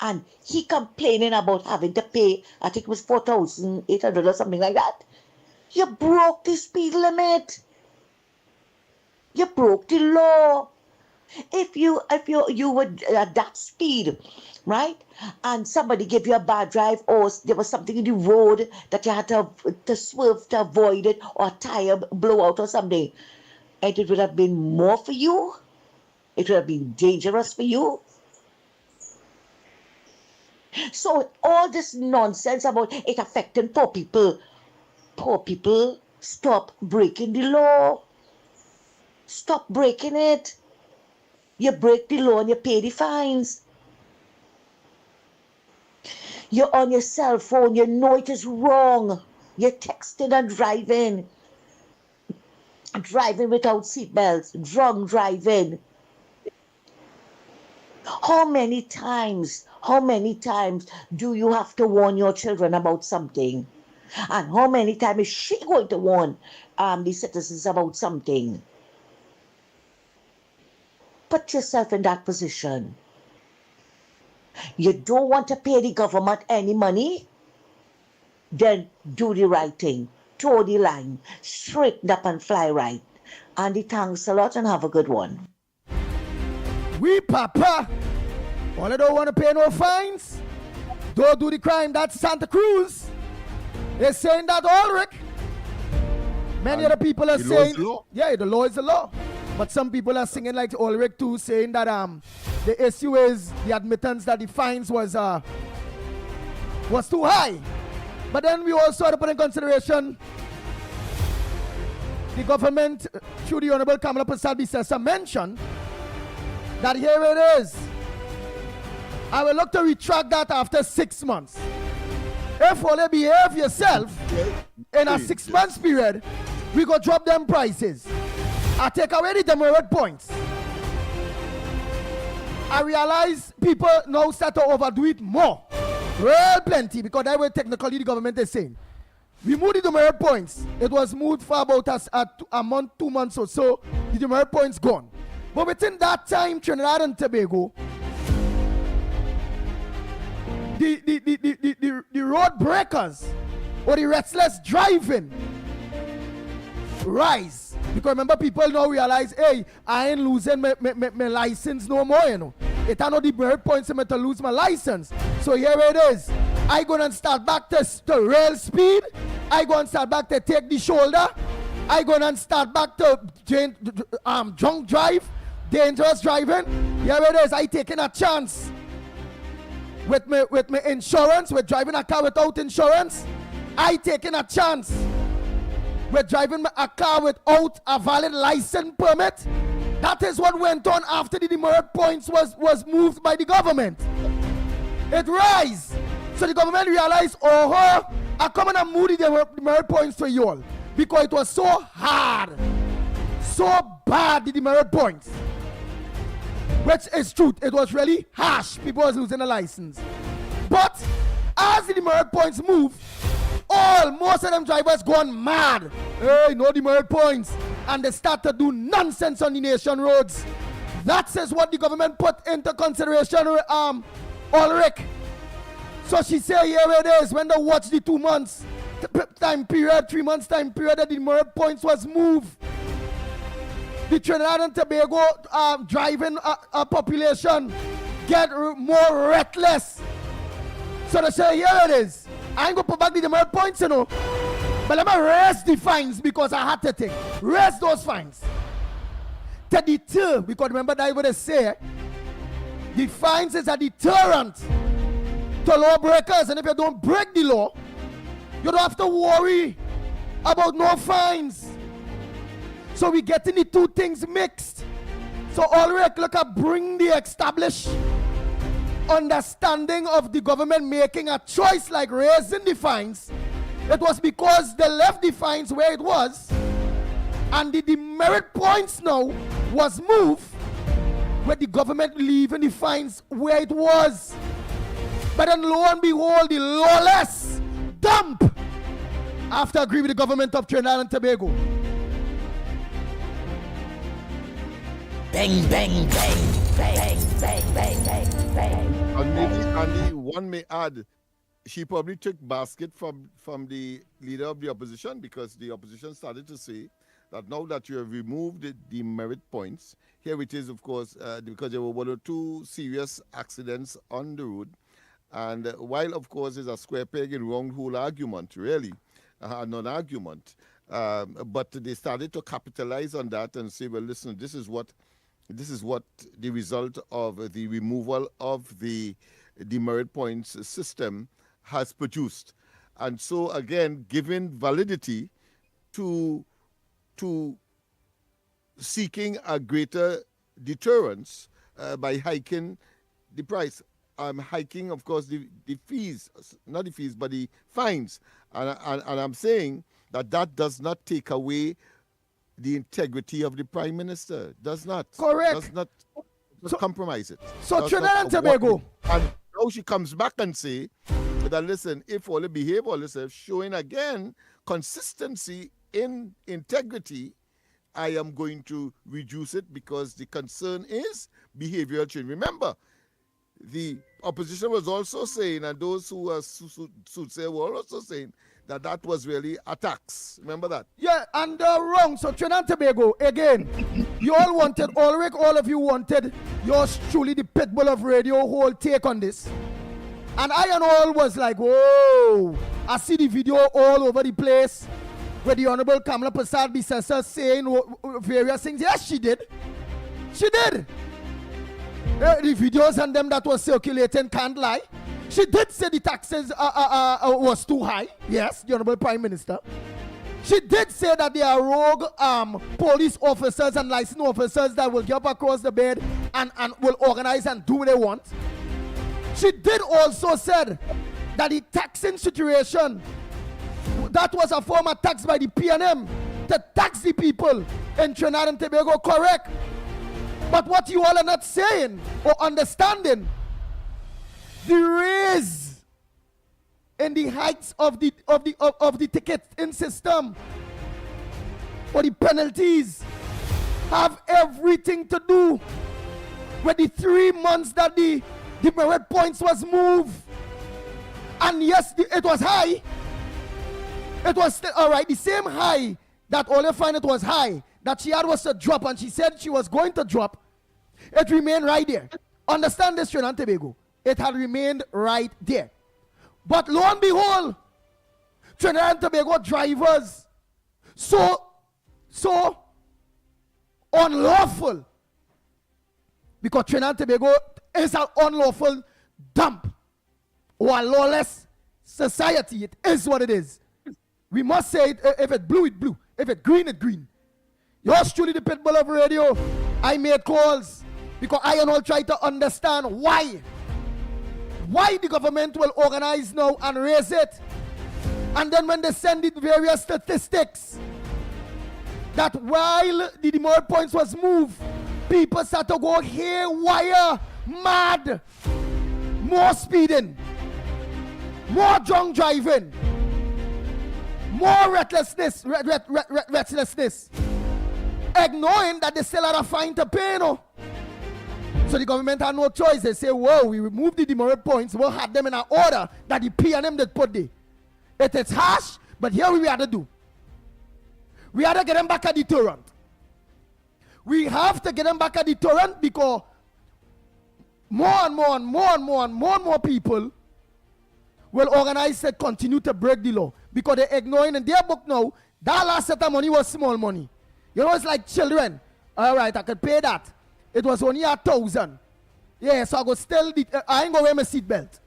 and he complaining about having to pay, I think it was 4,800 or something like that? You broke the speed limit. You broke the law. If you would at that speed, right, and somebody gave you a bad drive, or there was something in the road that you had to swerve to avoid it, or a tire blowout or something, and it would have been more for you, it would have been dangerous for you. So all this nonsense about it affecting poor people, stop breaking the law. Stop breaking it. You break the law and you pay the fines. You're on your cell phone, you know it is wrong. You're texting and driving. Driving without seatbelts, drunk driving. How many times do you have to warn your children about something? And how many times is she going to warn the citizens about something? Put yourself in that position. You don't want to pay the government any money? Then do the right thing. Toe the line. Straighten up and fly right. Andy, thanks a lot and have a good one. We papa. All I don't want to pay no fines. Don't do the crime. That's Santa Cruz. They're saying that Ulrich. Many other people are saying, yeah, the law is the law. But some people are singing like Ulrich too, saying that the issue is the admittance that the fines was too high. But then we also have to put in consideration the government, through the Honorable Kamala Prasad Bisesa, mentioned that here it is. I will look to retract that after 6 months. If only behave yourself in a 6 months period, we go drop them prices. I take away the demerit points. I realize people now start to overdo it more. Well, plenty, because that way technically the government is saying. We moved the demerit points. It was moved for about a month, 2 months or so. The demerit points gone. But within that time, Trinidad and Tobago, the road breakers or the restless driving rise. Because remember, people now realize, hey, I ain't losing my license no more, you know. It are not the demerit points for me to lose my license. So here it is. I gonna start back to rail speed. I gonna start back to take the shoulder. I gonna start back to drunk drive, dangerous driving. Here it is. I taking a chance with my insurance, with driving a car without insurance. I taking a chance with driving a car without a valid license permit. That is what went on after the demerit points was moved by the government. It rise. So the government realized, I come and move the demerit points for you all. Because it was so hard, so bad, the demerit points. Which is truth, it was really harsh. People was losing a license. But as the demerit points move, most of them drivers gone mad. Hey, no demerit points. And they start to do nonsense on the nation roads. That says what the government put into consideration, Ulrich. So she say here it is, when they watch the 2 months time period, 3 months time period that the demerit points was moved. The Trinidad and Tobago driving population get more reckless. So they say here it is. I ain't gonna put back the demerit points, you know. But let me raise the fines because I had to take. Raise those fines. To deter, because remember that what they say, the fines is a deterrent to lawbreakers, and if you don't break the law, you don't have to worry about no fines. So we getting the two things mixed. So Ulrich, look at bring the established understanding of the government making a choice like raising the fines. It was because they left the fines where it was, and the demerit points now was moved where the government leaving the fines where it was. But then lo and behold, the lawless dump after agree with the government of Trinidad and Tobago. Bang, bang, bang, bang, bang, bang, bang, bang. And maybe, Andy, one may add, she probably took basket from the leader of the opposition, because the opposition started to say that now that you have removed the merit points, here it is, of course, because there were 1 or 2 serious accidents on the road. And while, of course, it's a square peg in round hole argument, really, a non-argument, but they started to capitalize on that and say, well, listen, this is what the result of the removal of the demerit points system has produced. And so, again, giving validity to seeking a greater deterrence by hiking the price. Hiking, of course, the fees, not the fees, but the fines. And I'm saying that does not take away the integrity of the Prime Minister. Does not. Correct. Does not compromise it. So Trinidad and Tobago. And now she comes back and say that, listen, if all the behave all this, showing again consistency in integrity, I am going to reduce it because the concern is behavioral change. Remember, the opposition was also saying, and those who are soothsayers were also saying, that was really a tax. Remember that? Yeah, and wrong. So Trinidad and Tobago, again, you all wanted, Ulrich, all of you wanted yours truly, the pitbull of radio, whole take on this. And I and all was like, whoa, I see the video all over the place where the Honorable Kamala Prasad Bissessa saying various things. Yes, she did. She did. The videos and them that was circulating can't lie. She did say the taxes was too high. Yes, the Honorable Prime Minister. She did say that there are rogue police officers and licensed officers that will get up across the bed and will organize and do what they want. She did also said that the taxing situation, that was a form of tax by the PNM to tax the people in Trinidad and Tobago, correct? But what you all are not saying or understanding, the raise in the heights of the ticketing system or the penalties have everything to do with the 3 months that the merit points was moved. And yes, it was high. It was still all right. The same high that Ole find it was high that she had was a drop, and she said she was going to drop. It remained right there. Understand this, Trinidad and Tobago. It had remained right there. But lo and behold, Trinidad and Tobago drivers so unlawful, because Trinidad and Tobago is an unlawful dump or a lawless society. It is what it is. We must say it. If it blue, it blue. If it green, it green. Yours truly, the pitbull of radio. I made calls because I and all try to understand why the government will organize now and raise it. And then when they send it various statistics that while the demerit points was moved, people start to go haywire, mad, more speeding, more drunk driving, more recklessness, ignoring that they still had a fine to pay, no? So the government had no choice. They say, whoa, we removed the demerit points. We'll have them in an order that the P&M did put there. It is harsh, but here we had to do. We had to get them back a deterrent. We have to get them back a deterrent because more and more people will organize and continue to break the law because they're ignoring in their book now. That last set of money was small money. You know, it's like children. All right, I could pay that. It was only 1,000. Yeah, so I go still, I ain't gonna wear my seatbelt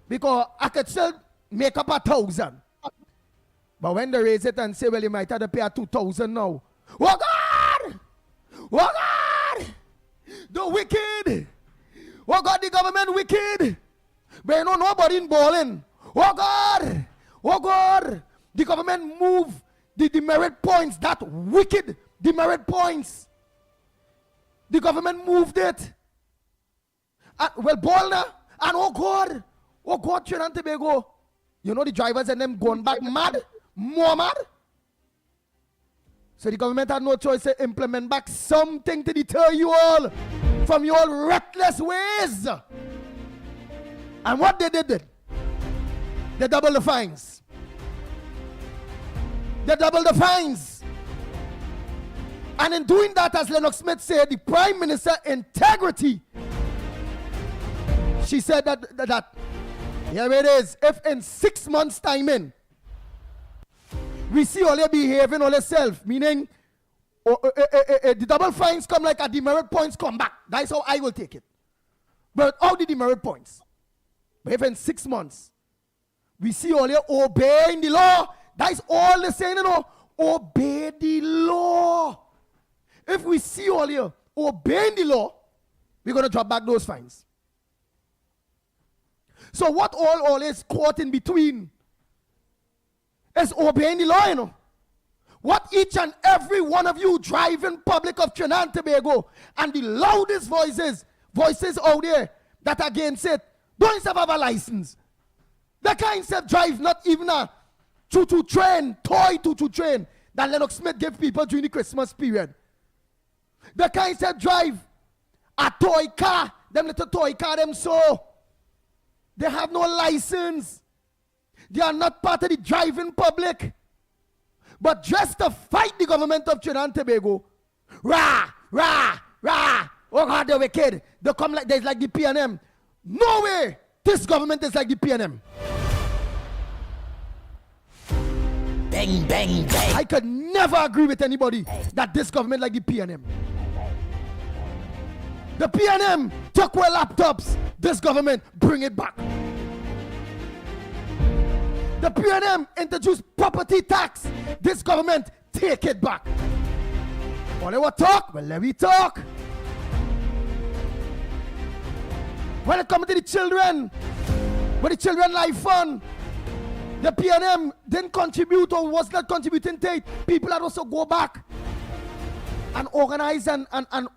because I could still make up 1,000. But when they raise it and say, well, you might have to pay 2,000 now. Oh God! Oh God! The wicked! Oh God, the government wicked! But you know, nobody in balling. Oh God! Oh God! The government move the demerit points, that wicked demerit points. The government moved it. Well, Bolna, and oh God, Trinidad and Tobago. You know the drivers and them going back mad, more mad. So the government had no choice to implement back something to deter you all from your reckless ways. And what they did, they doubled the fines. They doubled the fines. And in doing that, as Lennox Smith said, the Prime Minister integrity. She said that here it is. If in 6 months' time we see all your behaving all yourself, meaning the double fines come like a demerit points come back. That's how I will take it. But all the demerit points. But if in 6 months we see all you obeying the law, that's all they're saying, you know, obey the law. If we see all you obeying the law, we're going to drop back those fines. So what all is caught in between is obeying the law, you know. What each and every one of you driving public of Trinidad and Tobago and the loudest voices out there that against it, don't have a license. The kind of drive not even a choo-choo train, toy choo-choo train that Lennox Smith gave people during the Christmas period. The kind of drive a toy car, them little toy car them so. They have no license. They are not part of the driving public. But just to fight the government of Trinidad and Tobago, rah, rah, rah, oh God, they're wicked. They come like there's like the P&M. No way this government is like the P&M. Bang, bang, bang. I could never agree with anybody that this government like the P&M. The P&M took away laptops. This government bring it back. The P&M introduced property tax. This government take it back. All they want talk? Well, let me talk. When it comes to the children, with the children life fund, the P&M didn't contribute or was not contributing to it. People had also go back and organize and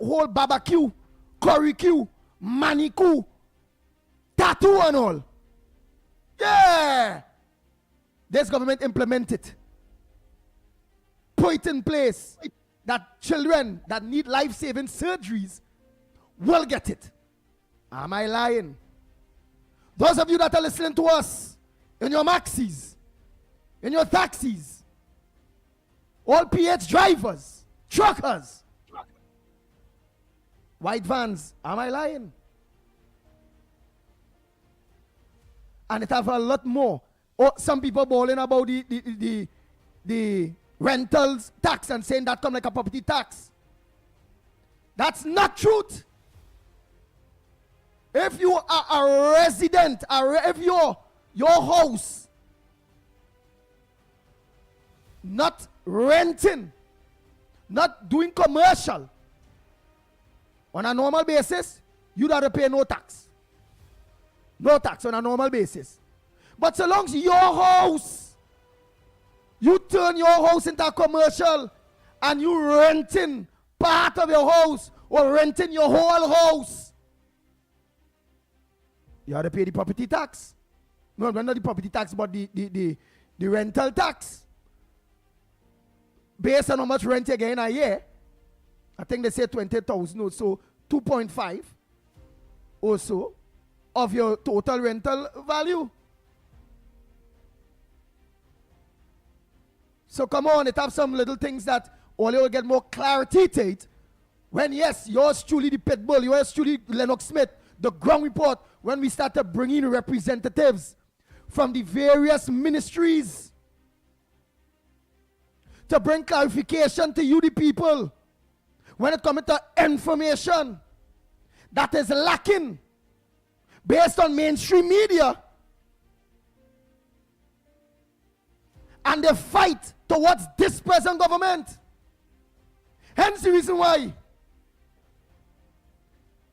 hold barbecue, curry-cue, manicure, tattoo and all. Yeah! This government implemented, put it in place that children that need life-saving surgeries will get it. Am I lying? Those of you that are listening to us in your maxis, in your taxis, all PH drivers, truckers, white vans, am I lying? And it have a lot more. Or some people bawling about the rentals tax and saying that come like a property tax. That's not truth. If you are a resident, if your house not renting, not doing commercial on a normal basis, you don't have to pay no tax. No tax on a normal basis. But so long as your house, you turn your house into a commercial and you renting part of your house or renting your whole house, you have to pay the property tax. No, not the property tax, but the rental tax. Based on how much rent you get in a year, I think they say 20,000 or so, 2.5. also of your total rental value. So come on, it have some little things that all you will get more clarity to it. When yes, yours truly the Pitbull, yours truly Lennox Smith, the ground report, when we started bringing representatives from the various ministries to bring clarification to you, the people, when it comes to information that is lacking based on mainstream media, and they fight towards this present government. Hence the reason why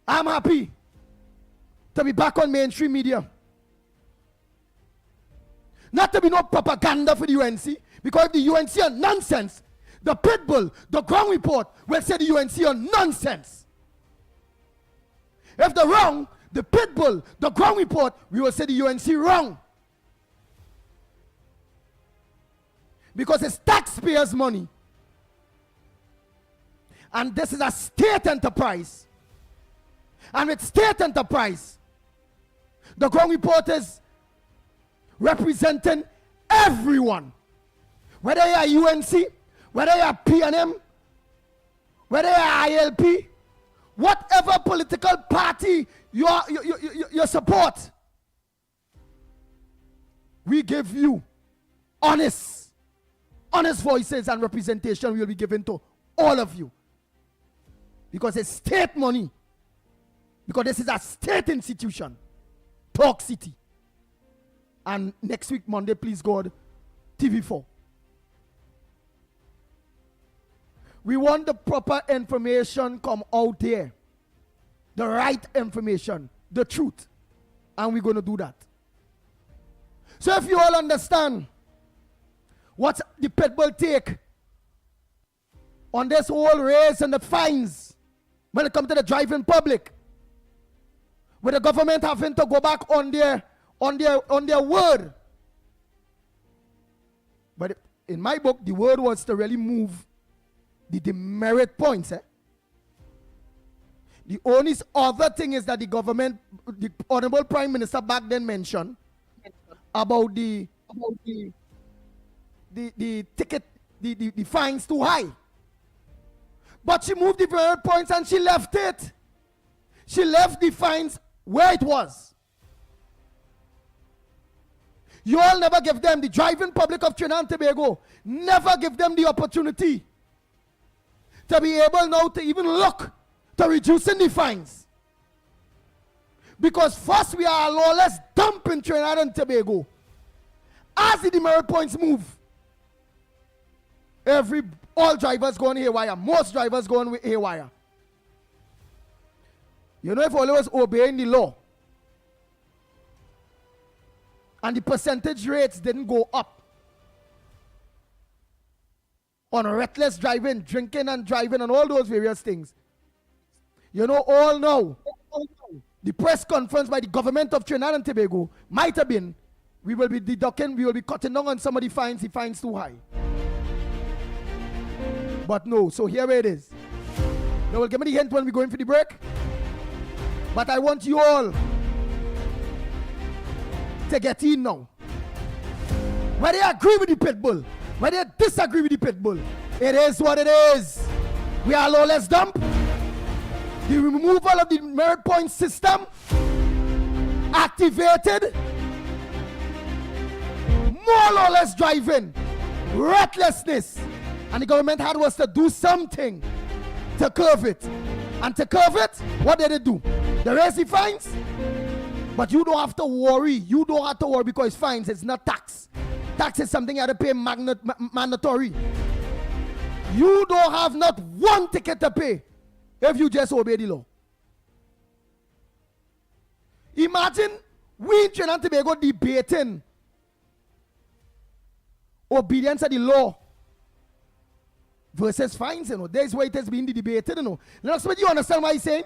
I'm happy to be back on mainstream media. Not to be no propaganda for the UNC, because if the UNC are nonsense, the Pitbull, the ground report will say the UNC are nonsense. If they're wrong, the Pitbull, the ground report, we will say the UNC wrong. Because it's taxpayers' money. And this is a state enterprise. And with state enterprise, the ground report is representing everyone. Whether you are UNC, whether you are PNM, whether you are ILP, whatever political party you support, we give you honest voices and representation will be given to all of you. Because it's state money. Because this is a state institution. Talk City. And next week, Monday, please God, TV4. We want the proper information come out there. The right information. The truth. And we're going to do that. So if you all understand what the Pitbull take on this whole race and the fines when it comes to the driving public, with the government having to go back on their word. But in my book, the word was to really move the demerit points. The only other thing is that the government, the Honorable Prime Minister back then mentioned about the ticket, the fines too high. But she moved the demerit points and she left it. She left the fines where it was. You all never give them, the driving public of Trinidad and Tobago, never give them the opportunity to be able now to even look to reducing the fines. Because first we are a lawless dump in Trinidad and Tobago. As the demerit points move, all drivers going haywire. Most drivers going haywire. You know, if all was obeying the law and the percentage rates didn't go up on reckless driving, drinking and driving and all those various things, you know, all now, the press conference by the government of Trinidad and Tobago might have been, we will be deducting, we will be cutting down on some of the fines too high. But no, so here it is. They will give me the hint when we go in for the break. But I want you all to get in now. Whether you agree with the Pitbull, whether you disagree with the Pitbull, it is what it is. We are a lawless dump. The removal of the merit point system activated more lawless driving, recklessness, and the government had was to do something to curb it. And to curb it, what did it do? They raised the fines, but you don't have to worry. You don't have to worry because it's fines, it's not tax. Tax is something you have to pay mandatory. You don't have not one ticket to pay if you just obey the law. Imagine we in Trinidad and Tobago debating obedience of the law versus fines, you know. There's why it has been debated, you know. Now, so you understand what I'm saying?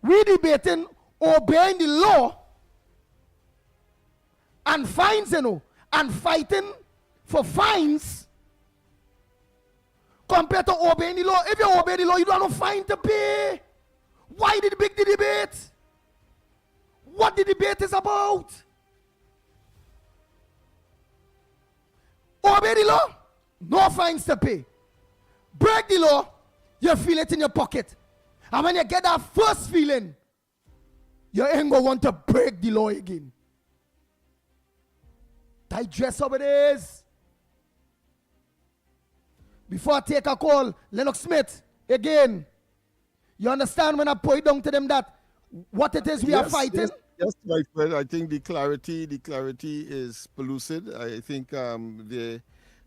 We debating obeying the law and fines, you know, and fighting for fines compared to obeying the law. If you obey the law, you don't have no fine to pay. Why did big the debate? what the debate is about. Obey the law, no fines to pay. Break the law, you feel it in your pocket. And when you get that first feeling, you ain't gonna want to break the law again. Digest how it is. Before I take a call, Lennox Smith, again, you understand when I point down to them that what it is we are fighting? Yes, my friend. I think the clarity is pellucid. I think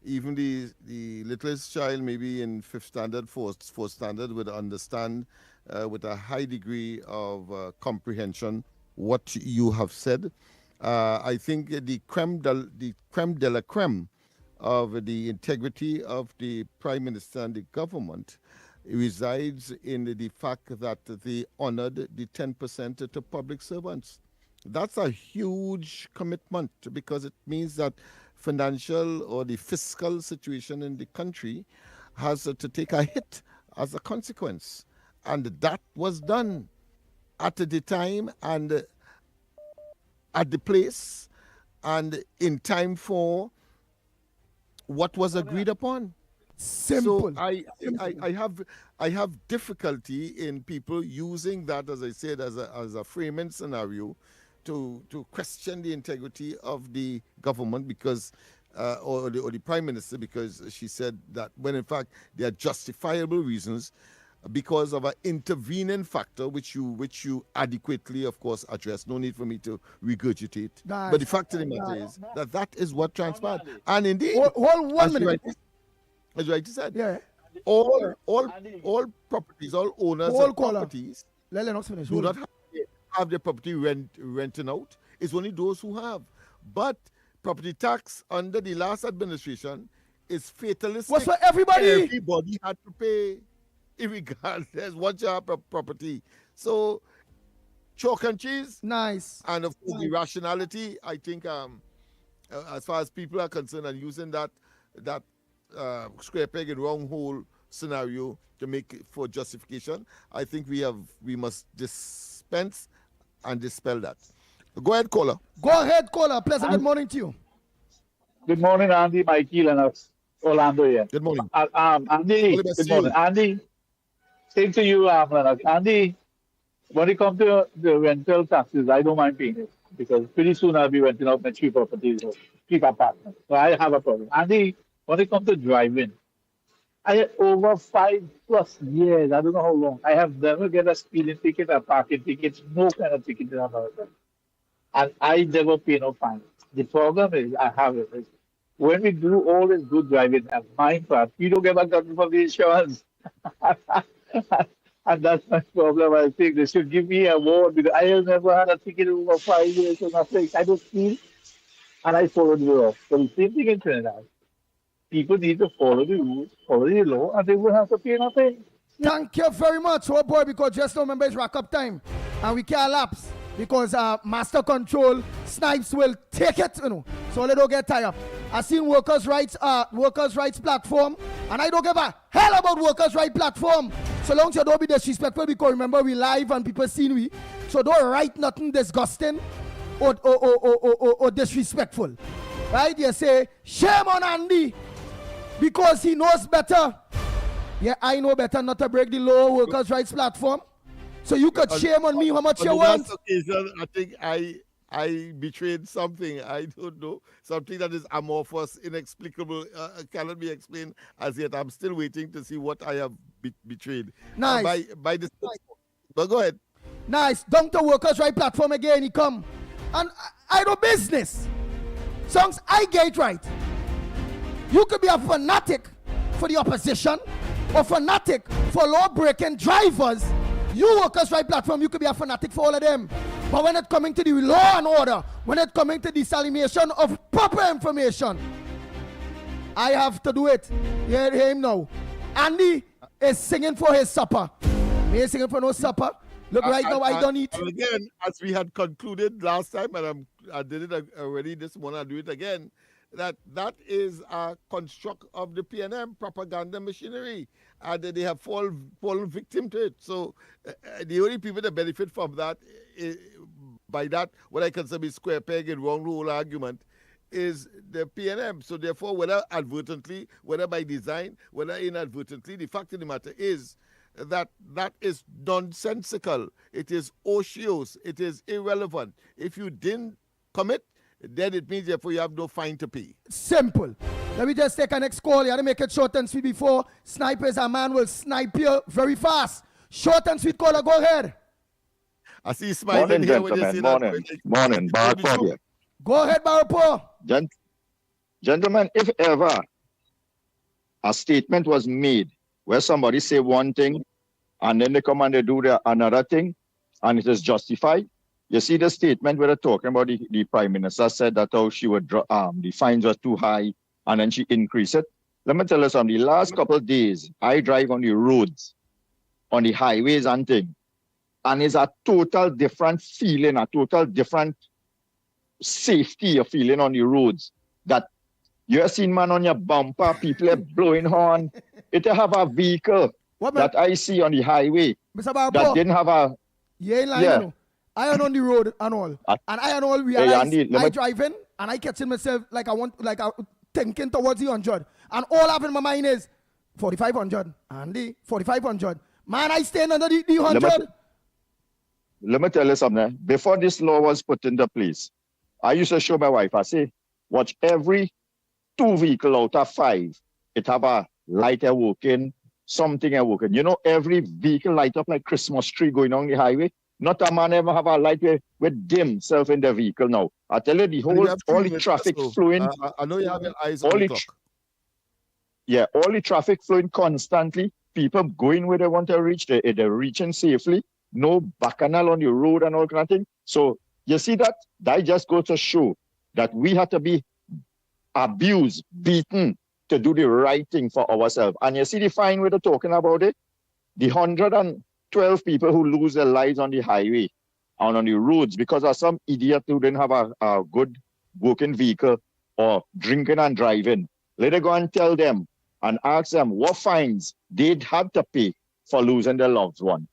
even the littlest child, maybe in fifth standard, fourth standard, would understand with a high degree of comprehension what you have said. I think the creme de la creme of the integrity of the Prime Minister and the government resides in the fact that they honored the 10% to public servants. That's a huge commitment because it means that financial or the fiscal situation in the country has to take a hit as a consequence. And that was done at the time and at the place and in time for what was agreed upon. Simple. So I have difficulty in people using that, as I said, as a framing scenario to question the integrity of the government because or the Prime Minister, because she said that when in fact there are justifiable reasons because of an intervening factor which you adequately, of course, address. No need for me to regurgitate. But the fact of the matter is that is what transpired. And indeed, hold 1 minute. As you said, yeah. all properties, all owners Hold of caller. properties Let us finish. do not have their property renting out. It's only those who have. But property tax under the last administration is fatalistic. What's for everybody? Everybody had to pay, regardless what your property. So, chalk and cheese. Nice. And of course, the rationality, I think, as far as people are concerned, and using that square peg and round hole scenario to make it for justification, I think we must dispense and dispel that. Go ahead, caller. Go ahead, caller. Pleasant good morning to you. Good morning, Andy, Mikey, Lennox, Orlando here. Good morning. Andy, good morning. Andy, same to you, Lennox. Andy, when it comes to the rental taxes, I don't mind paying it because pretty soon I'll be renting out my cheap properties or cheap apartments. So I have a problem. Andy, when it comes to driving, I had over 5+ years, I don't know how long, I have never get a speeding ticket, a parking ticket, no kind of ticket in America. And I never pay no fine. The problem is, I have it. When we do all this good driving and mind part, we don't get back nothing from the insurance. And that's my problem. I think they should give me a award because I have never had a ticket in over 5 years or nothing. I don't feel, and I follow the law. So the same thing in Trinidad. People need to follow the rules, follow the law, and they will have to pay nothing. Thank you very much, oh boy, because just remember it's rack up time and we can't lapse because master control snipes will take it, so they don't get tired. I seen workers' rights platform, and I don't give a hell about workers' rights platform. So long as you don't be disrespectful, because remember we live and people seen we. So don't write nothing disgusting or disrespectful. Right? You say, shame on Andy because he knows better. Yeah, I know better not to break the law workers' rights platform. So you could shame on me how much you want. On that occasion, I think I betrayed something. I don't know. Something that is amorphous, inexplicable, cannot be explained as yet. I'm still waiting to see what I have betrayed. Nice. By this. But go ahead. Nice. Down to workers' right platform again, he come. And I do business. Songs I get right. You could be a fanatic for the opposition or fanatic for law-breaking drivers. You workers' right platform, you could be a fanatic for all of them. But when it's coming to the law and order, when it's coming to dissemination of proper information, I have to do it. You hear him now. Andy is singing for his supper. Me is singing for no supper. Look, right now I don't eat. And again, as we had concluded last time, and I did it already this morning, I'll do it again, that is a construct of the PNM propaganda machinery. And they have fallen victim to it. So the only people that benefit from that by that, what I consider be square peg and wrong rule argument, is the PNM. So therefore, whether advertently, whether by design, whether inadvertently, the fact of the matter is that that is nonsensical. It is ocious. It is irrelevant. If you didn't commit, then it means therefore you have no fine to pay. Simple. Let me just take a next call. You have to make it short and sweet before snipers and man will snipe you very fast. Short and sweet caller, go ahead. I see you smiling here when you see morning, that. Morning, Barpo here. Go ahead, Barpo. Gentlemen, if ever a statement was made where somebody say one thing and then they come and they do another thing and it is justified, you see the statement where they're talking about the Prime Minister said that how she would the fines were too high and then she increased it. Let me tell you something. The last couple of days, I drive on the roads, on the highways and things, and it's a total different feeling, a total different safety you're feeling on the roads. That you're seeing man on your bumper, people are blowing horn. It have a vehicle that I see on the highway that didn't have a... You ain't lying, you know. I am on the road and all. And I and all realize I driving and I catching myself like I thinking towards the 100. And all I have in my mind is 4,500. Andy, 4,500. Man, I stand under the 100. Let me tell you something. Before this law was put into place, I used to show my wife, I say, watch every 2 vehicle out of 5, it have a light working, something working. You know, every vehicle light up like Christmas tree going on the highway. Not a man ever have a light with dim self in the vehicle now. I tell you, all the traffic flowing. I know you have your eyes on the clock. All the traffic flowing constantly. People going where they want to reach, they're reaching safely. No bacchanal on the road and all kind of thing. So you see that just goes to show that we have to be abused, beaten to do the right thing for ourselves. And you see the fine way they're talking about it, the 112 people who lose their lives on the highway and on the roads because of some idiot who didn't have a good working vehicle or drinking and driving. Let us go and tell them and ask them what fines they'd had to pay for losing their loved one.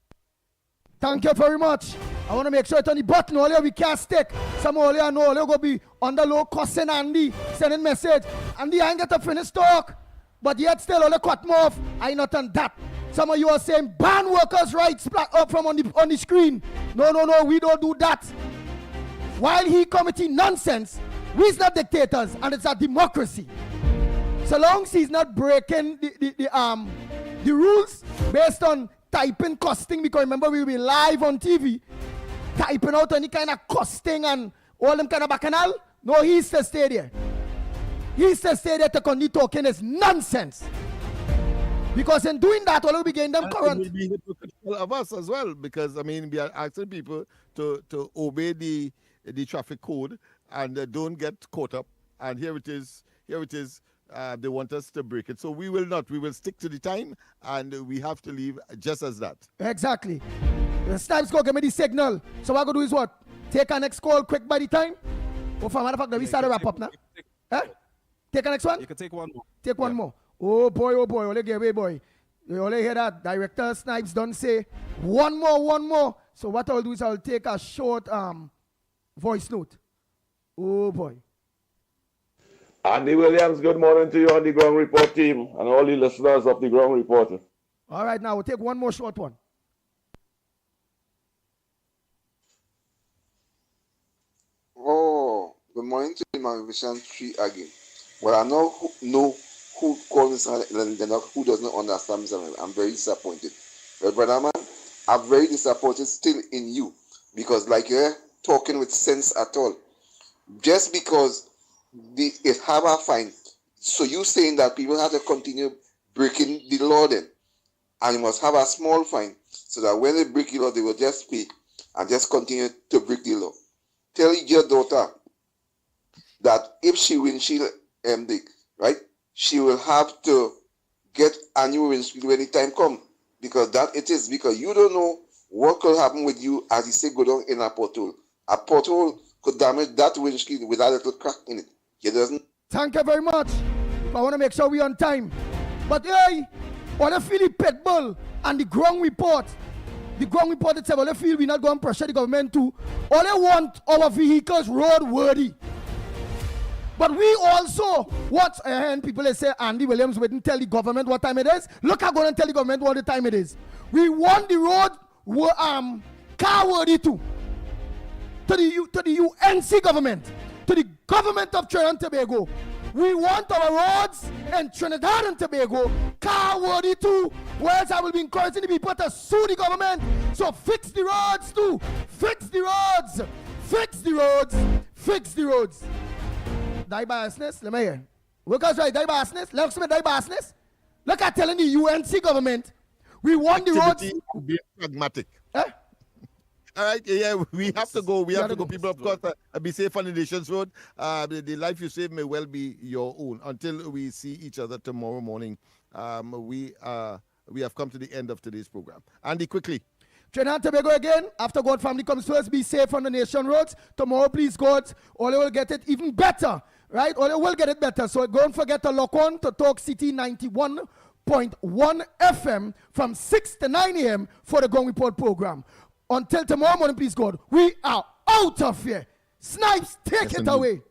Thank you very much. I want to make sure it's on the button. All we can't stick. Some all you know, they're going to be on the low cussing Andy, sending message. Andy, I ain't get to finish talk. But yet still, all the cut me off. I not on that. Some of you are saying ban workers' rights up from on the screen. No, we don't do that. While he committing nonsense, we's not dictators and it's a democracy. So long as he's not breaking the rules based on typing costing, because remember we'll be live on TV, typing out any kind of costing and all them kind of bacchanal. No, he's to stay there. He's to stay there to continue talking is nonsense. Because in doing that, all will be getting them current. It will be hypocritical of us as well, because I mean we are asking people to obey the traffic code and don't get caught up. And here it is. They want us to break it. So we will not. We will stick to the time and we have to leave just as that. Exactly. The Snipes go give me the signal. So what I'm going to do is what? Take our next call quick by the time? Or for matter of fact, we start to wrap up now? Take our next one? You can take one more. Take one more. Oh boy, only give away, boy. You only hear that. Director Snipes don't say one more. So what I'll do is I'll take a short voice note. Oh boy. Andy Williams, good morning to you on the Ground Report team and all the listeners of the Ground Reporter. All right, now we'll take one more short one. Oh, good morning to my Vision 3 again. Well, I know who calls Lennox, who does not understand me. I'm very disappointed. But brother man, I'm very disappointed still in you because like you're talking with sense at all. Just because it have a fine, so you saying that people have to continue breaking the law then, and you must have a small fine so that when they break the law, they will just pay and just continue to break the law. Tell your daughter that if she windshield MD, right, she will have to get a new windshield when the time comes, because that it is, because you don't know what could happen with you as you say go down in a pothole. A pothole could damage that windshield with a little crack in it. It doesn't. Thank you very much. I want to make sure we're on time. But hey, on the Philip Pitbull and the Ground Report, the ground reported said, well, they feel we're not going to pressure the government too. All they want our vehicles roadworthy. But we also want, and people they say Andy Williams wouldn't tell the government what time it is. Look, I'm going to tell the government what the time it is. We want the road car worthy too. To the UNC government, to the government of Trinidad and Tobago. We want our roads in Trinidad and Tobago car worthy too. Whereas I will be encouraging the people to sue the government. So fix the roads too. Fix the roads. Fix the roads. Fix the roads. Die biasness, let me hear. Workers right, die biasness. Let's die biasness. Look at telling the UNC government, we want the roads. Be pragmatic. Eh? All right, yeah, we have to go. We have to go. People, of course, be safe on the nation's road. The life you save may well be your own. Until we see each other tomorrow morning, we have come to the end of today's program. Andy, quickly. Trinidad and Tobago again. After God family comes first, be safe on the nation roads. Tomorrow, please God, all will get it even better. Right? Or they will get it better. So don't forget to lock on to Talk City 91.1 FM from 6 to 9 a.m. for the Gong Report program. Until tomorrow morning, please God, we are out of here. Snipes, take it away.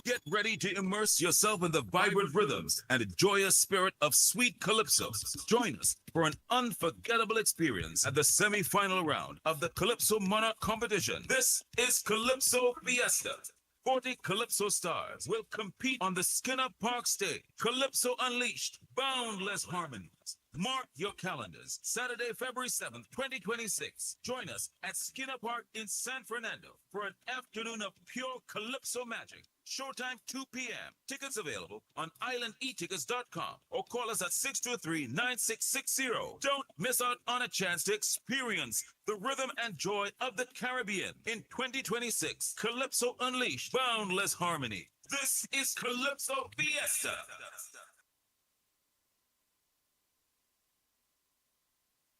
Get ready to immerse yourself in the vibrant rhythms and the joyous spirit of sweet calypso. Join us for an unforgettable experience at the semi-final round of the Calypso Monarch competition. This is Calypso Fiesta. 40 Calypso stars will compete on the Skinner Park stage. Calypso Unleashed, boundless harmonies. Mark your calendars. Saturday, February 7th, 2026. Join us at Skinner Park in San Fernando for an afternoon of pure Calypso magic. Showtime 2 p.m. Tickets available on islandetickets.com or call us at 623-9660. Don't miss out on a chance to experience the rhythm and joy of the Caribbean in 2026. Calypso Unleashed, boundless harmony. This is Calypso Fiesta.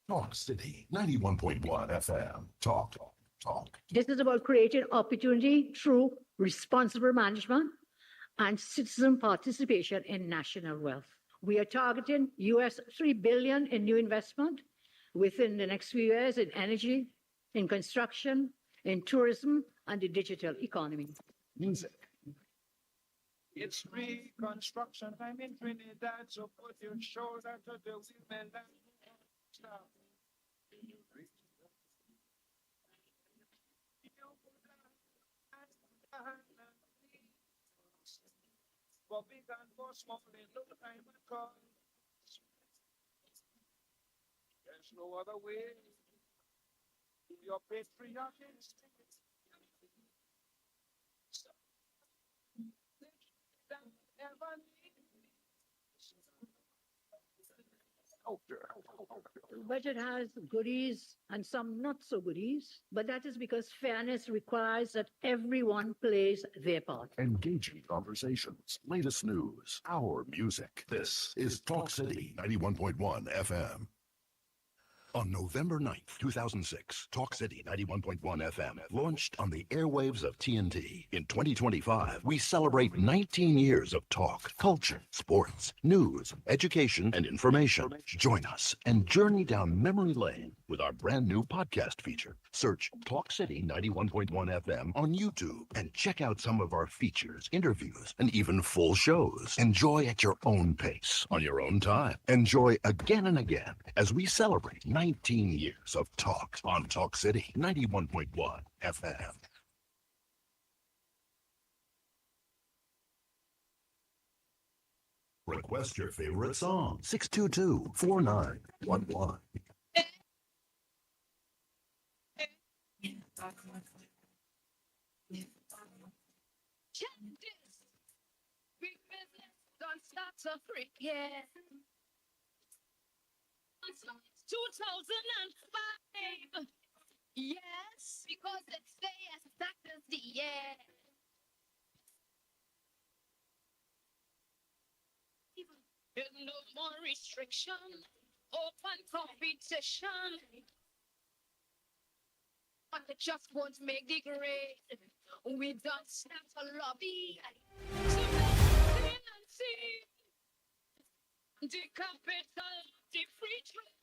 Talk City 91.1 FM. Talk. This is about creating opportunity through responsible management and citizen participation in national wealth. We are targeting US $3 billion in new investment within the next few years in energy, in construction, in tourism, and the digital economy. Music. It's reconstruction time in Trinidad, so put your shoulder to the women that stop. For big and for small, in no time at all. There's no other way. Your patriotic instinct. The budget has goodies and some not so goodies, but that is because fairness requires that everyone plays their part. Engaging conversations, latest news, our music. This is Talk City 91.1 FM. On November 9th, 2006, Talk City 91.1 FM launched on the airwaves of TNT. In 2025, we celebrate 19 years of talk, culture, sports, news, education, and information. Join us and journey down memory lane with our brand new podcast feature. Search Talk City 91.1 FM on YouTube and check out some of our features, interviews, and even full shows. Enjoy at your own pace, on your own time. Enjoy again and again as we celebrate 19 years of talk on Talk City 91.1 FM. Request your favorite song. 622-4911. Check this. Big business don't start to freak, yeah. It's 2005. Yes, because it's the yes, that is the yeah. No more restriction, open competition. But it just won't make the grade. We don't start a lobby. The capital, the free trade.